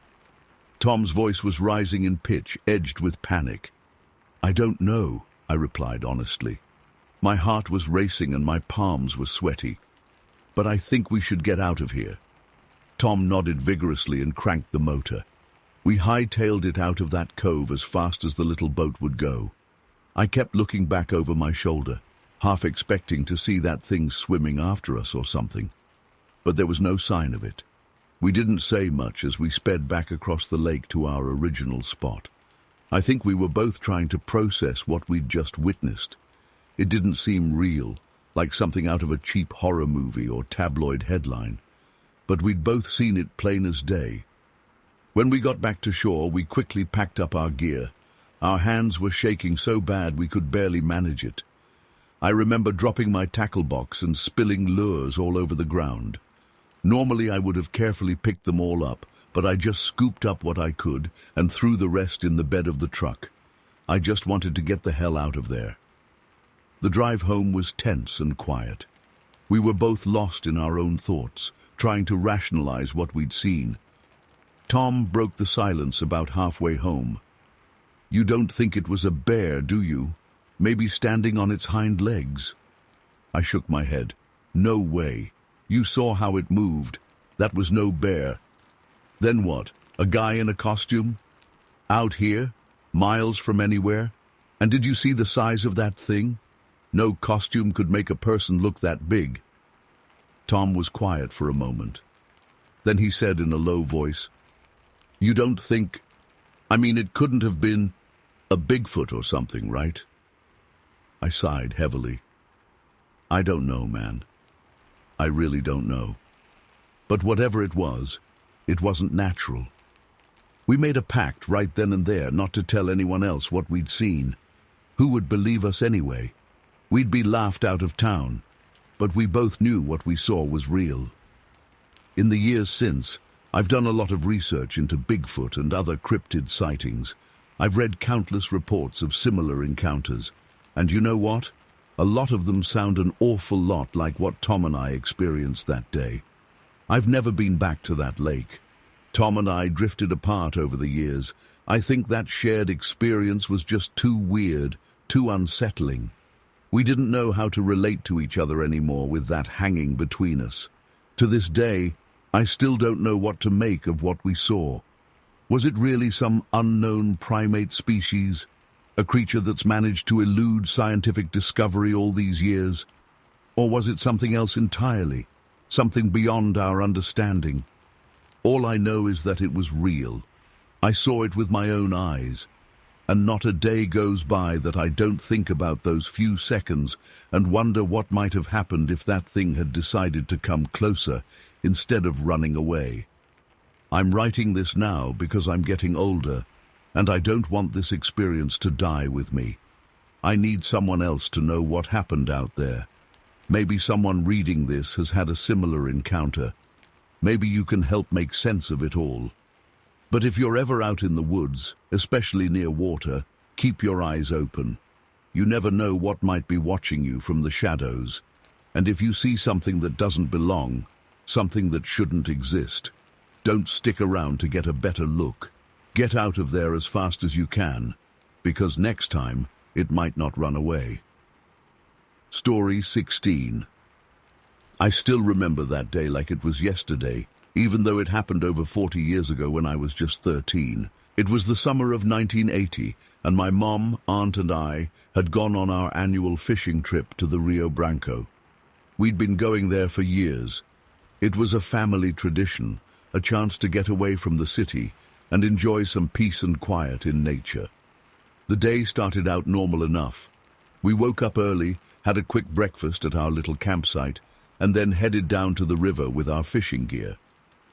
[SPEAKER 1] Tom's voice was rising in pitch, edged with panic. I don't know, I replied honestly. My heart was racing and my palms were sweaty. But I think we should get out of here. Tom nodded vigorously and cranked the motor. We hightailed it out of that cove as fast as the little boat would go. I kept looking back over my shoulder, half expecting to see that thing swimming after us or something. But there was no sign of it. We didn't say much as we sped back across the lake to our original spot. I think we were both trying to process what we'd just witnessed. It didn't seem real, like something out of a cheap horror movie or tabloid headline. But we'd both seen it plain as day. When we got back to shore, we quickly packed up our gear. Our hands were shaking so bad we could barely manage it. I remember dropping my tackle box and spilling lures all over the ground. Normally I would have carefully picked them all up, but I just scooped up what I could and threw the rest in the bed of the truck. I just wanted to get the hell out of there. The drive home was tense and quiet. We were both lost in our own thoughts, trying to rationalize what we'd seen. Tom broke the silence about halfway home. You don't think it was a bear, do you? Maybe standing on its hind legs? I shook my head. No way. You saw how it moved. That was no bear. Then what? A guy in a costume? Out here? Miles from anywhere? And did you see the size of that thing? No costume could make a person look that big. Tom was quiet for a moment. Then he said in a low voice, You don't think... it couldn't have been a Bigfoot or something, right? I sighed heavily. I don't know, man. I really don't know. But whatever it wasn't natural. We made a pact right then and there not to tell anyone else what we'd seen. Who would believe us anyway? We'd be laughed out of town. But we both knew what we saw was real. In the years since, I've done a lot of research into Bigfoot and other cryptid sightings. I've read countless reports of similar encounters. And you know what? A lot of them sound an awful lot like what Tom and I experienced that day. I've never been back to that lake. Tom and I drifted apart over the years. I think that shared experience was just too weird, too unsettling. We didn't know how to relate to each other anymore with that hanging between us. To this day, I still don't know what to make of what we saw. Was it really some unknown primate species? A creature that's managed to elude scientific discovery all these years? Or was it something else entirely? Something beyond our understanding? All I know is that it was real. I saw it with my own eyes. And not a day goes by that I don't think about those few seconds and wonder what might have happened if that thing had decided to come closer instead of running away. I'm writing this now because I'm getting older, and I don't want this experience to die with me. I need someone else to know what happened out there. Maybe someone reading this has had a similar encounter. Maybe you can help make sense of it all. But if you're ever out in the woods, especially near water, keep your eyes open. You never know what might be watching you from the shadows. And if you see something that doesn't belong, something that shouldn't exist, don't stick around to get a better look. Get out of there as fast as you can, because next time it might not run away. Story 16. I still remember that day like it was yesterday, even though it happened over 40 years ago when I was just 13. It was the summer of 1980, and my mom, aunt, and I had gone on our annual fishing trip to the Rio Branco. We'd been going there for years. It was a family tradition, a chance to get away from the city and enjoy some peace and quiet in nature. The day started out normal enough. We woke up early, had a quick breakfast at our little campsite, and then headed down to the river with our fishing gear.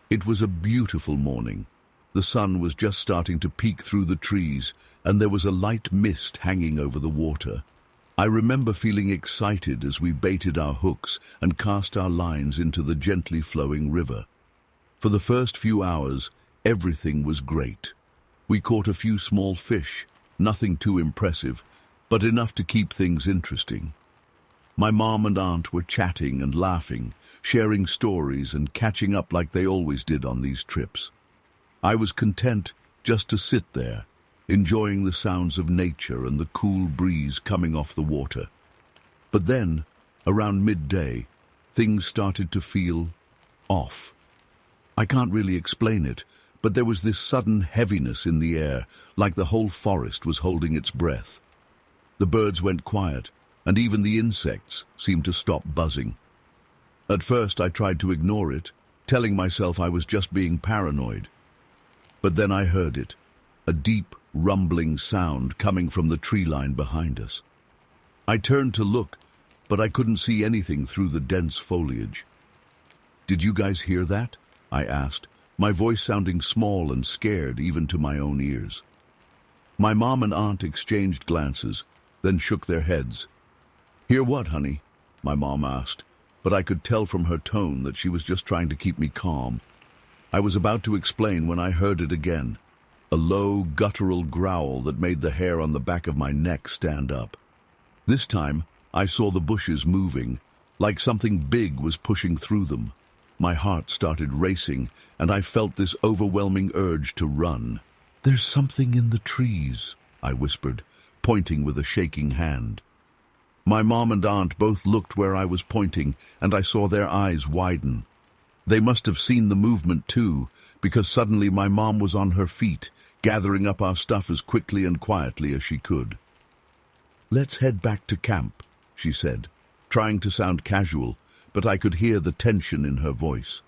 [SPEAKER 1] It was a beautiful morning. The sun was just starting to peek through the trees, and there was a light mist hanging over the water. I remember feeling excited as we baited our hooks and cast our lines into the gently flowing river. For the first few hours, everything was great. We caught a few small fish, nothing too impressive, but enough to keep things interesting. My mom and aunt were chatting and laughing, sharing stories and catching up like they always did on these trips. I was content just to sit there, enjoying the sounds of nature and the cool breeze coming off the water. But then, around midday, things started to feel off. I can't really explain it, but there was this sudden heaviness in the air, like the whole forest was holding its breath. The birds went quiet, and even the insects seemed to stop buzzing. At first I tried to ignore it, telling myself I was just being paranoid. But then I heard it, a deep, rumbling sound coming from the tree line behind us. I turned to look, but I couldn't see anything through the dense foliage. "Did you guys hear that?" I asked, my voice sounding small and scared even to my own ears. My mom and aunt exchanged glances, then shook their heads. "Hear what, honey?" my mom asked, but I could tell from her tone that she was just trying to keep me calm. I was about to explain when I heard it again, a low, guttural growl that made the hair on the back of my neck stand up. This time, I saw the bushes moving, like something big was pushing through them. My heart started racing, and I felt this overwhelming urge to run. "There's something in the trees," I whispered, pointing with a shaking hand. My mom and aunt both looked where I was pointing, and I saw their eyes widen. They must have seen the movement too, because suddenly my mom was on her feet, gathering up our stuff as quickly and quietly as she could. "Let's head back to camp," she said, trying to sound casual, but I could hear the tension in her voice.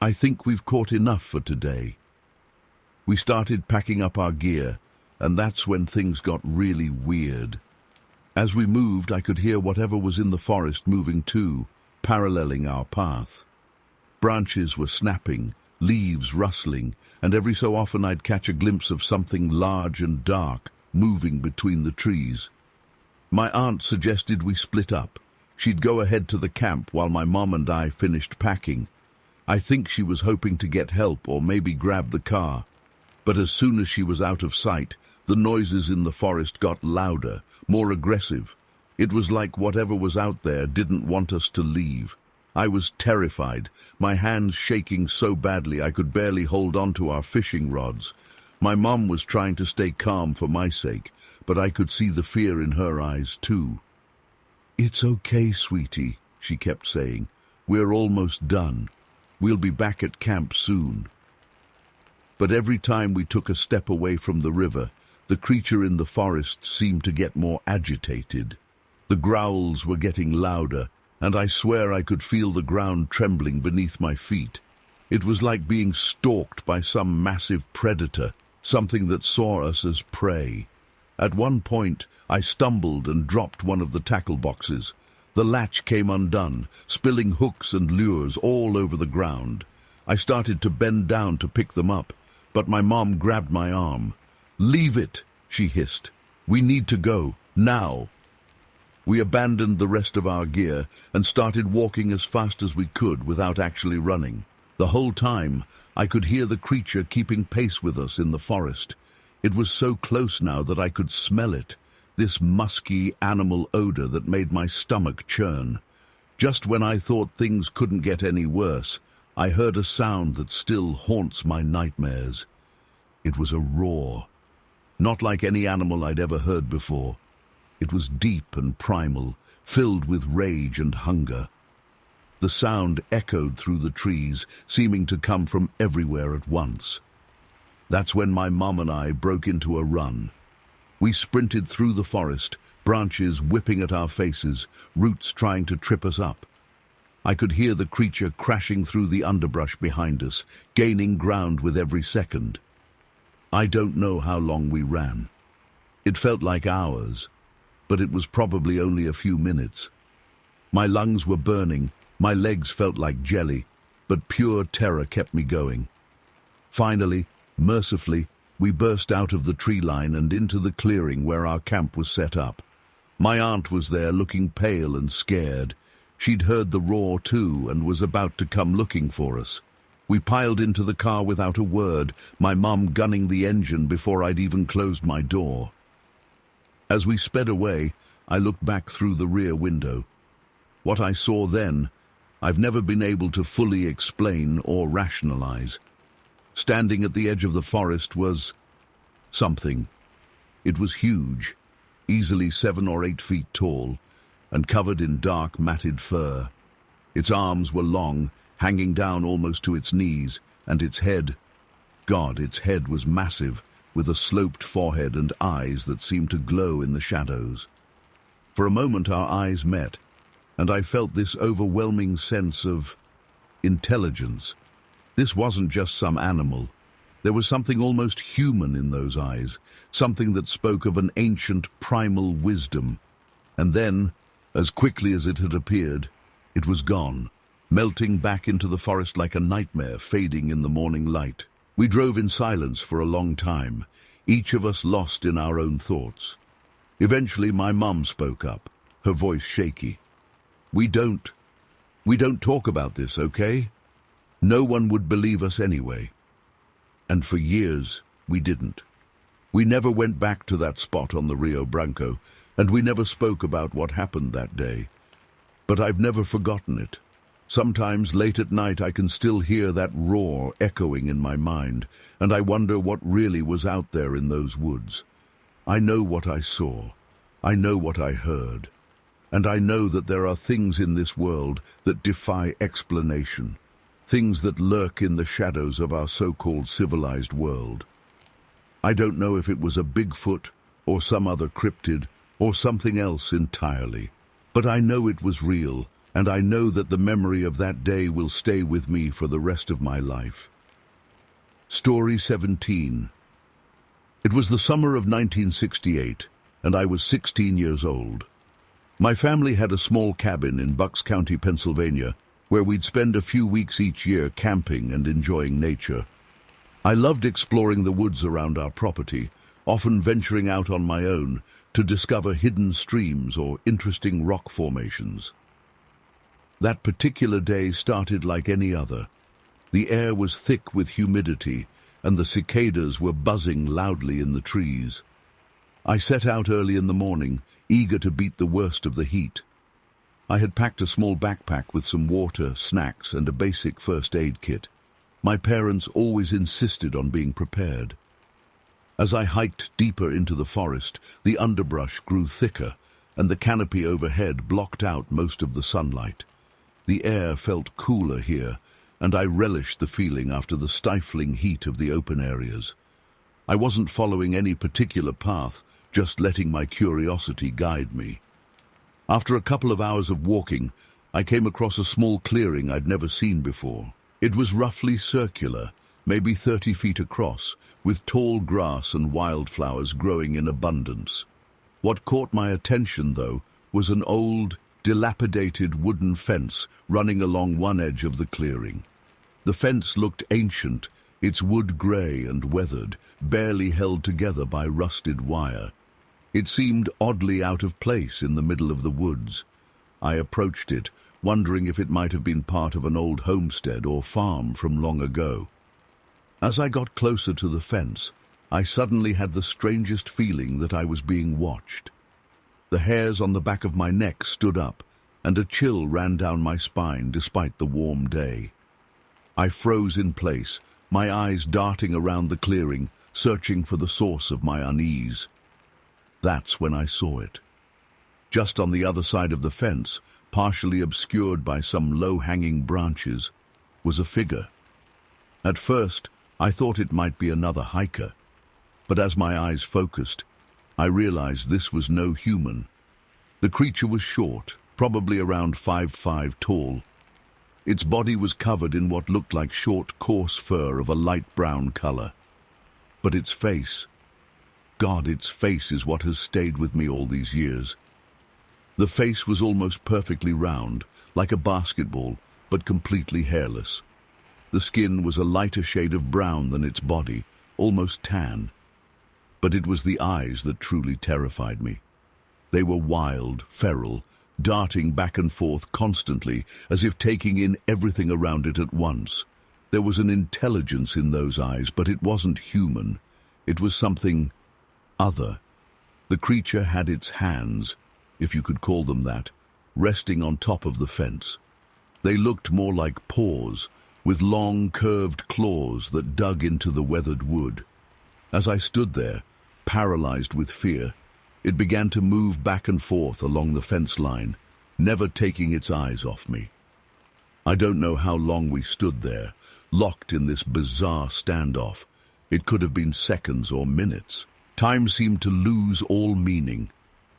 [SPEAKER 1] "I think we've caught enough for today." We started packing up our gear, and that's when things got really weird. As we moved, I could hear whatever was in the forest moving too, paralleling our path. Branches were snapping, leaves rustling, and every so often I'd catch a glimpse of something large and dark moving between the trees. My aunt suggested we split up. She'd go ahead to the camp while my mom and I finished packing. I think she was hoping to get help or maybe grab the car. But as soon as she was out of sight, the noises in the forest got louder, more aggressive. It was like whatever was out there didn't want us to leave. I was terrified, my hands shaking so badly I could barely hold on to our fishing rods. My mom was trying to stay calm for my sake, but I could see the fear in her eyes too. "It's okay, sweetie," she kept saying. "We're almost done. We'll be back at camp soon." But every time we took a step away from the river, the creature in the forest seemed to get more agitated. The growls were getting louder, and I swear I could feel the ground trembling beneath my feet. It was like being stalked by some massive predator, something that saw us as prey. At one point, I stumbled and dropped one of the tackle boxes. The latch came undone, spilling hooks and lures all over the ground. I started to bend down to pick them up, but my mom grabbed my arm. "Leave it," she hissed. "We need to go, now." We abandoned the rest of our gear and started walking as fast as we could without actually running. The whole time, I could hear the creature keeping pace with us in the forest. It was so close now that I could smell it, this musky animal odor that made my stomach churn. Just when I thought things couldn't get any worse, I heard a sound that still haunts my nightmares. It was a roar, not like any animal I'd ever heard before. It was deep and primal, filled with rage and hunger. The sound echoed through the trees, seeming to come from everywhere at once. That's when my mom and I broke into a run. We sprinted through the forest, branches whipping at our faces, roots trying to trip us up. I could hear the creature crashing through the underbrush behind us, gaining ground with every second. I don't know how long we ran. It felt like hours, but it was probably only a few minutes. My lungs were burning, my legs felt like jelly, but pure terror kept me going. Finally, mercifully, we burst out of the tree line and into the clearing where our camp was set up. My aunt was there, looking pale and scared. She'd heard the roar too and was about to come looking for us. We piled into the car without a word, my mum gunning the engine before I'd even closed my door. As we sped away, I looked back through the rear window. What I saw then, I've never been able to fully explain or rationalize. Standing at the edge of the forest was something. It was huge, easily 7 or 8 feet tall, and covered in dark, matted fur. Its arms were long, hanging down almost to its knees, and its head, its head was massive, with a sloped forehead and eyes that seemed to glow in the shadows. For a moment our eyes met, and I felt this overwhelming sense of intelligence. This wasn't just some animal. There was something almost human in those eyes, something that spoke of an ancient primal wisdom. And then, as quickly as it had appeared, it was gone, melting back into the forest like a nightmare fading in the morning light. We drove in silence for a long time, each of us lost in our own thoughts. Eventually my mum spoke up, her voice shaky. We don't talk about this, okay? No one would believe us anyway. And for years, we didn't. We never went back to that spot on the Rio Branco, and we never spoke about what happened that day. But I've never forgotten it. Sometimes late at night I can still hear that roar echoing in my mind, and I wonder what really was out there in those woods. I know what I saw. I know what I heard. And I know that there are things in this world that defy explanation, things that lurk in the shadows of our so-called civilized world. I don't know if it was a Bigfoot or some other cryptid or something else entirely, but I know it was real, and I know that the memory of that day will stay with me for the rest of my life. Story 17. It was the summer of 1968, and I was 16 years old. My family had a small cabin in Bucks County, Pennsylvania, where we'd spend a few weeks each year camping and enjoying nature. I loved exploring the woods around our property, often venturing out on my own to discover hidden streams or interesting rock formations. That particular day started like any other. The air was thick with humidity, and the cicadas were buzzing loudly in the trees. I set out early in the morning, eager to beat the worst of the heat. I had packed a small backpack with some water, snacks, and a basic first aid kit. My parents always insisted on being prepared. As I hiked deeper into the forest, the underbrush grew thicker, and the canopy overhead blocked out most of the sunlight. The air felt cooler here, and I relished the feeling after the stifling heat of the open areas. I wasn't following any particular path, just letting my curiosity guide me. After a couple of hours of walking, I came across a small clearing I'd never seen before. It was roughly circular, maybe 30 feet across, with tall grass and wildflowers growing in abundance. What caught my attention, though, was an old, dilapidated wooden fence running along one edge of the clearing. The fence looked ancient, its wood gray and weathered, barely held together by rusted wire. It seemed oddly out of place in the middle of the woods. I approached it, wondering if it might have been part of an old homestead or farm from long ago. As I got closer to the fence, I suddenly had the strangest feeling that I was being watched. The hairs on the back of my neck stood up, and a chill ran down my spine despite the warm day. I froze in place, my eyes darting around the clearing, searching for the source of my unease. That's when I saw it. Just on the other side of the fence, partially obscured by some low-hanging branches, was a figure. At first, I thought it might be another hiker, but as my eyes focused, I realized this was no human. The creature was short, probably around 5'5" tall. Its body was covered in what looked like short, coarse fur of a light brown color. But its face, its face is what has stayed with me all these years. The face was almost perfectly round, like a basketball, but completely hairless. The skin was a lighter shade of brown than its body, almost tan. But it was the eyes that truly terrified me. They were wild, feral, darting back and forth constantly, as if taking in everything around it at once. There was an intelligence in those eyes, but it wasn't human. It was something other. The creature had its hands, if you could call them that, resting on top of the fence. They looked more like paws, with long, curved claws that dug into the weathered wood. As I stood there, paralyzed with fear, it began to move back and forth along the fence line, never taking its eyes off me. I don't know how long we stood there, locked in this bizarre standoff. It could have been seconds or minutes. Time seemed to lose all meaning.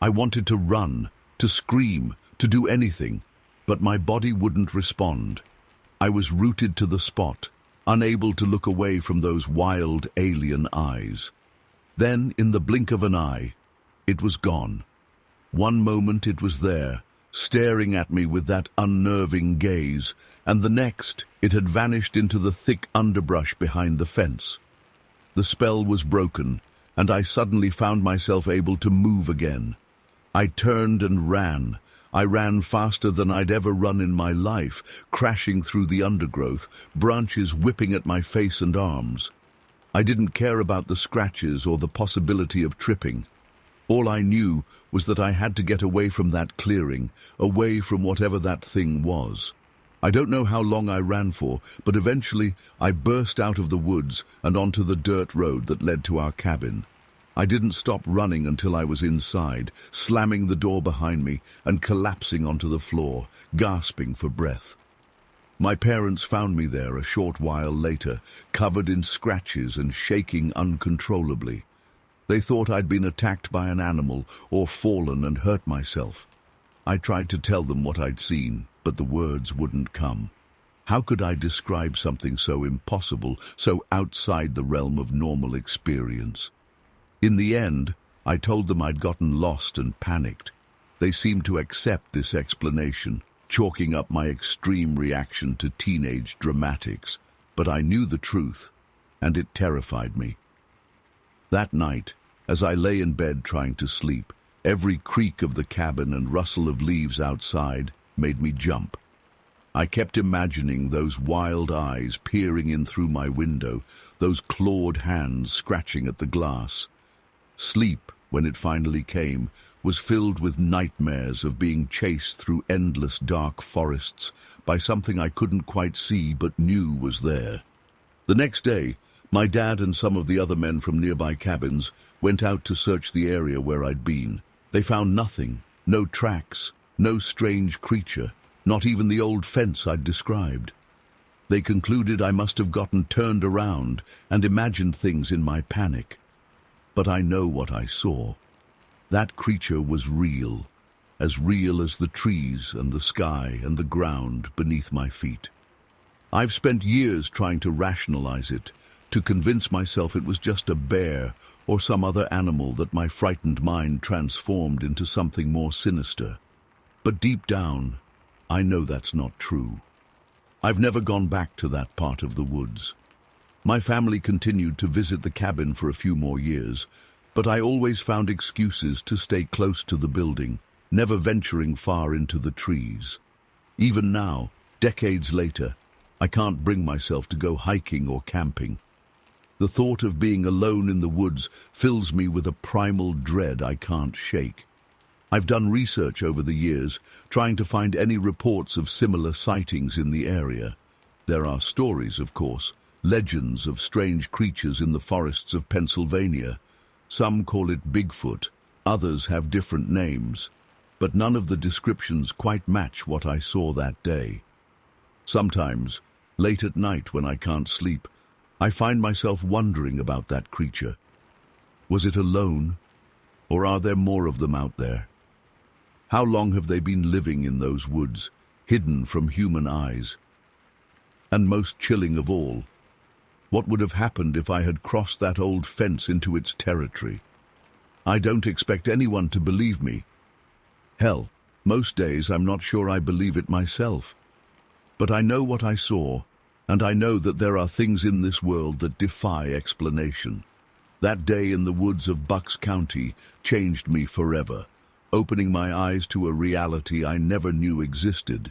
[SPEAKER 1] I wanted to run, to scream, to do anything, but my body wouldn't respond. I was rooted to the spot, unable to look away from those wild alien eyes. Then, in the blink of an eye, it was gone. One moment it was there, staring at me with that unnerving gaze, and the next it had vanished into the thick underbrush behind the fence. The spell was broken, and I suddenly found myself able to move again. I turned and ran. I ran faster than I'd ever run in my life, crashing through the undergrowth, branches whipping at my face and arms. I didn't care about the scratches or the possibility of tripping. All I knew was that I had to get away from that clearing, away from whatever that thing was. I don't know how long I ran for, but eventually I burst out of the woods and onto the dirt road that led to our cabin. I didn't stop running until I was inside, slamming the door behind me and collapsing onto the floor, gasping for breath. My parents found me there a short while later, covered in scratches and shaking uncontrollably. They thought I'd been attacked by an animal or fallen and hurt myself. I tried to tell them what I'd seen, but the words wouldn't come. How could I describe something so impossible, so outside the realm of normal experience? In the end, I told them I'd gotten lost and panicked. They seemed to accept this explanation, chalking up my extreme reaction to teenage dramatics. But I knew the truth, and it terrified me. That night, as I lay in bed trying to sleep, every creak of the cabin and rustle of leaves outside made me jump. I kept imagining those wild eyes peering in through my window, those clawed hands scratching at the glass. Sleep, when it finally came, was filled with nightmares of being chased through endless dark forests by something I couldn't quite see but knew was there. The next day, my dad and some of the other men from nearby cabins went out to search the area where I'd been. They found nothing, no tracks, no strange creature, not even the old fence I'd described. They concluded I must have gotten turned around and imagined things in my panic. But I know what I saw. That creature was real as the trees and the sky and the ground beneath my feet. I've spent years trying to rationalize it, to convince myself it was just a bear or some other animal that my frightened mind transformed into something more sinister. But deep down, I know that's not true. I've never gone back to that part of the woods. My family continued to visit the cabin for a few more years, but I always found excuses to stay close to the building, never venturing far into the trees. Even now, decades later, I can't bring myself to go hiking or camping. The thought of being alone in the woods fills me with a primal dread I can't shake. I've done research over the years, trying to find any reports of similar sightings in the area. There are stories, of course, legends of strange creatures in the forests of Pennsylvania. Some call it Bigfoot, others have different names, but none of the descriptions quite match what I saw that day. Sometimes, late at night when I can't sleep, I find myself wondering about that creature. Was it alone, or are there more of them out there? How long have they been living in those woods, hidden from human eyes? And most chilling of all, what would have happened if I had crossed that old fence into its territory? I don't expect anyone to believe me. Hell, most days I'm not sure I believe it myself. But I know what I saw, and I know that there are things in this world that defy explanation. That day in the woods of Bucks County changed me forever, opening my eyes to a reality I never knew existed.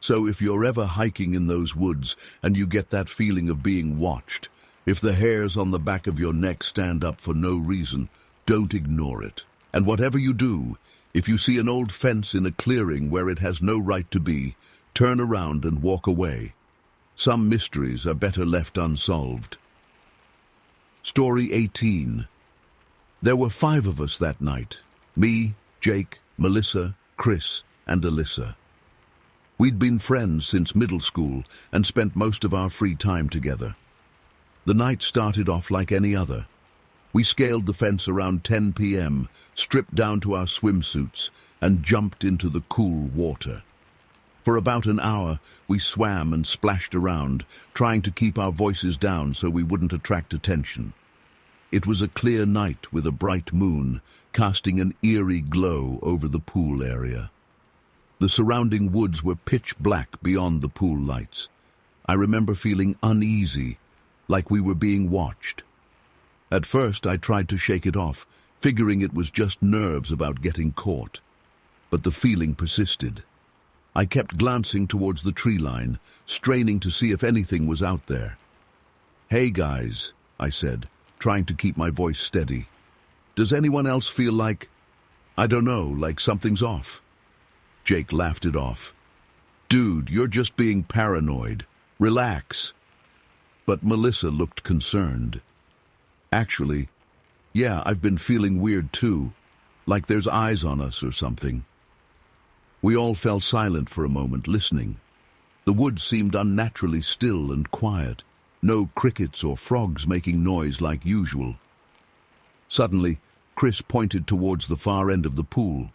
[SPEAKER 1] So if you're ever hiking in those woods and you get that feeling of being watched, if the hairs on the back of your neck stand up for no reason, don't ignore it. And whatever you do, If you see an old fence in a clearing where it has no right to be, turn around and walk away. Some mysteries are better left unsolved. Story 18. There were 5 of us that night. Me, Jake, Melissa, Chris, and Alyssa. We'd been friends since middle school and spent most of our free time together. The night started off like any other. We scaled the fence around 10 p.m., stripped down to our swimsuits, and jumped into the cool water. For about an hour, we swam and splashed around, trying to keep our voices down so we wouldn't attract attention. It was a clear night with a bright moon, casting an eerie glow over the pool area. The surrounding woods were pitch black beyond the pool lights. I remember feeling uneasy, like we were being watched. At first, I tried to shake it off, figuring it was just nerves about getting caught. But the feeling persisted. I kept glancing towards the tree line, straining to see if anything was out there. "Hey guys," I said, trying to keep my voice steady. "Does anyone else feel like, I don't know, like something's off?" Jake laughed it off. "Dude, you're just being paranoid. Relax." But Melissa looked concerned. "Actually, yeah, I've been feeling weird too, like there's eyes on us or something." We all fell silent for a moment, listening. The woods seemed unnaturally still and quiet, no crickets or frogs making noise like usual. Suddenly, Chris pointed towards the far end of the pool.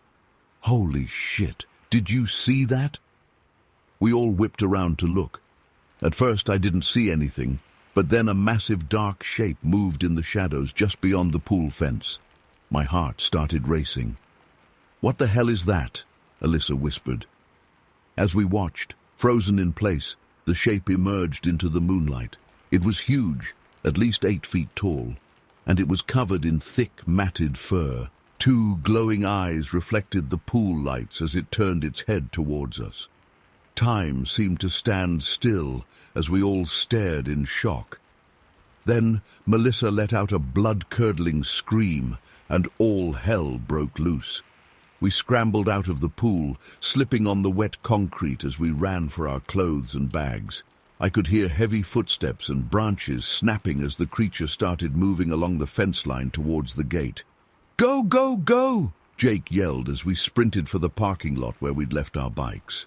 [SPEAKER 1] "Holy shit, did you see that?" We all whipped around to look. At first I didn't see anything, but then a massive dark shape moved in the shadows just beyond the pool fence. My heart started racing. "What the hell is that?" Alyssa whispered. As we watched, frozen in place, the shape emerged into the moonlight. It was huge, at least 8 feet tall, and it was covered in thick, matted fur. 2 glowing eyes reflected the pool lights as it turned its head towards us. Time seemed to stand still as we all stared in shock. Then Melissa let out a blood-curdling scream, and all hell broke loose. We scrambled out of the pool, slipping on the wet concrete as we ran for our clothes and bags. I could hear heavy footsteps and branches snapping as the creature started moving along the fence line towards the gate. "Go, go, go!" Jake yelled as we sprinted for the parking lot where we'd left our bikes.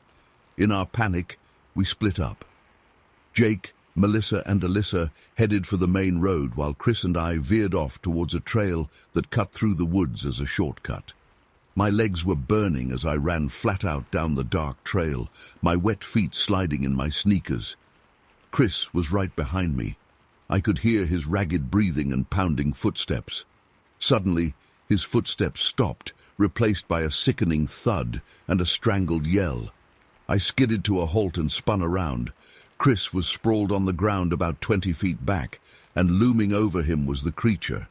[SPEAKER 1] In our panic, we split up. Jake, Melissa, and Alyssa headed for the main road while Chris and I veered off towards a trail that cut through the woods as a shortcut. My legs were burning as I ran flat out down the dark trail, my wet feet sliding in my sneakers. Chris was right behind me. I could hear his ragged breathing and pounding footsteps. Suddenly, his footsteps stopped, replaced by a sickening thud and a strangled yell. I skidded to a halt and spun around. Chris was sprawled on the ground about 20 feet back, and looming over him was the creature.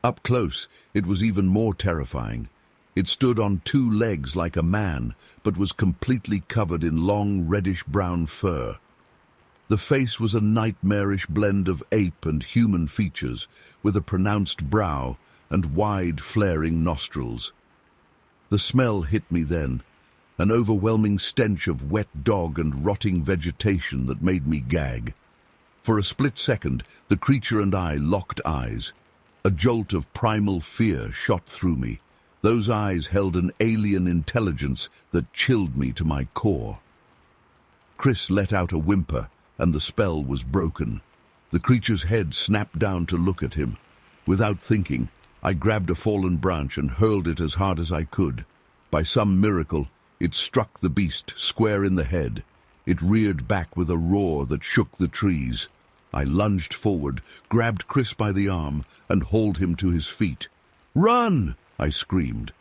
[SPEAKER 1] Up close, it was even more terrifying. It stood on 2 legs like a man, but was completely covered in long reddish-brown fur. The face was a nightmarish blend of ape and human features, with a pronounced brow and wide, flaring nostrils. The smell hit me then, an overwhelming stench of wet dog and rotting vegetation that made me gag. For a split second, the creature and I locked eyes. A jolt of primal fear shot through me. Those eyes held an alien intelligence that chilled me to my core. Chris let out a whimper, and the spell was broken. The creature's head snapped down to look at him. Without thinking, I grabbed a fallen branch and hurled it as hard as I could. By some miracle, it struck the beast square in the head. It reared back with a roar that shook the trees. I lunged forward, grabbed Chris by the arm, and hauled him to his feet. "Run!" I screamed.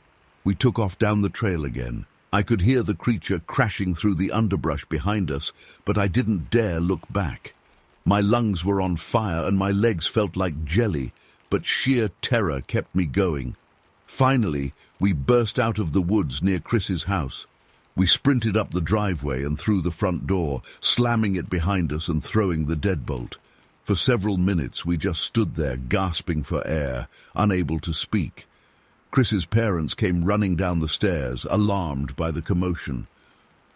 [SPEAKER 1] We took off down the trail again. I could hear the creature crashing through the underbrush behind us, but I didn't dare look back. My lungs were on fire and my legs felt like jelly, but sheer terror kept me going. Finally, we burst out of the woods near Chris's house. We sprinted up the driveway and through the front door, slamming it behind us and throwing the deadbolt. For several minutes we just stood there gasping for air, unable to speak. Chris's parents came running down the stairs, alarmed by the commotion.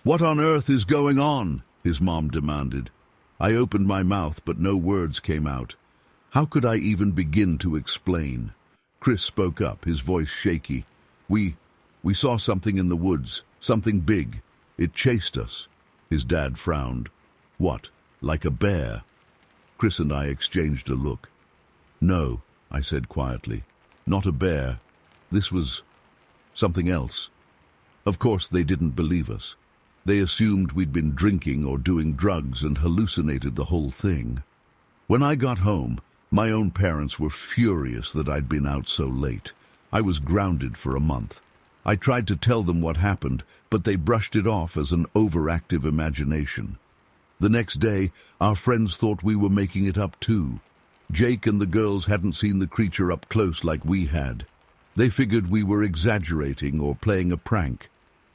[SPEAKER 1] "What on earth is going on?" his mom demanded. I opened my mouth, but no words came out. How could I even begin to explain? Chris spoke up, his voice shaky. We saw something in the woods, something big. It chased us." His dad frowned. "What, like a bear?" Chris and I exchanged a look. "No," I said quietly. "Not a bear. This was something else." Of course, they didn't believe us. They assumed we'd been drinking or doing drugs and hallucinated the whole thing. When I got home, my own parents were furious that I'd been out so late. I was grounded for a month. I tried to tell them what happened, but they brushed it off as an overactive imagination. The next day, our friends thought we were making it up too. Jake and the girls hadn't seen the creature up close like we had. They figured we were exaggerating or playing a prank.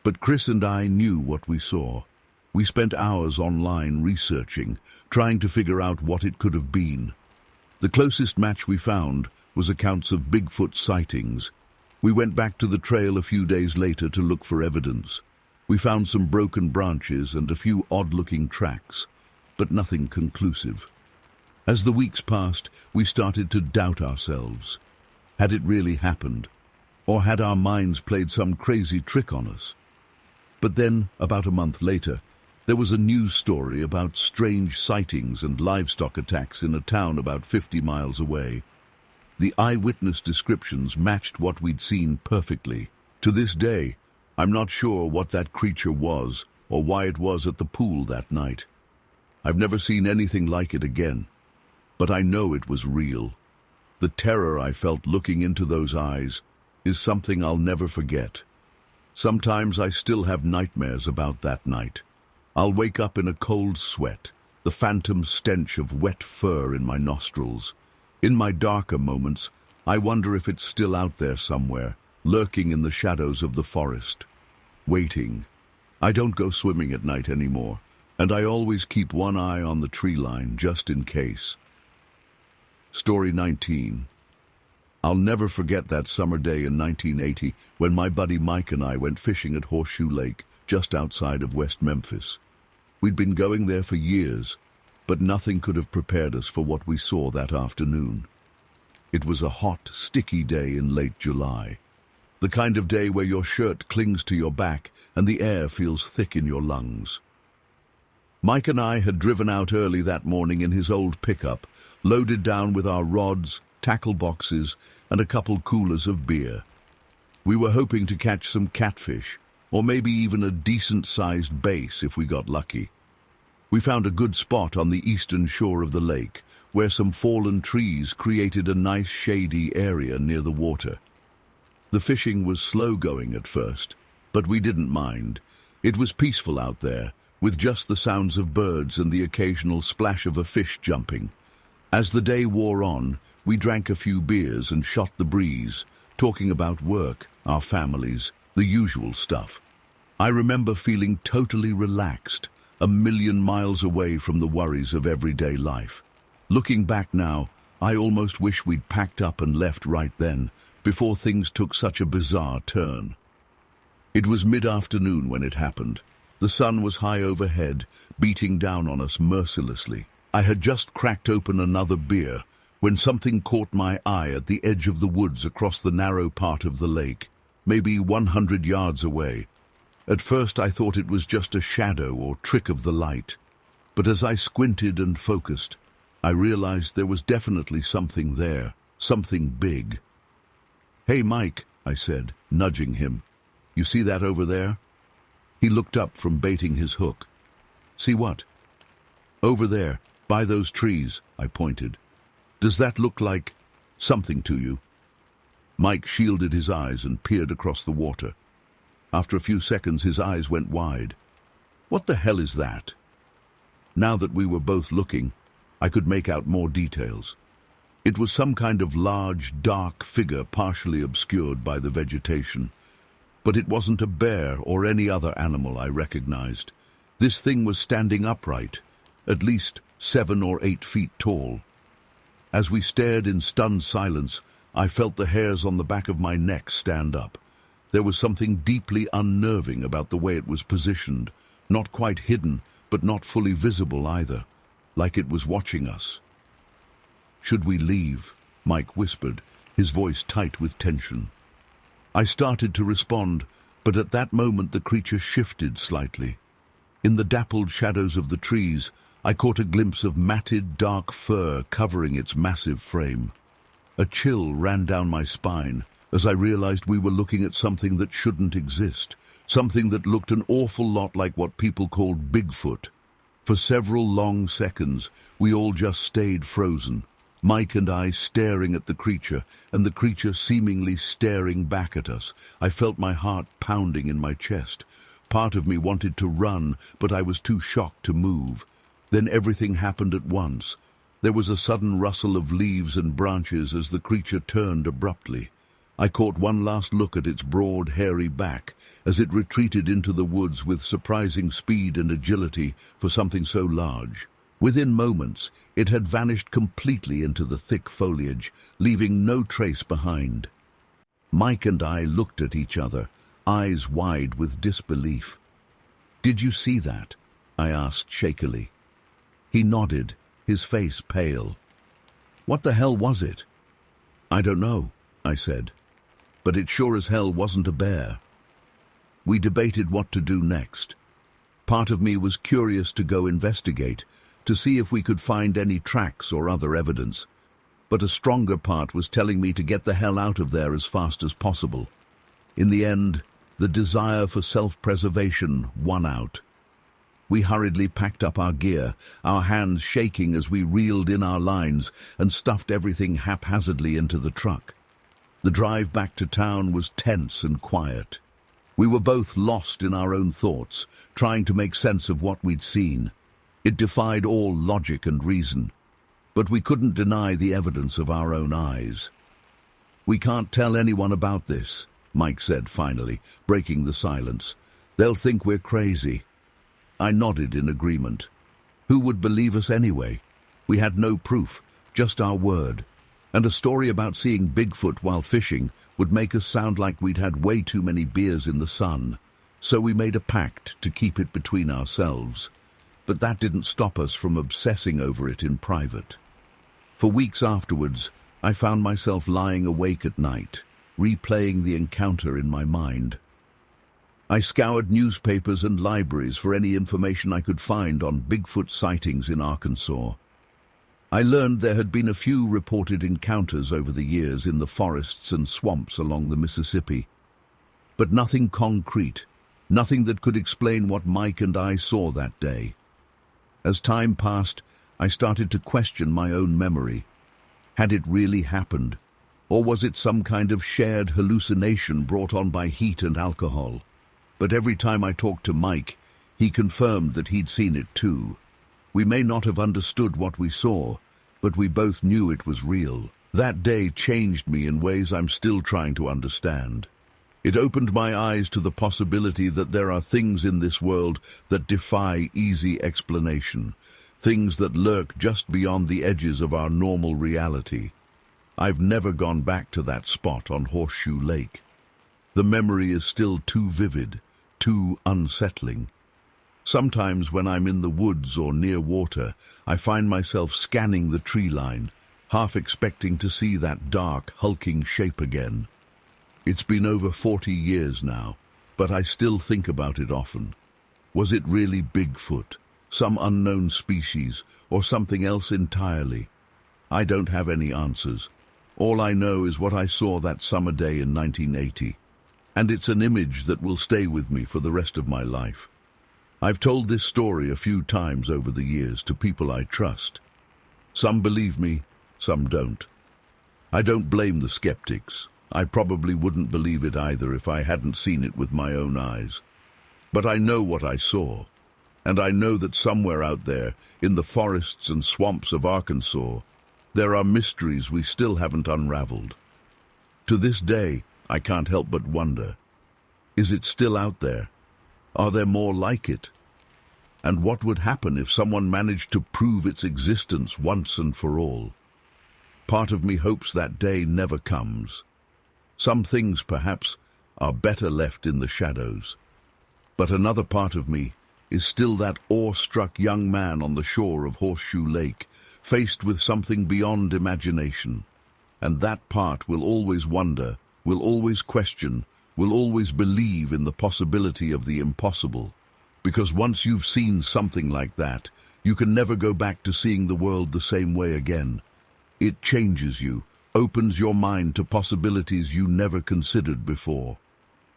[SPEAKER 1] But Chris and I knew what we saw. We spent hours online researching, trying to figure out what it could have been. The closest match we found was accounts of Bigfoot sightings. We went back to the trail a few days later to look for evidence. We found some broken branches and a few odd-looking tracks, but nothing conclusive. As the weeks passed, we started to doubt ourselves. Had it really happened? Or had our minds played some crazy trick on us? But then, about a month later, there was a news story about strange sightings and livestock attacks in a town about 50 miles away. The eyewitness descriptions matched what we'd seen perfectly. To this day, I'm not sure what that creature was or why it was at the pool that night. I've never seen anything like it again, but I know it was real. The terror I felt looking into those eyes is something I'll never forget. Sometimes I still have nightmares about that night. I'll wake up in a cold sweat, the phantom stench of wet fur in my nostrils. In my darker moments, I wonder if it's still out there somewhere, lurking in the shadows of the forest, waiting. I don't go swimming at night anymore, and I always keep one eye on the tree line just in case. Story 19. I'll never forget that summer day in 1980 when my buddy Mike and I went fishing at Horseshoe Lake, just outside of West Memphis. We'd been going there for years, but nothing could have prepared us for what we saw that afternoon. It was a hot, sticky day in late July. The kind of day where your shirt clings to your back and the air feels thick in your lungs. Mike and I had driven out early that morning in his old pickup, loaded down with our rods, tackle boxes, and a couple coolers of beer. We were hoping to catch some catfish, or maybe even a decent-sized bass if we got lucky. We found a good spot on the eastern shore of the lake, where some fallen trees created a nice shady area near the water. The fishing was slow-going at first, but we didn't mind. It was peaceful out there, with just the sounds of birds and the occasional splash of a fish jumping. As the day wore on, we drank a few beers and shot the breeze, talking about work, our families, the usual stuff. I remember feeling totally relaxed, a million miles away from the worries of everyday life. Looking back now, I almost wish we'd packed up and left right then, before things took such a bizarre turn. It was mid-afternoon when it happened. The sun was high overhead, beating down on us mercilessly. I had just cracked open another beer when something caught my eye at the edge of the woods across the narrow part of the lake, maybe 100 yards away. At first I thought it was just a shadow or trick of the light, but as I squinted and focused, I realized there was definitely something there, something big. "Hey, Mike," I said, nudging him. "You see that over there?" He looked up from baiting his hook. "See what?" "Over there, by those trees," I pointed. "Does that look like something to you?" Mike shielded his eyes and peered across the water. After a few seconds, his eyes went wide. "What the hell is that?" Now that we were both looking, I could make out more details. It was some kind of large, dark figure partially obscured by the vegetation. But it wasn't a bear or any other animal I recognized. This thing was standing upright, at least 7 or 8 feet tall. As we stared in stunned silence, I felt the hairs on the back of my neck stand up. There was something deeply unnerving about the way it was positioned, not quite hidden, but not fully visible either, like it was watching us. "Should we leave?" Mike whispered, his voice tight with tension. I started to respond, but at that moment the creature shifted slightly. In the dappled shadows of the trees, I caught a glimpse of matted, dark fur covering its massive frame. A chill ran down my spine as I realized we were looking at something that shouldn't exist, something that looked an awful lot like what people called Bigfoot. For several long seconds, we all just stayed frozen, Mike and I staring at the creature, and the creature seemingly staring back at us. I felt my heart pounding in my chest. Part of me wanted to run, but I was too shocked to move. Then everything happened at once. There was a sudden rustle of leaves and branches as the creature turned abruptly. I caught one last look at its broad, hairy back as it retreated into the woods with surprising speed and agility for something so large. Within moments, it had vanished completely into the thick foliage, leaving no trace behind. Mike and I looked at each other, eyes wide with disbelief. "Did you see that?" I asked shakily. He nodded, his face pale. "What the hell was it?" "I don't know," I said, "but it sure as hell wasn't a bear." We debated what to do next. Part of me was curious to go investigate, to see if we could find any tracks or other evidence, but a stronger part was telling me to get the hell out of there as fast as possible. In the end, the desire for self-preservation won out. We hurriedly packed up our gear, our hands shaking as we reeled in our lines and stuffed everything haphazardly into the truck. The drive back to town was tense and quiet. We were both lost in our own thoughts, trying to make sense of what we'd seen. It defied all logic and reason, but we couldn't deny the evidence of our own eyes. "We can't tell anyone about this," Mike said finally, breaking the silence. "They'll think we're crazy." I nodded in agreement. Who would believe us anyway? We had no proof, just our word. And a story about seeing Bigfoot while fishing would make us sound like we'd had way too many beers in the sun. So we made a pact to keep it between ourselves. But that didn't stop us from obsessing over it in private. For weeks afterwards, I found myself lying awake at night, replaying the encounter in my mind. I scoured newspapers and libraries for any information I could find on Bigfoot sightings in Arkansas. I learned there had been a few reported encounters over the years in the forests and swamps along the Mississippi. But nothing concrete, nothing that could explain what Mike and I saw that day. As time passed, I started to question my own memory. Had it really happened? Or was it some kind of shared hallucination brought on by heat and alcohol? But every time I talked to Mike, he confirmed that he'd seen it too. We may not have understood what we saw, but we both knew it was real. That day changed me in ways I'm still trying to understand. It opened my eyes to the possibility that there are things in this world that defy easy explanation, things that lurk just beyond the edges of our normal reality. I've never gone back to that spot on Horseshoe Lake. The memory is still too vivid, too unsettling. Sometimes when I'm in the woods or near water, I find myself scanning the tree line, half expecting to see that dark, hulking shape again. It's been over 40 years now, but I still think about it often. Was it really Bigfoot, some unknown species, or something else entirely? I don't have any answers. All I know is what I saw that summer day in 1980. And it's an image that will stay with me for the rest of my life. I've told this story a few times over the years to people I trust. Some believe me, some don't. I don't blame the skeptics. I probably wouldn't believe it either if I hadn't seen it with my own eyes. But I know what I saw, and I know that somewhere out there, in the forests and swamps of Arkansas, there are mysteries we still haven't unraveled. To this day, I can't help but wonder, is it still out there? Are there more like it? And what would happen if someone managed to prove its existence once and for all? part of me hopes that day never comes. Some things, perhaps, are better left in the shadows. But another part of me is still that awe-struck young man on the shore of Horseshoe Lake, faced with something beyond imagination. And that part will always wonder, will always question, will always believe in the possibility of the impossible. Because once you've seen something like that, you can never go back to seeing the world the same way again. It changes you, opens your mind to possibilities you never considered before.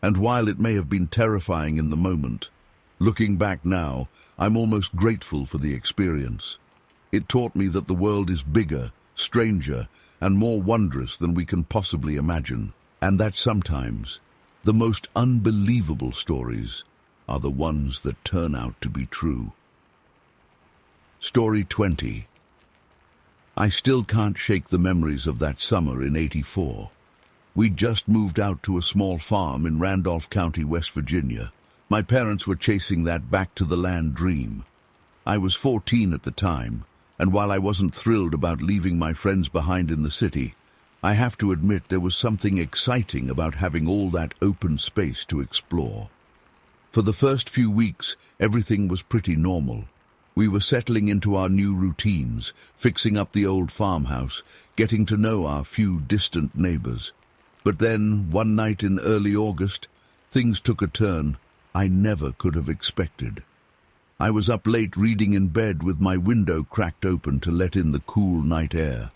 [SPEAKER 1] And while it may have been terrifying in the moment, looking back now, I'm almost grateful for the experience. It taught me that the world is bigger, stranger, and more wondrous than we can possibly imagine, and that sometimes the most unbelievable stories are the ones that turn out to be true. Story 20. I still can't shake the memories of that summer in '84. We'd just moved out to a small farm in Randolph County, West Virginia. My parents were chasing that back-to-the-land dream. I was 14 at the time, and while I wasn't thrilled about leaving my friends behind in the city, I have to admit there was something exciting about having all that open space to explore. For the first few weeks, everything was pretty normal. We were settling into our new routines, fixing up the old farmhouse, getting to know our few distant neighbors. But then, one night in early August, things took a turn I never could have expected. I was up late reading in bed with my window cracked open to let in the cool night air.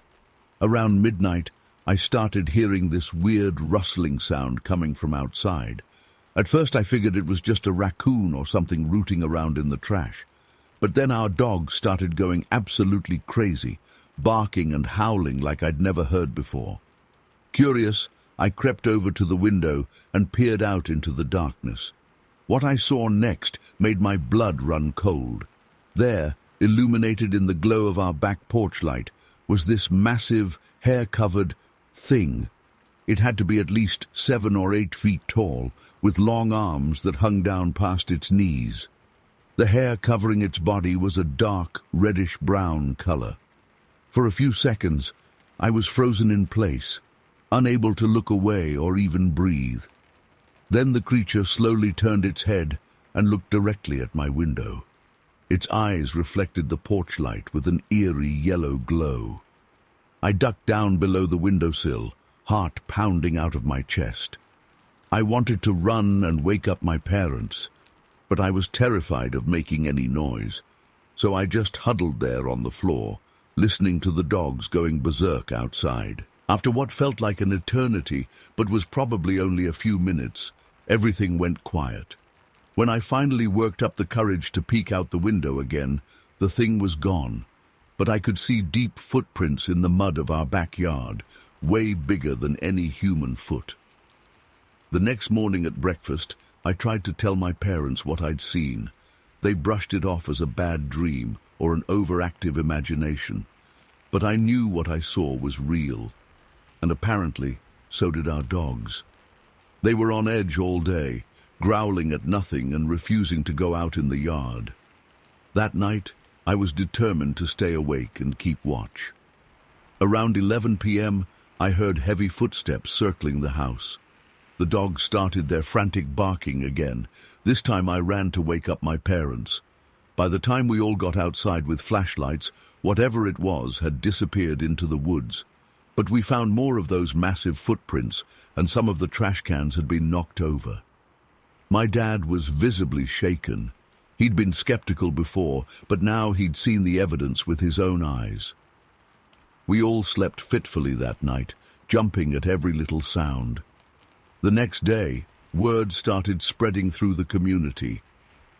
[SPEAKER 1] Around midnight, I started hearing this weird rustling sound coming from outside. At first I figured it was just a raccoon or something rooting around in the trash. But then our dog started going absolutely crazy, barking and howling like I'd never heard before. Curious, I crept over to the window and peered out into the darkness. What I saw next made my blood run cold. There, illuminated in the glow of our back porch light, was this massive, hair-covered thing. It had to be at least 7 or 8 feet tall, with long arms that hung down past its knees. The hair covering its body was a dark, reddish-brown color. For a few seconds, I was frozen in place, unable to look away or even breathe. Then the creature slowly turned its head and looked directly at my window. Its eyes reflected the porch light with an eerie yellow glow. I ducked down below the windowsill, heart pounding out of my chest. I wanted to run and wake up my parents, but I was terrified of making any noise, so I just huddled there on the floor, listening to the dogs going berserk outside. After what felt like an eternity, but was probably only a few minutes, everything went quiet. When I finally worked up the courage to peek out the window again, the thing was gone, but I could see deep footprints in the mud of our backyard, way bigger than any human foot. The next morning at breakfast, I tried to tell my parents what I'd seen. They brushed it off as a bad dream or an overactive imagination. But I knew what I saw was real, and apparently so did our dogs. They were on edge all day, growling at nothing and refusing to go out in the yard. That night, I was determined to stay awake and keep watch. Around 11 p.m., I heard heavy footsteps circling the house. The dogs started their frantic barking again. This time I ran to wake up my parents. By the time we all got outside with flashlights, whatever it was had disappeared into the woods. But we found more of those massive footprints, and some of the trash cans had been knocked over. My dad was visibly shaken. He'd been skeptical before, but now he'd seen the evidence with his own eyes. We all slept fitfully that night, jumping at every little sound. The next day, word started spreading through the community.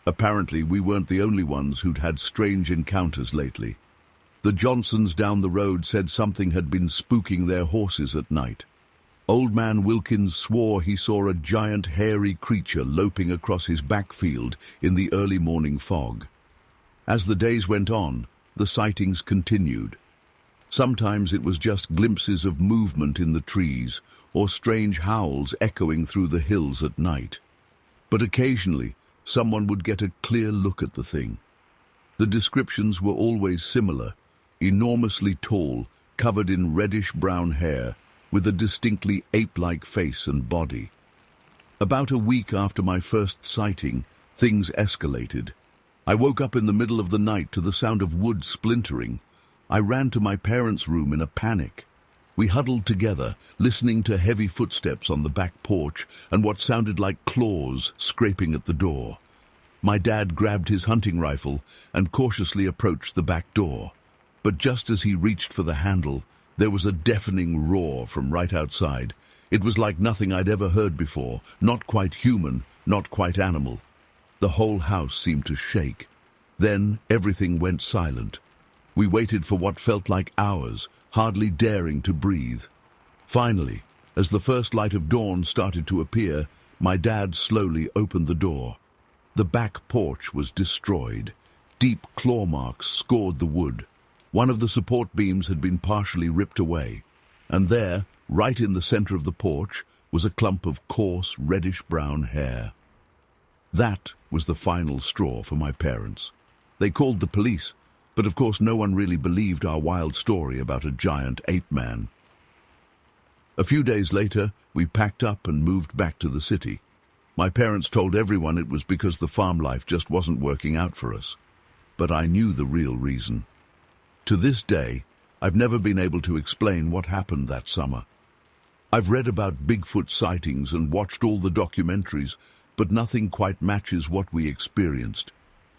[SPEAKER 1] Apparently, we weren't the only ones who'd had strange encounters lately. The Johnsons down the road said something had been spooking their horses at night. Old Man Wilkins swore he saw a giant hairy creature loping across his backfield in the early morning fog. As the days went on, the sightings continued. Sometimes it was just glimpses of movement in the trees or strange howls echoing through the hills at night. But occasionally, someone would get a clear look at the thing. The descriptions were always similar: enormously tall, covered in reddish-brown hair, with a distinctly ape-like face and body. About a week after my first sighting, things escalated. I woke up in the middle of the night to the sound of wood splintering. I ran to my parents' room in a panic. We huddled together, listening to heavy footsteps on the back porch and what sounded like claws scraping at the door. My dad grabbed his hunting rifle and cautiously approached the back door. But just as he reached for the handle, there was a deafening roar from right outside. It was like nothing I'd ever heard before, not quite human, not quite animal. The whole house seemed to shake. Then everything went silent. We waited for what felt like hours, hardly daring to breathe. Finally, as the first light of dawn started to appear, my dad slowly opened the door. The back porch was destroyed. Deep claw marks scored the wood. One of the support beams had been partially ripped away, and there, right in the center of the porch, was a clump of coarse, reddish-brown hair. That was the final straw for my parents. They called the police, but of course no one really believed our wild story about a giant ape man. A few days later, we packed up and moved back to the city. My parents told everyone it was because the farm life just wasn't working out for us. But I knew the real reason. To this day, I've never been able to explain what happened that summer. I've read about Bigfoot sightings and watched all the documentaries, but nothing quite matches what we experienced.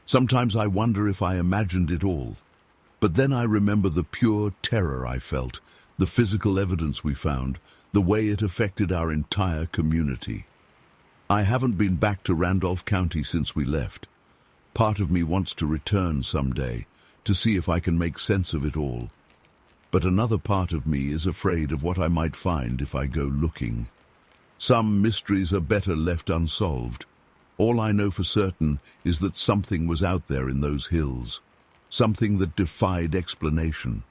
[SPEAKER 1] Sometimes I wonder if I imagined it all. But then I remember the pure terror I felt, the physical evidence we found, the way it affected our entire community. I haven't been back to Randolph County since we left. Part of me wants to return someday, to see if I can make sense of it all. But another part of me is afraid of what I might find if I go looking. Some mysteries are better left unsolved. All I know for certain is that something was out there in those hills, something that defied explanation,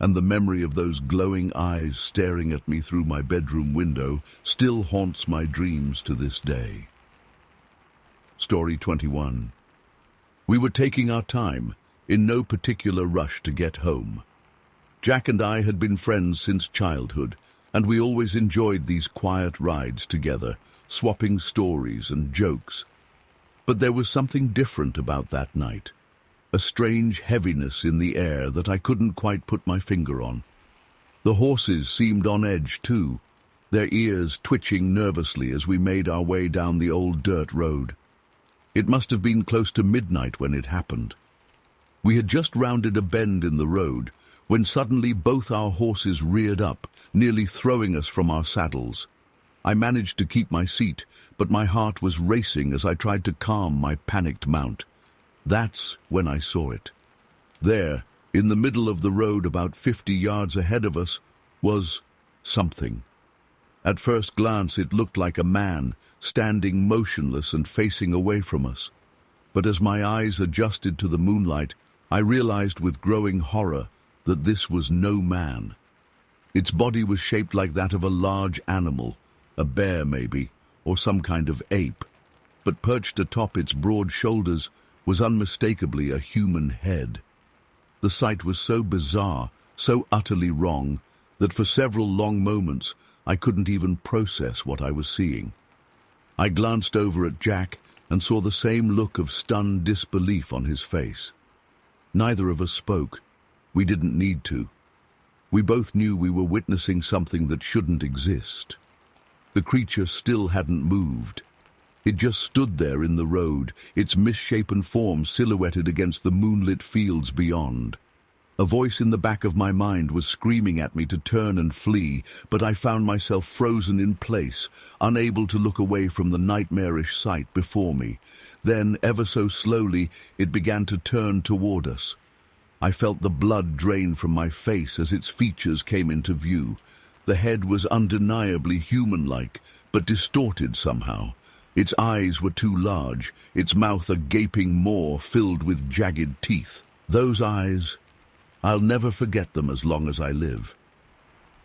[SPEAKER 1] and the memory of those glowing eyes staring at me through my bedroom window still haunts my dreams to this day. Story 21. We were taking our time, in no particular rush to get home. Jack and I had been friends since childhood, and we always enjoyed these quiet rides together, swapping stories and jokes. But there was something different about that night, a strange heaviness in the air that I couldn't quite put my finger on. The horses seemed on edge too, their ears twitching nervously as we made our way down the old dirt road. It must have been close to midnight when it happened. We had just rounded a bend in the road when suddenly both our horses reared up, nearly throwing us from our saddles. I managed to keep my seat, but my heart was racing as I tried to calm my panicked mount. That's when I saw it. There, in the middle of the road about 50 yards ahead of us, was something. At first glance it looked like a man, standing motionless and facing away from us. But as my eyes adjusted to the moonlight, I realized with growing horror that this was no man. Its body was shaped like that of a large animal, a bear maybe, or some kind of ape, but perched atop its broad shoulders was unmistakably a human head. The sight was so bizarre, so utterly wrong, that for several long moments I couldn't even process what I was seeing. I glanced over at Jack and saw the same look of stunned disbelief on his face. Neither of us spoke. We didn't need to. We both knew we were witnessing something that shouldn't exist. The creature still hadn't moved. It just stood there in the road, its misshapen form silhouetted against the moonlit fields beyond. A voice in the back of my mind was screaming at me to turn and flee, but I found myself frozen in place, unable to look away from the nightmarish sight before me. Then, ever so slowly, it began to turn toward us. I felt the blood drain from my face as its features came into view. The head was undeniably human-like, but distorted somehow. Its eyes were too large, its mouth a gaping maw filled with jagged teeth. Those eyes, I'll never forget them as long as I live.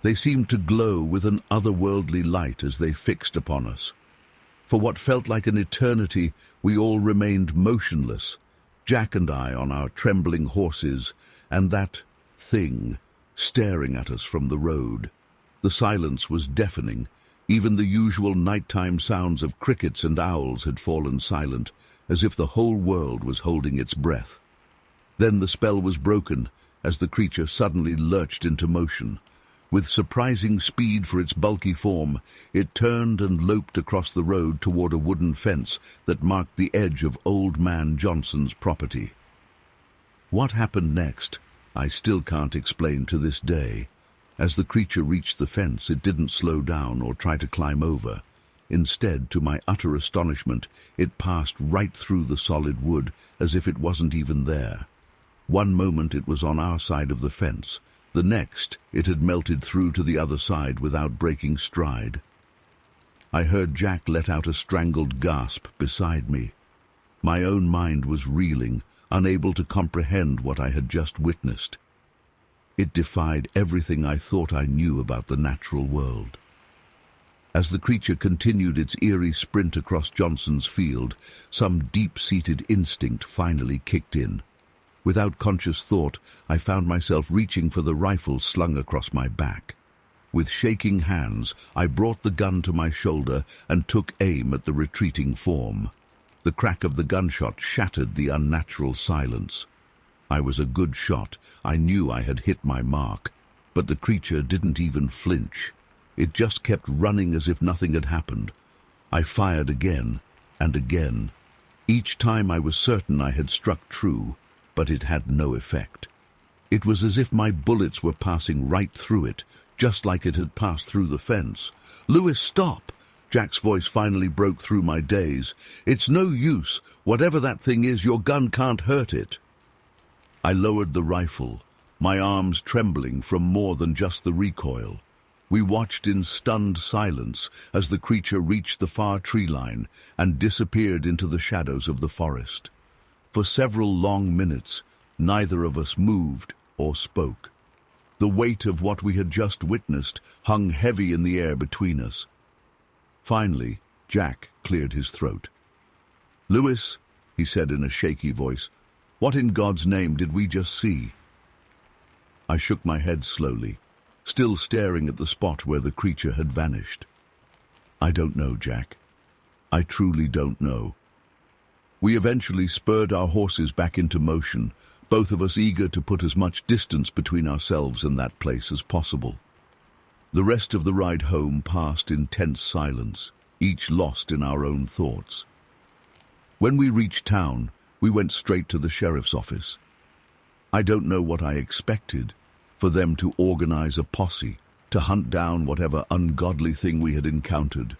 [SPEAKER 1] They seemed to glow with an otherworldly light as they fixed upon us. For what felt like an eternity, we all remained motionless, Jack and I on our trembling horses, and that thing, staring at us from the road. The silence was deafening. Even the usual nighttime sounds of crickets and owls had fallen silent, as if the whole world was holding its breath. Then the spell was broken, as the creature suddenly lurched into motion. With surprising speed for its bulky form, it turned and loped across the road toward a wooden fence that marked the edge of Old Man Johnson's property. What happened next, I still can't explain to this day. As the creature reached the fence, it didn't slow down or try to climb over. Instead, to my utter astonishment, it passed right through the solid wood as if it wasn't even there. One moment it was on our side of the fence. The next, it had melted through to the other side without breaking stride. I heard Jack let out a strangled gasp beside me. My own mind was reeling, unable to comprehend what I had just witnessed. It defied everything I thought I knew about the natural world. As the creature continued its eerie sprint across Johnson's field, some deep-seated instinct finally kicked in. Without conscious thought, I found myself reaching for the rifle slung across my back. With shaking hands, I brought the gun to my shoulder and took aim at the retreating form. The crack of the gunshot shattered the unnatural silence. I was a good shot. I knew I had hit my mark. But the creature didn't even flinch. It just kept running as if nothing had happened. I fired again and again. Each time I was certain I had struck true, but it had no effect. It was as if my bullets were passing right through it, just like it had passed through the fence. "Lewis, stop!" Jack's voice finally broke through my daze. "It's no use. Whatever that thing is, your gun can't hurt it." I lowered the rifle, my arms trembling from more than just the recoil. We watched in stunned silence as the creature reached the far tree line and disappeared into the shadows of the forest. For several long minutes, neither of us moved or spoke. The weight of what we had just witnessed hung heavy in the air between us. Finally, Jack cleared his throat. "Lewis," he said in a shaky voice, "what in God's name did we just see?" I shook my head slowly, still staring at the spot where the creature had vanished. "I don't know, Jack. I truly don't know." We eventually spurred our horses back into motion, both of us eager to put as much distance between ourselves and that place as possible. The rest of the ride home passed in tense silence, each lost in our own thoughts. When we reached town, we went straight to the sheriff's office. I don't know what I expected, for them to organize a posse to hunt down whatever ungodly thing we had encountered.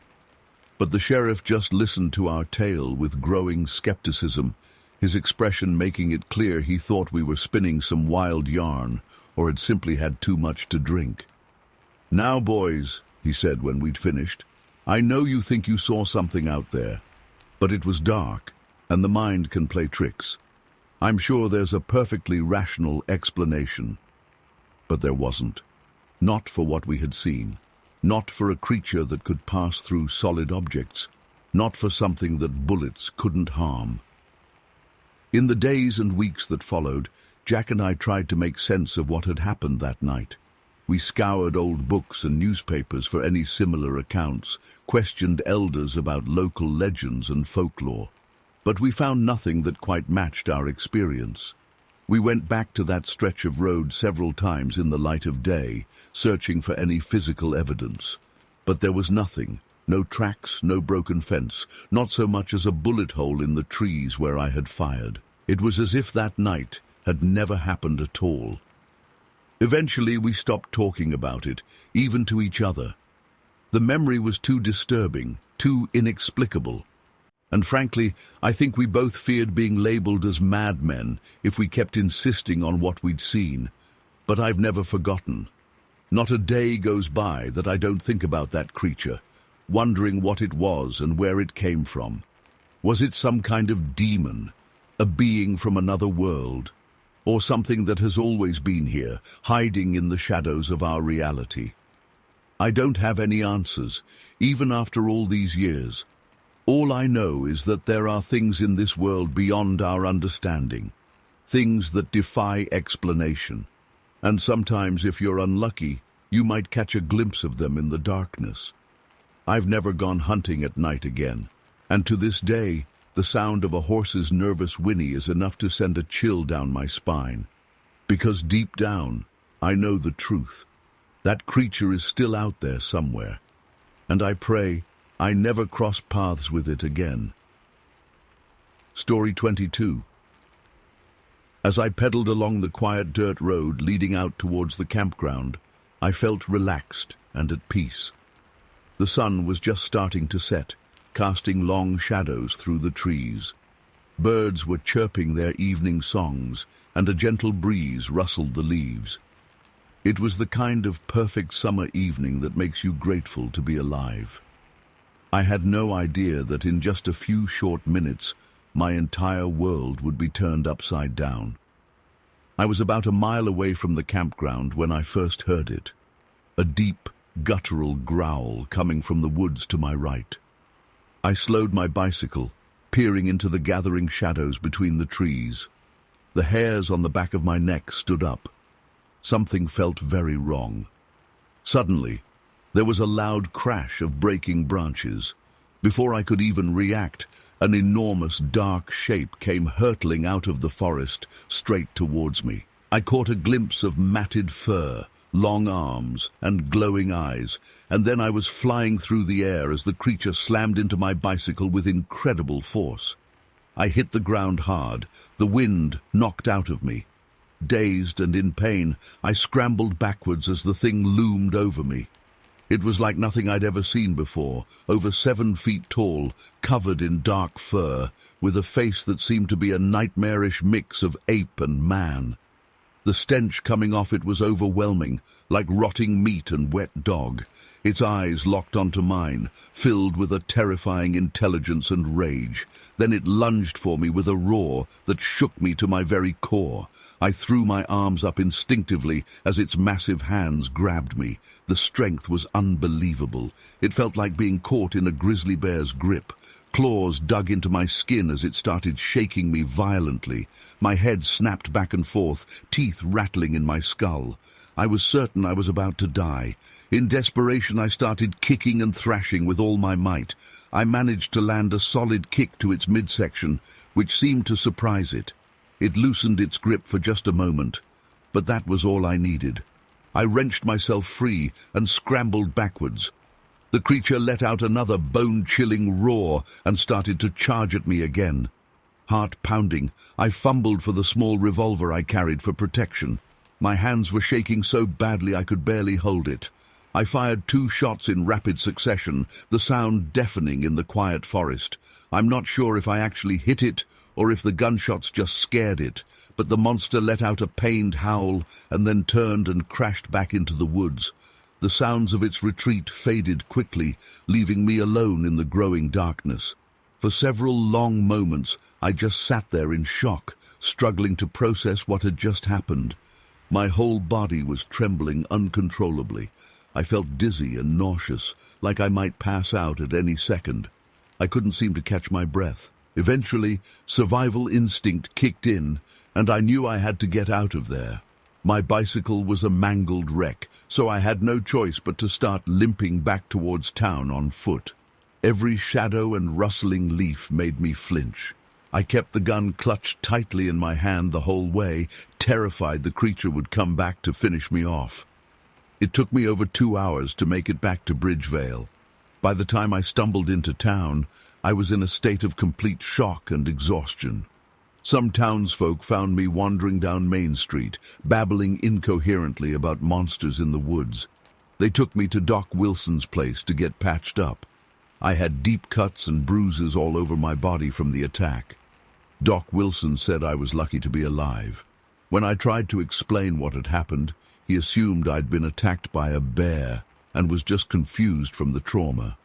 [SPEAKER 1] But the sheriff just listened to our tale with growing skepticism, his expression making it clear he thought we were spinning some wild yarn or had simply had too much to drink. "Now, boys," he said when we'd finished, "I know you think you saw something out there, but it was dark, and the mind can play tricks. I'm sure there's a perfectly rational explanation." But there wasn't. Not for what we had seen. Not for a creature that could pass through solid objects. Not for something that bullets couldn't harm. In the days and weeks that followed, Jack and I tried to make sense of what had happened that night. We scoured old books and newspapers for any similar accounts, questioned elders about local legends and folklore. But we found nothing that quite matched our experience. We went back to that stretch of road several times in the light of day, searching for any physical evidence. But there was nothing. No tracks, no broken fence, not so much as a bullet hole in the trees where I had fired. It was as if that night had never happened at all. Eventually we stopped talking about it, even to each other. The memory was too disturbing, too inexplicable. And frankly, I think we both feared being labeled as madmen if we kept insisting on what we'd seen. But I've never forgotten. Not a day goes by that I don't think about that creature, wondering what it was and where it came from. Was it some kind of demon, a being from another world, or something that has always been here, hiding in the shadows of our reality? I don't have any answers, even after all these years. All I know is that there are things in this world beyond our understanding, things that defy explanation. And sometimes, if you're unlucky, you might catch a glimpse of them in the darkness. I've never gone hunting at night again, and to this day, the sound of a horse's nervous whinny is enough to send a chill down my spine. Because deep down, I know the truth. That creature is still out there somewhere, and I pray I never cross paths with it again. Story 22. As I pedaled along the quiet dirt road leading out towards the campground, I felt relaxed and at peace. The sun was just starting to set, casting long shadows through the trees. Birds were chirping their evening songs, and a gentle breeze rustled the leaves. It was the kind of perfect summer evening that makes you grateful to be alive. I had no idea that in just a few short minutes, my entire world would be turned upside down. I was about a mile away from the campground when I first heard it. A deep, guttural growl coming from the woods to my right. I slowed my bicycle, peering into the gathering shadows between the trees. The hairs on the back of my neck stood up. Something felt very wrong. Suddenly, there was a loud crash of breaking branches. Before I could even react, an enormous dark shape came hurtling out of the forest, straight towards me. I caught a glimpse of matted fur, long arms, and glowing eyes, and then I was flying through the air as the creature slammed into my bicycle with incredible force. I hit the ground hard, the wind knocked out of me. Dazed and in pain, I scrambled backwards as the thing loomed over me. It was like nothing I'd ever seen before, over 7 feet tall, covered in dark fur, with a face that seemed to be a nightmarish mix of ape and man. The stench coming off it was overwhelming, like rotting meat and wet dog. Its eyes locked onto mine, filled with a terrifying intelligence and rage. Then it lunged for me with a roar that shook me to my very core. I threw my arms up instinctively as its massive hands grabbed me. The strength was unbelievable. It felt like being caught in a grizzly bear's grip. Claws dug into my skin as it started shaking me violently. My head snapped back and forth, teeth rattling in my skull. I was certain I was about to die. In desperation, I started kicking and thrashing with all my might. I managed to land a solid kick to its midsection, which seemed to surprise it. It loosened its grip for just a moment, but that was all I needed. I wrenched myself free and scrambled backwards. The creature let out another bone-chilling roar and started to charge at me again. Heart pounding, I fumbled for the small revolver I carried for protection. My hands were shaking so badly I could barely hold it. I fired 2 shots in rapid succession, the sound deafening in the quiet forest. I'm not sure if I actually hit it or if the gunshots just scared it, but the monster let out a pained howl and then turned and crashed back into the woods. The sounds of its retreat faded quickly, leaving me alone in the growing darkness. For several long moments, I just sat there in shock, struggling to process what had just happened. My whole body was trembling uncontrollably. I felt dizzy and nauseous, like I might pass out at any second. I couldn't seem to catch my breath. Eventually, survival instinct kicked in, and I knew I had to get out of there. My bicycle was a mangled wreck, so I had no choice but to start limping back towards town on foot. Every shadow and rustling leaf made me flinch. I kept the gun clutched tightly in my hand the whole way, terrified the creature would come back to finish me off. It took me over 2 hours to make it back to Bridgevale. By the time I stumbled into town, I was in a state of complete shock and exhaustion. Some townsfolk found me wandering down Main Street, babbling incoherently about monsters in the woods. They took me to Doc Wilson's place to get patched up. I had deep cuts and bruises all over my body from the attack. Doc Wilson said I was lucky to be alive. When I tried to explain what had happened, he assumed I'd been attacked by a bear and was just confused from the trauma.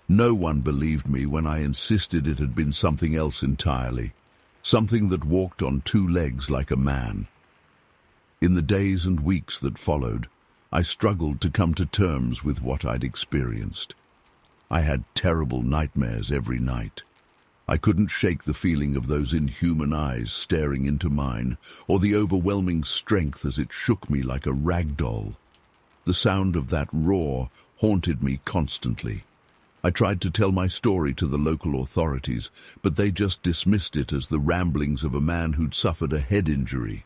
[SPEAKER 1] No one believed me when I insisted it had been something else entirely, something that walked on 2 legs like a man. In the days and weeks that followed, I struggled to come to terms with what I'd experienced. I had terrible nightmares every night. I couldn't shake the feeling of those inhuman eyes staring into mine, or the overwhelming strength as it shook me like a rag doll. The sound of that roar haunted me constantly. I tried to tell my story to the local authorities, but they just dismissed it as the ramblings of a man who'd suffered a head injury.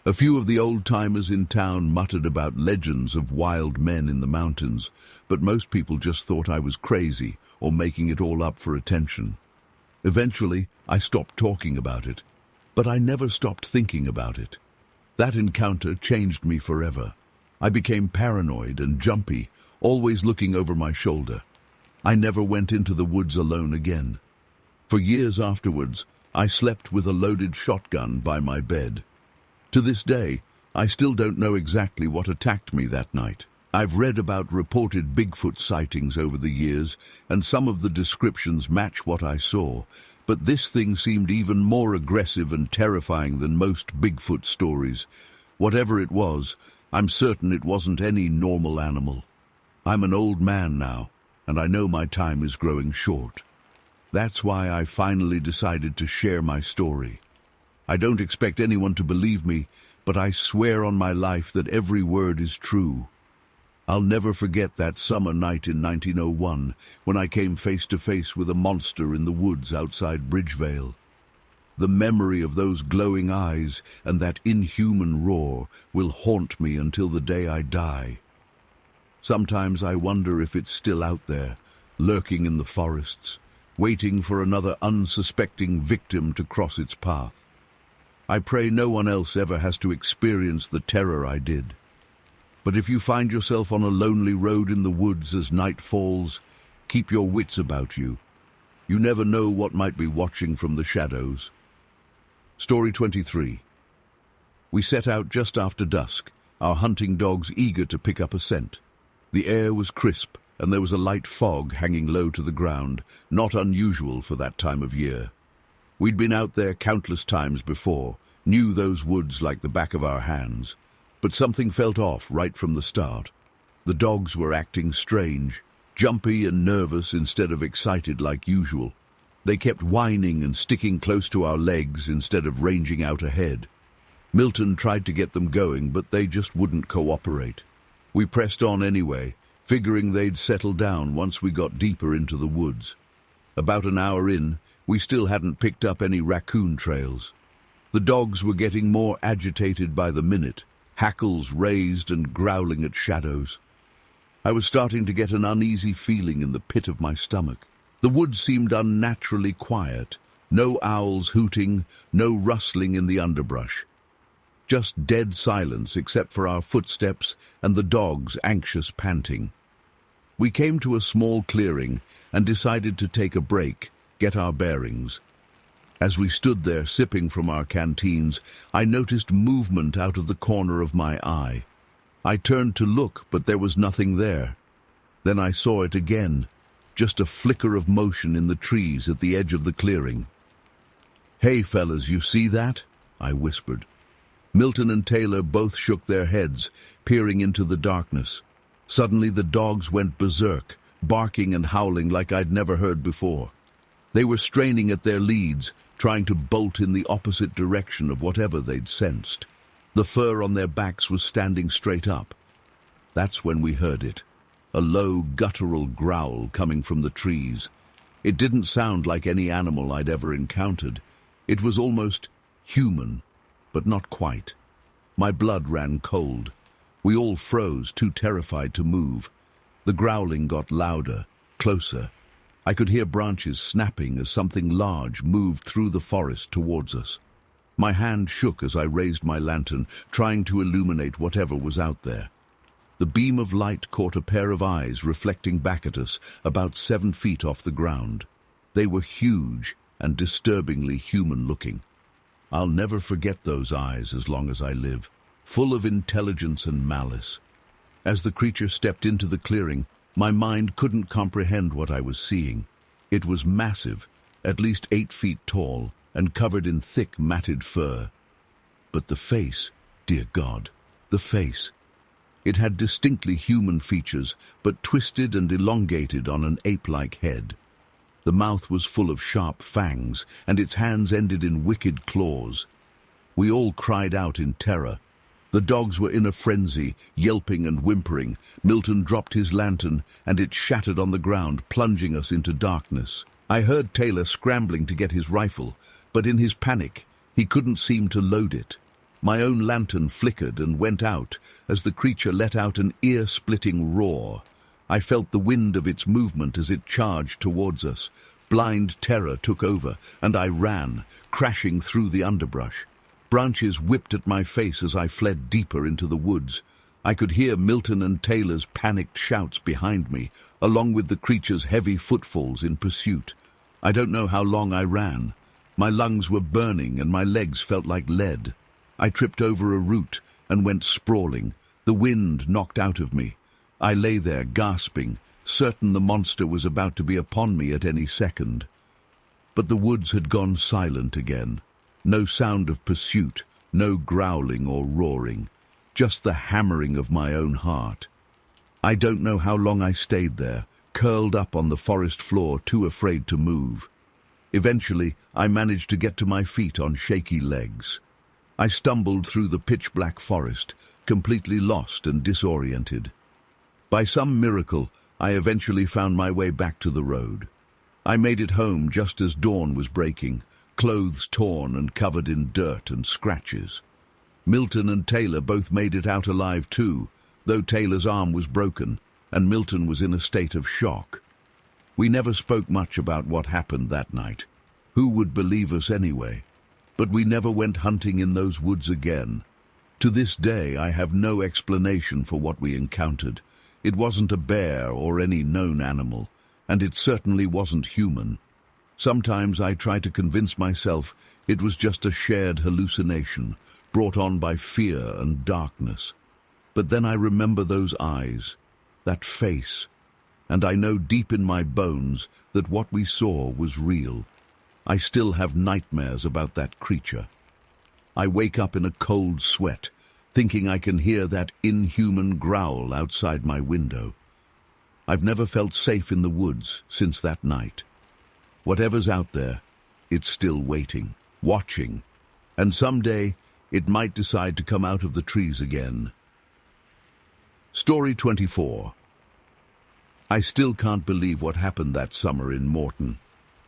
[SPEAKER 1] A few of the old-timers in town muttered about legends of wild men in the mountains, but most people just thought I was crazy or making it all up for attention. Eventually, I stopped talking about it, but I never stopped thinking about it. That encounter changed me forever. I became paranoid and jumpy, always looking over my shoulder. I never went into the woods alone again. For years afterwards, I slept with a loaded shotgun by my bed. To this day, I still don't know exactly what attacked me that night. I've read about reported Bigfoot sightings over the years, and some of the descriptions match what I saw, but this thing seemed even more aggressive and terrifying than most Bigfoot stories. Whatever it was, I'm certain it wasn't any normal animal. I'm an old man now, and I know my time is growing short. That's why I finally decided to share my story. I don't expect anyone to believe me, but I swear on my life that every word is true. I'll never forget that summer night in 1901 when I came face to face with a monster in the woods outside Bridgevale. The memory of those glowing eyes and that inhuman roar will haunt me until the day I die. Sometimes I wonder if it's still out there, lurking in the forests, waiting for another unsuspecting victim to cross its path. I pray no one else ever has to experience the terror I did. But if you find yourself on a lonely road in the woods as night falls, keep your wits about you. You never know what might be watching from the shadows. Story 23. We set out just after dusk, our hunting dogs eager to pick up a scent. The air was crisp, and there was a light fog hanging low to the ground, not unusual for that time of year. We'd been out there countless times before, knew those woods like the back of our hands. But something felt off right from the start. The dogs were acting strange, jumpy and nervous instead of excited like usual. They kept whining and sticking close to our legs instead of ranging out ahead. Milton tried to get them going, but they just wouldn't cooperate. We pressed on anyway, figuring they'd settle down once we got deeper into the woods. About an hour in, we still hadn't picked up any raccoon trails. The dogs were getting more agitated by the minute, hackles raised and growling at shadows. I was starting to get an uneasy feeling in the pit of my stomach. The woods seemed unnaturally quiet, no owls hooting, no rustling in the underbrush. Just dead silence except for our footsteps and the dogs' anxious panting. We came to a small clearing and decided to take a break, get our bearings. As we stood there sipping from our canteens, I noticed movement out of the corner of my eye. I turned to look, but there was nothing there. Then I saw it again, just a flicker of motion in the trees at the edge of the clearing. "Hey, fellas, you see that?" I whispered. Milton and Taylor both shook their heads, peering into the darkness. Suddenly the dogs went berserk, barking and howling like I'd never heard before. They were straining at their leads, trying to bolt in the opposite direction of whatever they'd sensed. The fur on their backs was standing straight up. That's when we heard it, a low, guttural growl coming from the trees. It didn't sound like any animal I'd ever encountered. It was almost human, but not quite. My blood ran cold. We all froze, too terrified to move. The growling got louder, closer. I could hear branches snapping as something large moved through the forest towards us. My hand shook as I raised my lantern, trying to illuminate whatever was out there. The beam of light caught a pair of eyes reflecting back at us, about 7 feet off the ground. They were huge and disturbingly human-looking. I'll never forget those eyes as long as I live, full of intelligence and malice. As the creature stepped into the clearing, my mind couldn't comprehend what I was seeing. It was massive, at least 8 feet tall, and covered in thick, matted fur. But the face, dear God, the face. It had distinctly human features, but twisted and elongated on an ape-like head. The mouth was full of sharp fangs, and its hands ended in wicked claws. We all cried out in terror. The dogs were in a frenzy, yelping and whimpering. Milton dropped his lantern, and it shattered on the ground, plunging us into darkness. I heard Taylor scrambling to get his rifle, but in his panic, he couldn't seem to load it. My own lantern flickered and went out as the creature let out an ear-splitting roar. I felt the wind of its movement as it charged towards us. Blind terror took over, and I ran, crashing through the underbrush. Branches whipped at my face as I fled deeper into the woods. I could hear Milton and Taylor's panicked shouts behind me, along with the creature's heavy footfalls in pursuit. I don't know how long I ran. My lungs were burning and my legs felt like lead. I tripped over a root and went sprawling. The wind knocked out of me. I lay there gasping, certain the monster was about to be upon me at any second. But the woods had gone silent again. No sound of pursuit, no growling or roaring, just the hammering of my own heart. I don't know how long I stayed there, curled up on the forest floor, too afraid to move. Eventually, I managed to get to my feet on shaky legs. I stumbled through the pitch-black forest, completely lost and disoriented. By some miracle, I eventually found my way back to the road. I made it home just as dawn was breaking, clothes torn and covered in dirt and scratches. Milton and Taylor both made it out alive too, though Taylor's arm was broken and Milton was in a state of shock. We never spoke much about what happened that night. Who would believe us anyway? But we never went hunting in those woods again. To this day, I have no explanation for what we encountered. It wasn't a bear or any known animal, and it certainly wasn't human. Sometimes I try to convince myself it was just a shared hallucination, brought on by fear and darkness. But then I remember those eyes, that face, and I know deep in my bones that what we saw was real. I still have nightmares about that creature. I wake up in a cold sweat, thinking I can hear that inhuman growl outside my window. I've never felt safe in the woods since that night. Whatever's out there, it's still waiting, watching, and someday it might decide to come out of the trees again. Story 24. I still can't believe what happened that summer in Morton.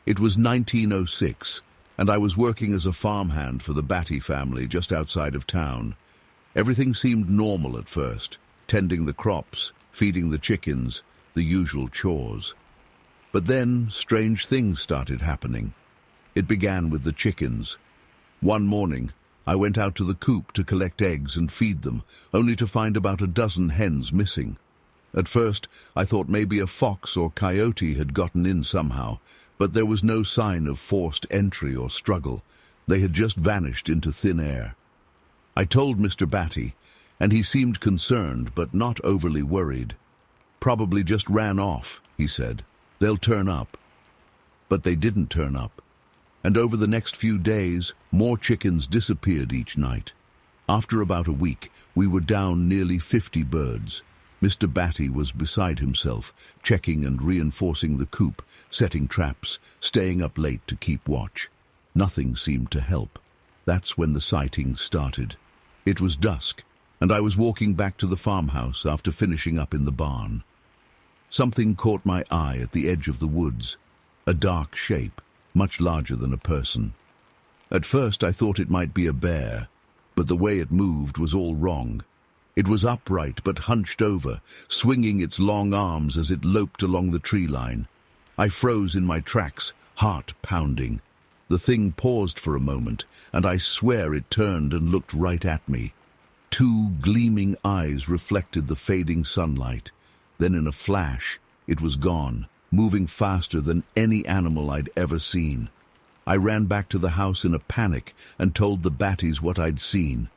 [SPEAKER 1] It was 1906, and I was working as a farmhand for the Batty family just outside of town. Everything seemed normal at first, tending the crops, feeding the chickens, the usual chores. But then strange things started happening. It began with the chickens. One morning, I went out to the coop to collect eggs and feed them, only to find about a dozen hens missing. At first, I thought maybe a fox or coyote had gotten in somehow, but there was no sign of forced entry or struggle. They had just vanished into thin air. I told Mr. Batty, and he seemed concerned but not overly worried. "Probably just ran off," he said. "They'll turn up." But they didn't turn up. And over the next few days, more chickens disappeared each night. After about a week, we were down nearly 50 birds. Mr. Batty was beside himself, checking and reinforcing the coop, setting traps, staying up late to keep watch. Nothing seemed to help. That's when the sightings started. It was dusk, and I was walking back to the farmhouse after finishing up in the barn. Something caught my eye at the edge of the woods, a dark shape, much larger than a person. At first I thought it might be a bear, but the way it moved was all wrong. It was upright but hunched over, swinging its long arms as it loped along the tree line. I froze in my tracks, heart pounding. The thing paused for a moment, and I swear it turned and looked right at me. Two gleaming eyes reflected the fading sunlight. Then in a flash, it was gone, moving faster than any animal I'd ever seen. I ran back to the house in a panic and told the Batties what I'd seen.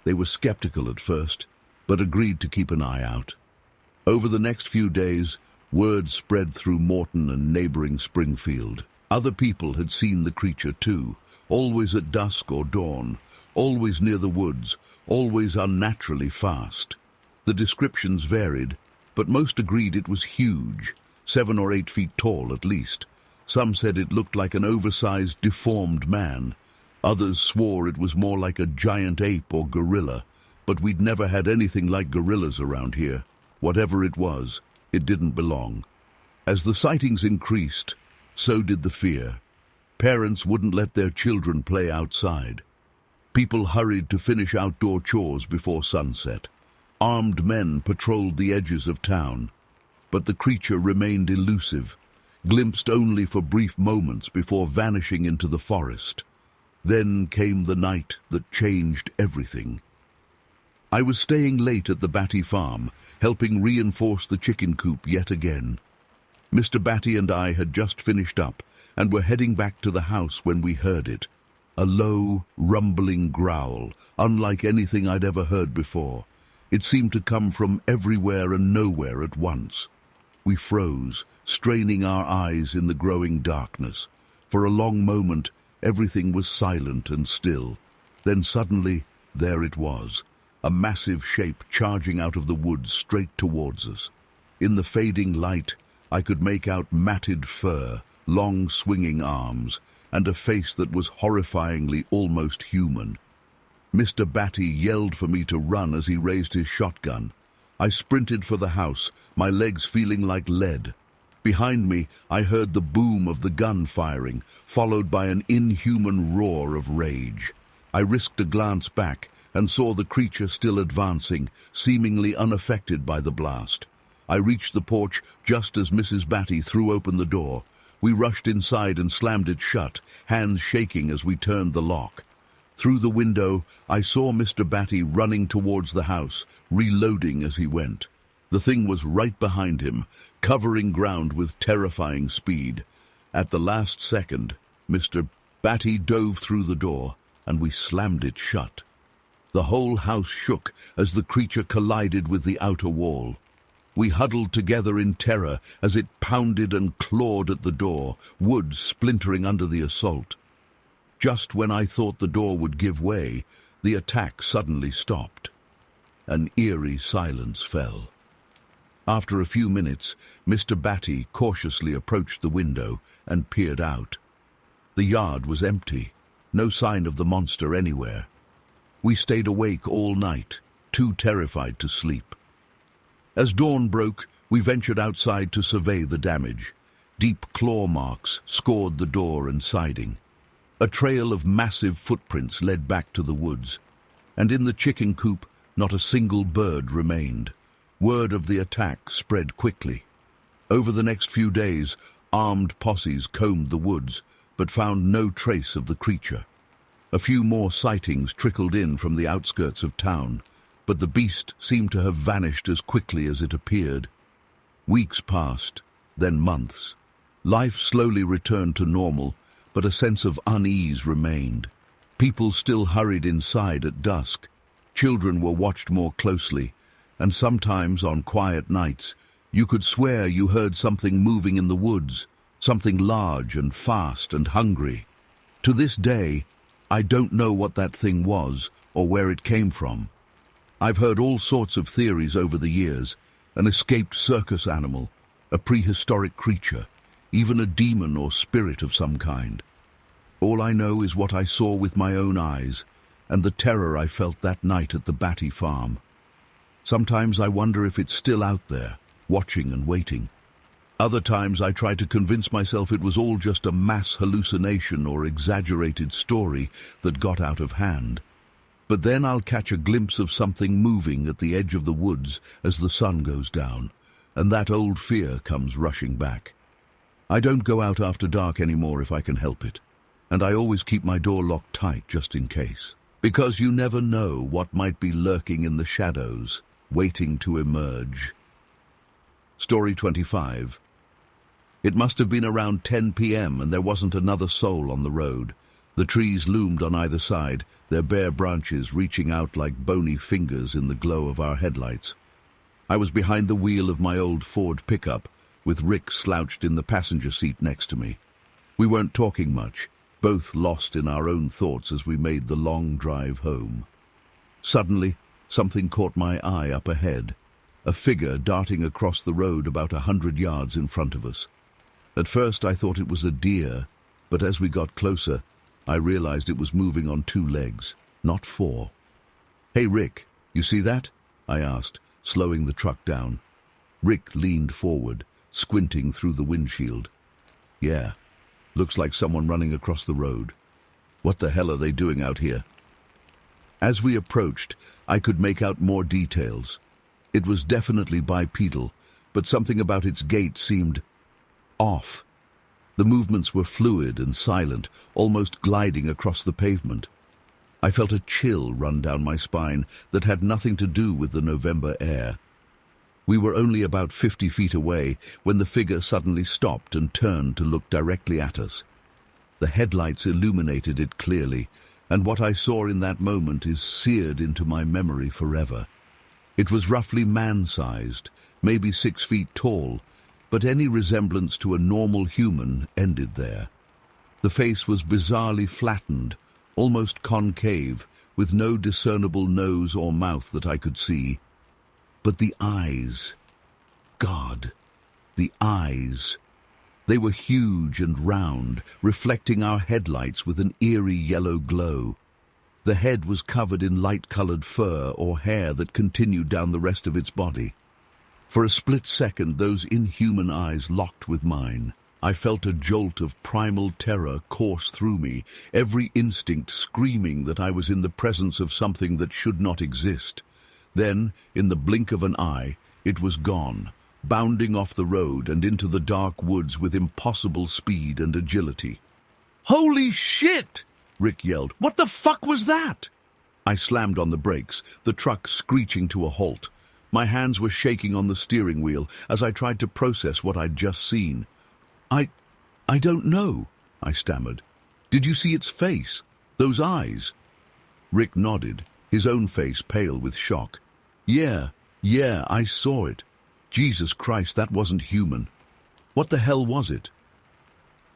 [SPEAKER 1] They were skeptical at first, but agreed to keep an eye out. Over the next few days, word spread through Morton and neighboring Springfield. Other people had seen the creature too, always at dusk or dawn, always near the woods, always unnaturally fast. The descriptions varied, but most agreed it was huge, 7 or 8 feet tall at least. Some said it looked like an oversized, deformed man. Others swore it was more like a giant ape or gorilla, but we'd never had anything like gorillas around here. Whatever it was, it didn't belong. As the sightings increased, so did the fear. Parents wouldn't let their children play outside. People hurried to finish outdoor chores before sunset. Armed men patrolled the edges of town. But the creature remained elusive, glimpsed only for brief moments before vanishing into the forest. Then came the night that changed everything. I was staying late at the Batty farm, helping reinforce the chicken coop yet again. Mr. Batty and I had just finished up and were heading back to the house when we heard it. A low, rumbling growl, unlike anything I'd ever heard before. It seemed to come from everywhere and nowhere at once. We froze, straining our eyes in the growing darkness. For a long moment, everything was silent and still. Then suddenly, there it was, a massive shape charging out of the woods straight towards us. In the fading light, I could make out matted fur, long swinging arms, and a face that was horrifyingly almost human. Mr. Batty yelled for me to run as he raised his shotgun. I sprinted for the house, my legs feeling like lead. Behind me, I heard the boom of the gun firing, followed by an inhuman roar of rage. I risked a glance back and saw the creature still advancing, seemingly unaffected by the blast. I reached the porch just as Mrs. Batty threw open the door. We rushed inside and slammed it shut, hands shaking as we turned the lock. Through the window, I saw Mr. Batty running towards the house, reloading as he went. The thing was right behind him, covering ground with terrifying speed. At the last second, Mr. Batty dove through the door, and we slammed it shut. The whole house shook as the creature collided with the outer wall. We huddled together in terror as it pounded and clawed at the door, wood splintering under the assault. Just when I thought the door would give way, the attack suddenly stopped. An eerie silence fell. After a few minutes, Mr. Batty cautiously approached the window and peered out. The yard was empty, no sign of the monster anywhere. We stayed awake all night, too terrified to sleep. As dawn broke, we ventured outside to survey the damage. Deep claw marks scored the door and siding. A trail of massive footprints led back to the woods, and in the chicken coop not a single bird remained. Word of the attack spread quickly. Over the next few days, armed posses combed the woods, but found no trace of the creature. A few more sightings trickled in from the outskirts of town, but the beast seemed to have vanished as quickly as it appeared. Weeks passed, then months. Life slowly returned to normal, but a sense of unease remained. People still hurried inside at dusk. Children were watched more closely, and sometimes on quiet nights, you could swear you heard something moving in the woods, something large and fast and hungry. To this day, I don't know what that thing was or where it came from. I've heard all sorts of theories over the years: an escaped circus animal, a prehistoric creature, even a demon or spirit of some kind. All I know is what I saw with my own eyes, and the terror I felt that night at the Batty farm. Sometimes I wonder if it's still out there, watching and waiting. Other times I try to convince myself it was all just a mass hallucination or exaggerated story that got out of hand. But then I'll catch a glimpse of something moving at the edge of the woods as the sun goes down, and that old fear comes rushing back. I don't go out after dark anymore if I can help it, and I always keep my door locked tight just in case, because you never know what might be lurking in the shadows, waiting to emerge. Story 25. It must have been around 10 p.m. and there wasn't another soul on the road. The trees loomed on either side, their bare branches reaching out like bony fingers in the glow of our headlights. I was behind the wheel of my old Ford pickup, with Rick slouched in the passenger seat next to me. We weren't talking much, both lost in our own thoughts as we made the long drive home. Suddenly, something caught my eye up ahead, a figure darting across the road about 100 yards in front of us. At first I thought it was a deer, but as we got closer, I realized it was moving on 2 legs, not 4. "Hey, Rick, you see that?" I asked, slowing the truck down. Rick leaned forward, squinting through the windshield. "Yeah, looks like someone running across the road. What the hell are they doing out here?" As we approached, I could make out more details. It was definitely bipedal, but something about its gait seemed off. The movements were fluid and silent, almost gliding across the pavement. I felt a chill run down my spine that had nothing to do with the November air. We were only about 50 feet away when the figure suddenly stopped and turned to look directly at us. The headlights illuminated it clearly, and what I saw in that moment is seared into my memory forever. It was roughly man-sized, maybe 6 feet tall, but any resemblance to a normal human ended there. The face was bizarrely flattened, almost concave, with no discernible nose or mouth that I could see. But the eyes, God, the eyes. They were huge and round, reflecting our headlights with an eerie yellow glow. The head was covered in light-colored fur or hair that continued down the rest of its body. For a split second, those inhuman eyes locked with mine. I felt a jolt of primal terror course through me, every instinct screaming that I was in the presence of something that should not exist. Then, in the blink of an eye, it was gone, bounding off the road and into the dark woods with impossible speed and agility. "Holy shit!" Rick yelled. "What the fuck was that?" I slammed on the brakes, the truck screeching to a halt. My hands were shaking on the steering wheel as I tried to process what I'd just seen. I don't know," I stammered. "Did you see its face? Those eyes?" Rick nodded, his own face pale with shock. Yeah, I saw it. Jesus Christ, that wasn't human. What the hell was it?"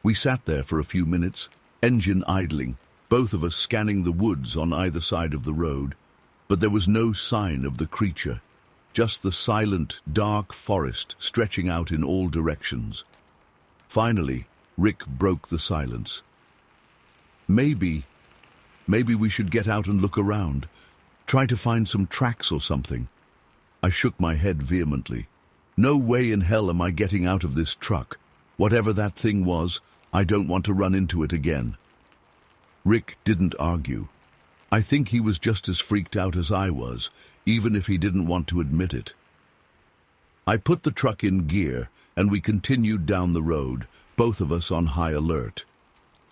[SPEAKER 1] We sat there for a few minutes, engine idling, both of us scanning the woods on either side of the road, but there was no sign of the creature, just the silent, dark forest stretching out in all directions. Finally, Rick broke the silence. Maybe we should get out and look around, try to find some tracks or something." I shook my head vehemently. "No way in hell am I getting out of this truck. Whatever that thing was, I don't want to run into it again." Rick didn't argue. I think he was just as freaked out as I was, even if he didn't want to admit it. I put the truck in gear, and we continued down the road, both of us on high alert.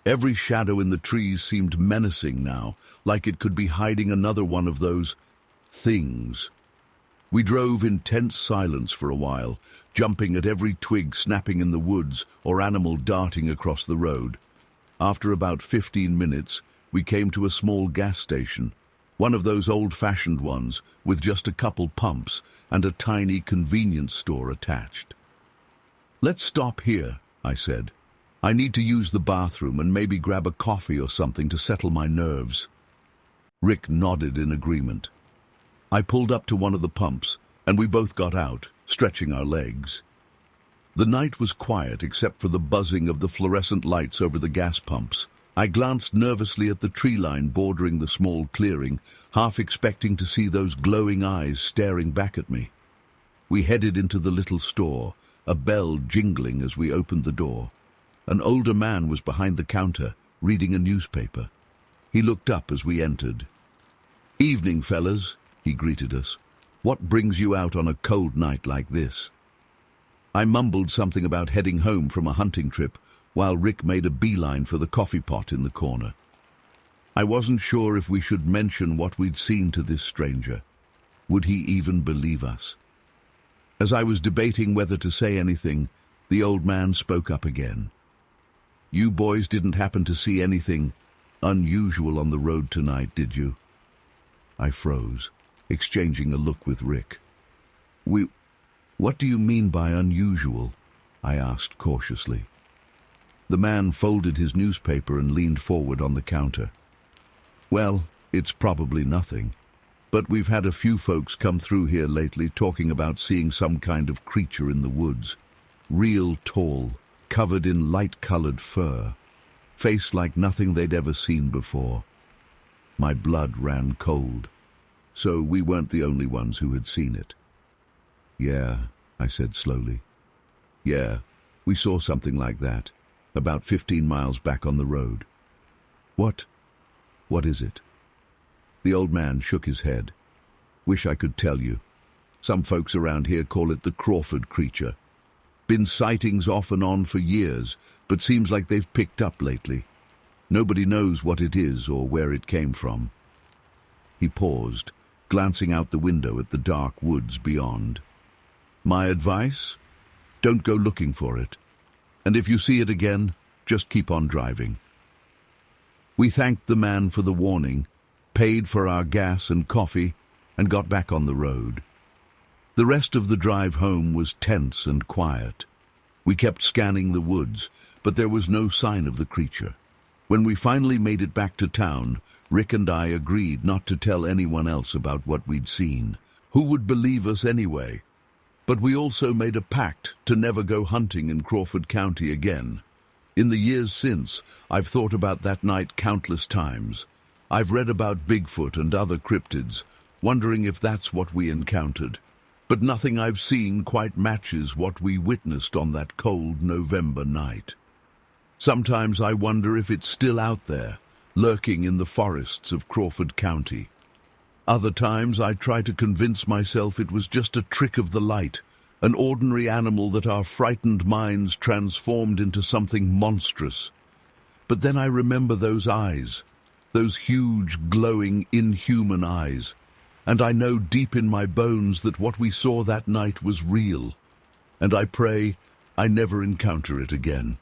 [SPEAKER 1] Every shadow in the trees seemed menacing now, like it could be hiding another one of those things. We drove in tense silence for a while, jumping at every twig snapping in the woods or animal darting across the road. After about 15 minutes, we came to a small gas station, one of those old-fashioned ones with just a couple pumps and a tiny convenience store attached. "Let's stop here," I said. "I need to use the bathroom and maybe grab a coffee or something to settle my nerves." Rick nodded in agreement. I pulled up to one of the pumps, and we both got out, stretching our legs. The night was quiet except for the buzzing of the fluorescent lights over the gas pumps. I glanced nervously at the tree line bordering the small clearing, half expecting to see those glowing eyes staring back at me. We headed into the little store, a bell jingling as we opened the door. An older man was behind the counter, reading a newspaper. He looked up as we entered. "Evening, fellas," he greeted us. "What brings you out on a cold night like this?" I mumbled something about heading home from a hunting trip, while Rick made a beeline for the coffee pot in the corner. I wasn't sure if we should mention what we'd seen to this stranger. Would he even believe us? As I was debating whether to say anything, the old man spoke up again. "You boys didn't happen to see anything unusual on the road tonight, did you?" I froze, exchanging a look with Rick. What do you mean by unusual?" I asked cautiously. The man folded his newspaper and leaned forward on the counter. "Well, it's probably nothing, but we've had a few folks come through here lately talking about seeing some kind of creature in the woods. Real tall, covered in light-colored fur, face like nothing they'd ever seen before. My blood ran cold. So we weren't the only ones who had seen it. "Yeah," I said slowly. "Yeah, we saw something like that, about 15 miles back on the road." What is it?" The old man shook his head. "Wish I could tell you. Some folks around here call it the Crawford creature. Been sightings off and on for years, but seems like they've picked up lately. Nobody knows what it is or where it came from." He paused, glancing out the window at the dark woods beyond. "My advice? Don't go looking for it. And if you see it again, just keep on driving." We thanked the man for the warning, paid for our gas and coffee, and got back on the road. The rest of the drive home was tense and quiet. We kept scanning the woods, but there was no sign of the creature. When we finally made it back to town, Rick and I agreed not to tell anyone else about what we'd seen. Who would believe us anyway? But we also made a pact to never go hunting in Crawford County again. In the years since, I've thought about that night countless times. I've read about Bigfoot and other cryptids, wondering if that's what we encountered. But nothing I've seen quite matches what we witnessed on that cold November night. Sometimes I wonder if it's still out there, lurking in the forests of Crawford County. Other times I try to convince myself it was just a trick of the light, an ordinary animal that our frightened minds transformed into something monstrous. But then I remember those eyes, those huge, glowing, inhuman eyes, and I know deep in my bones that what we saw that night was real, and I pray I never encounter it again.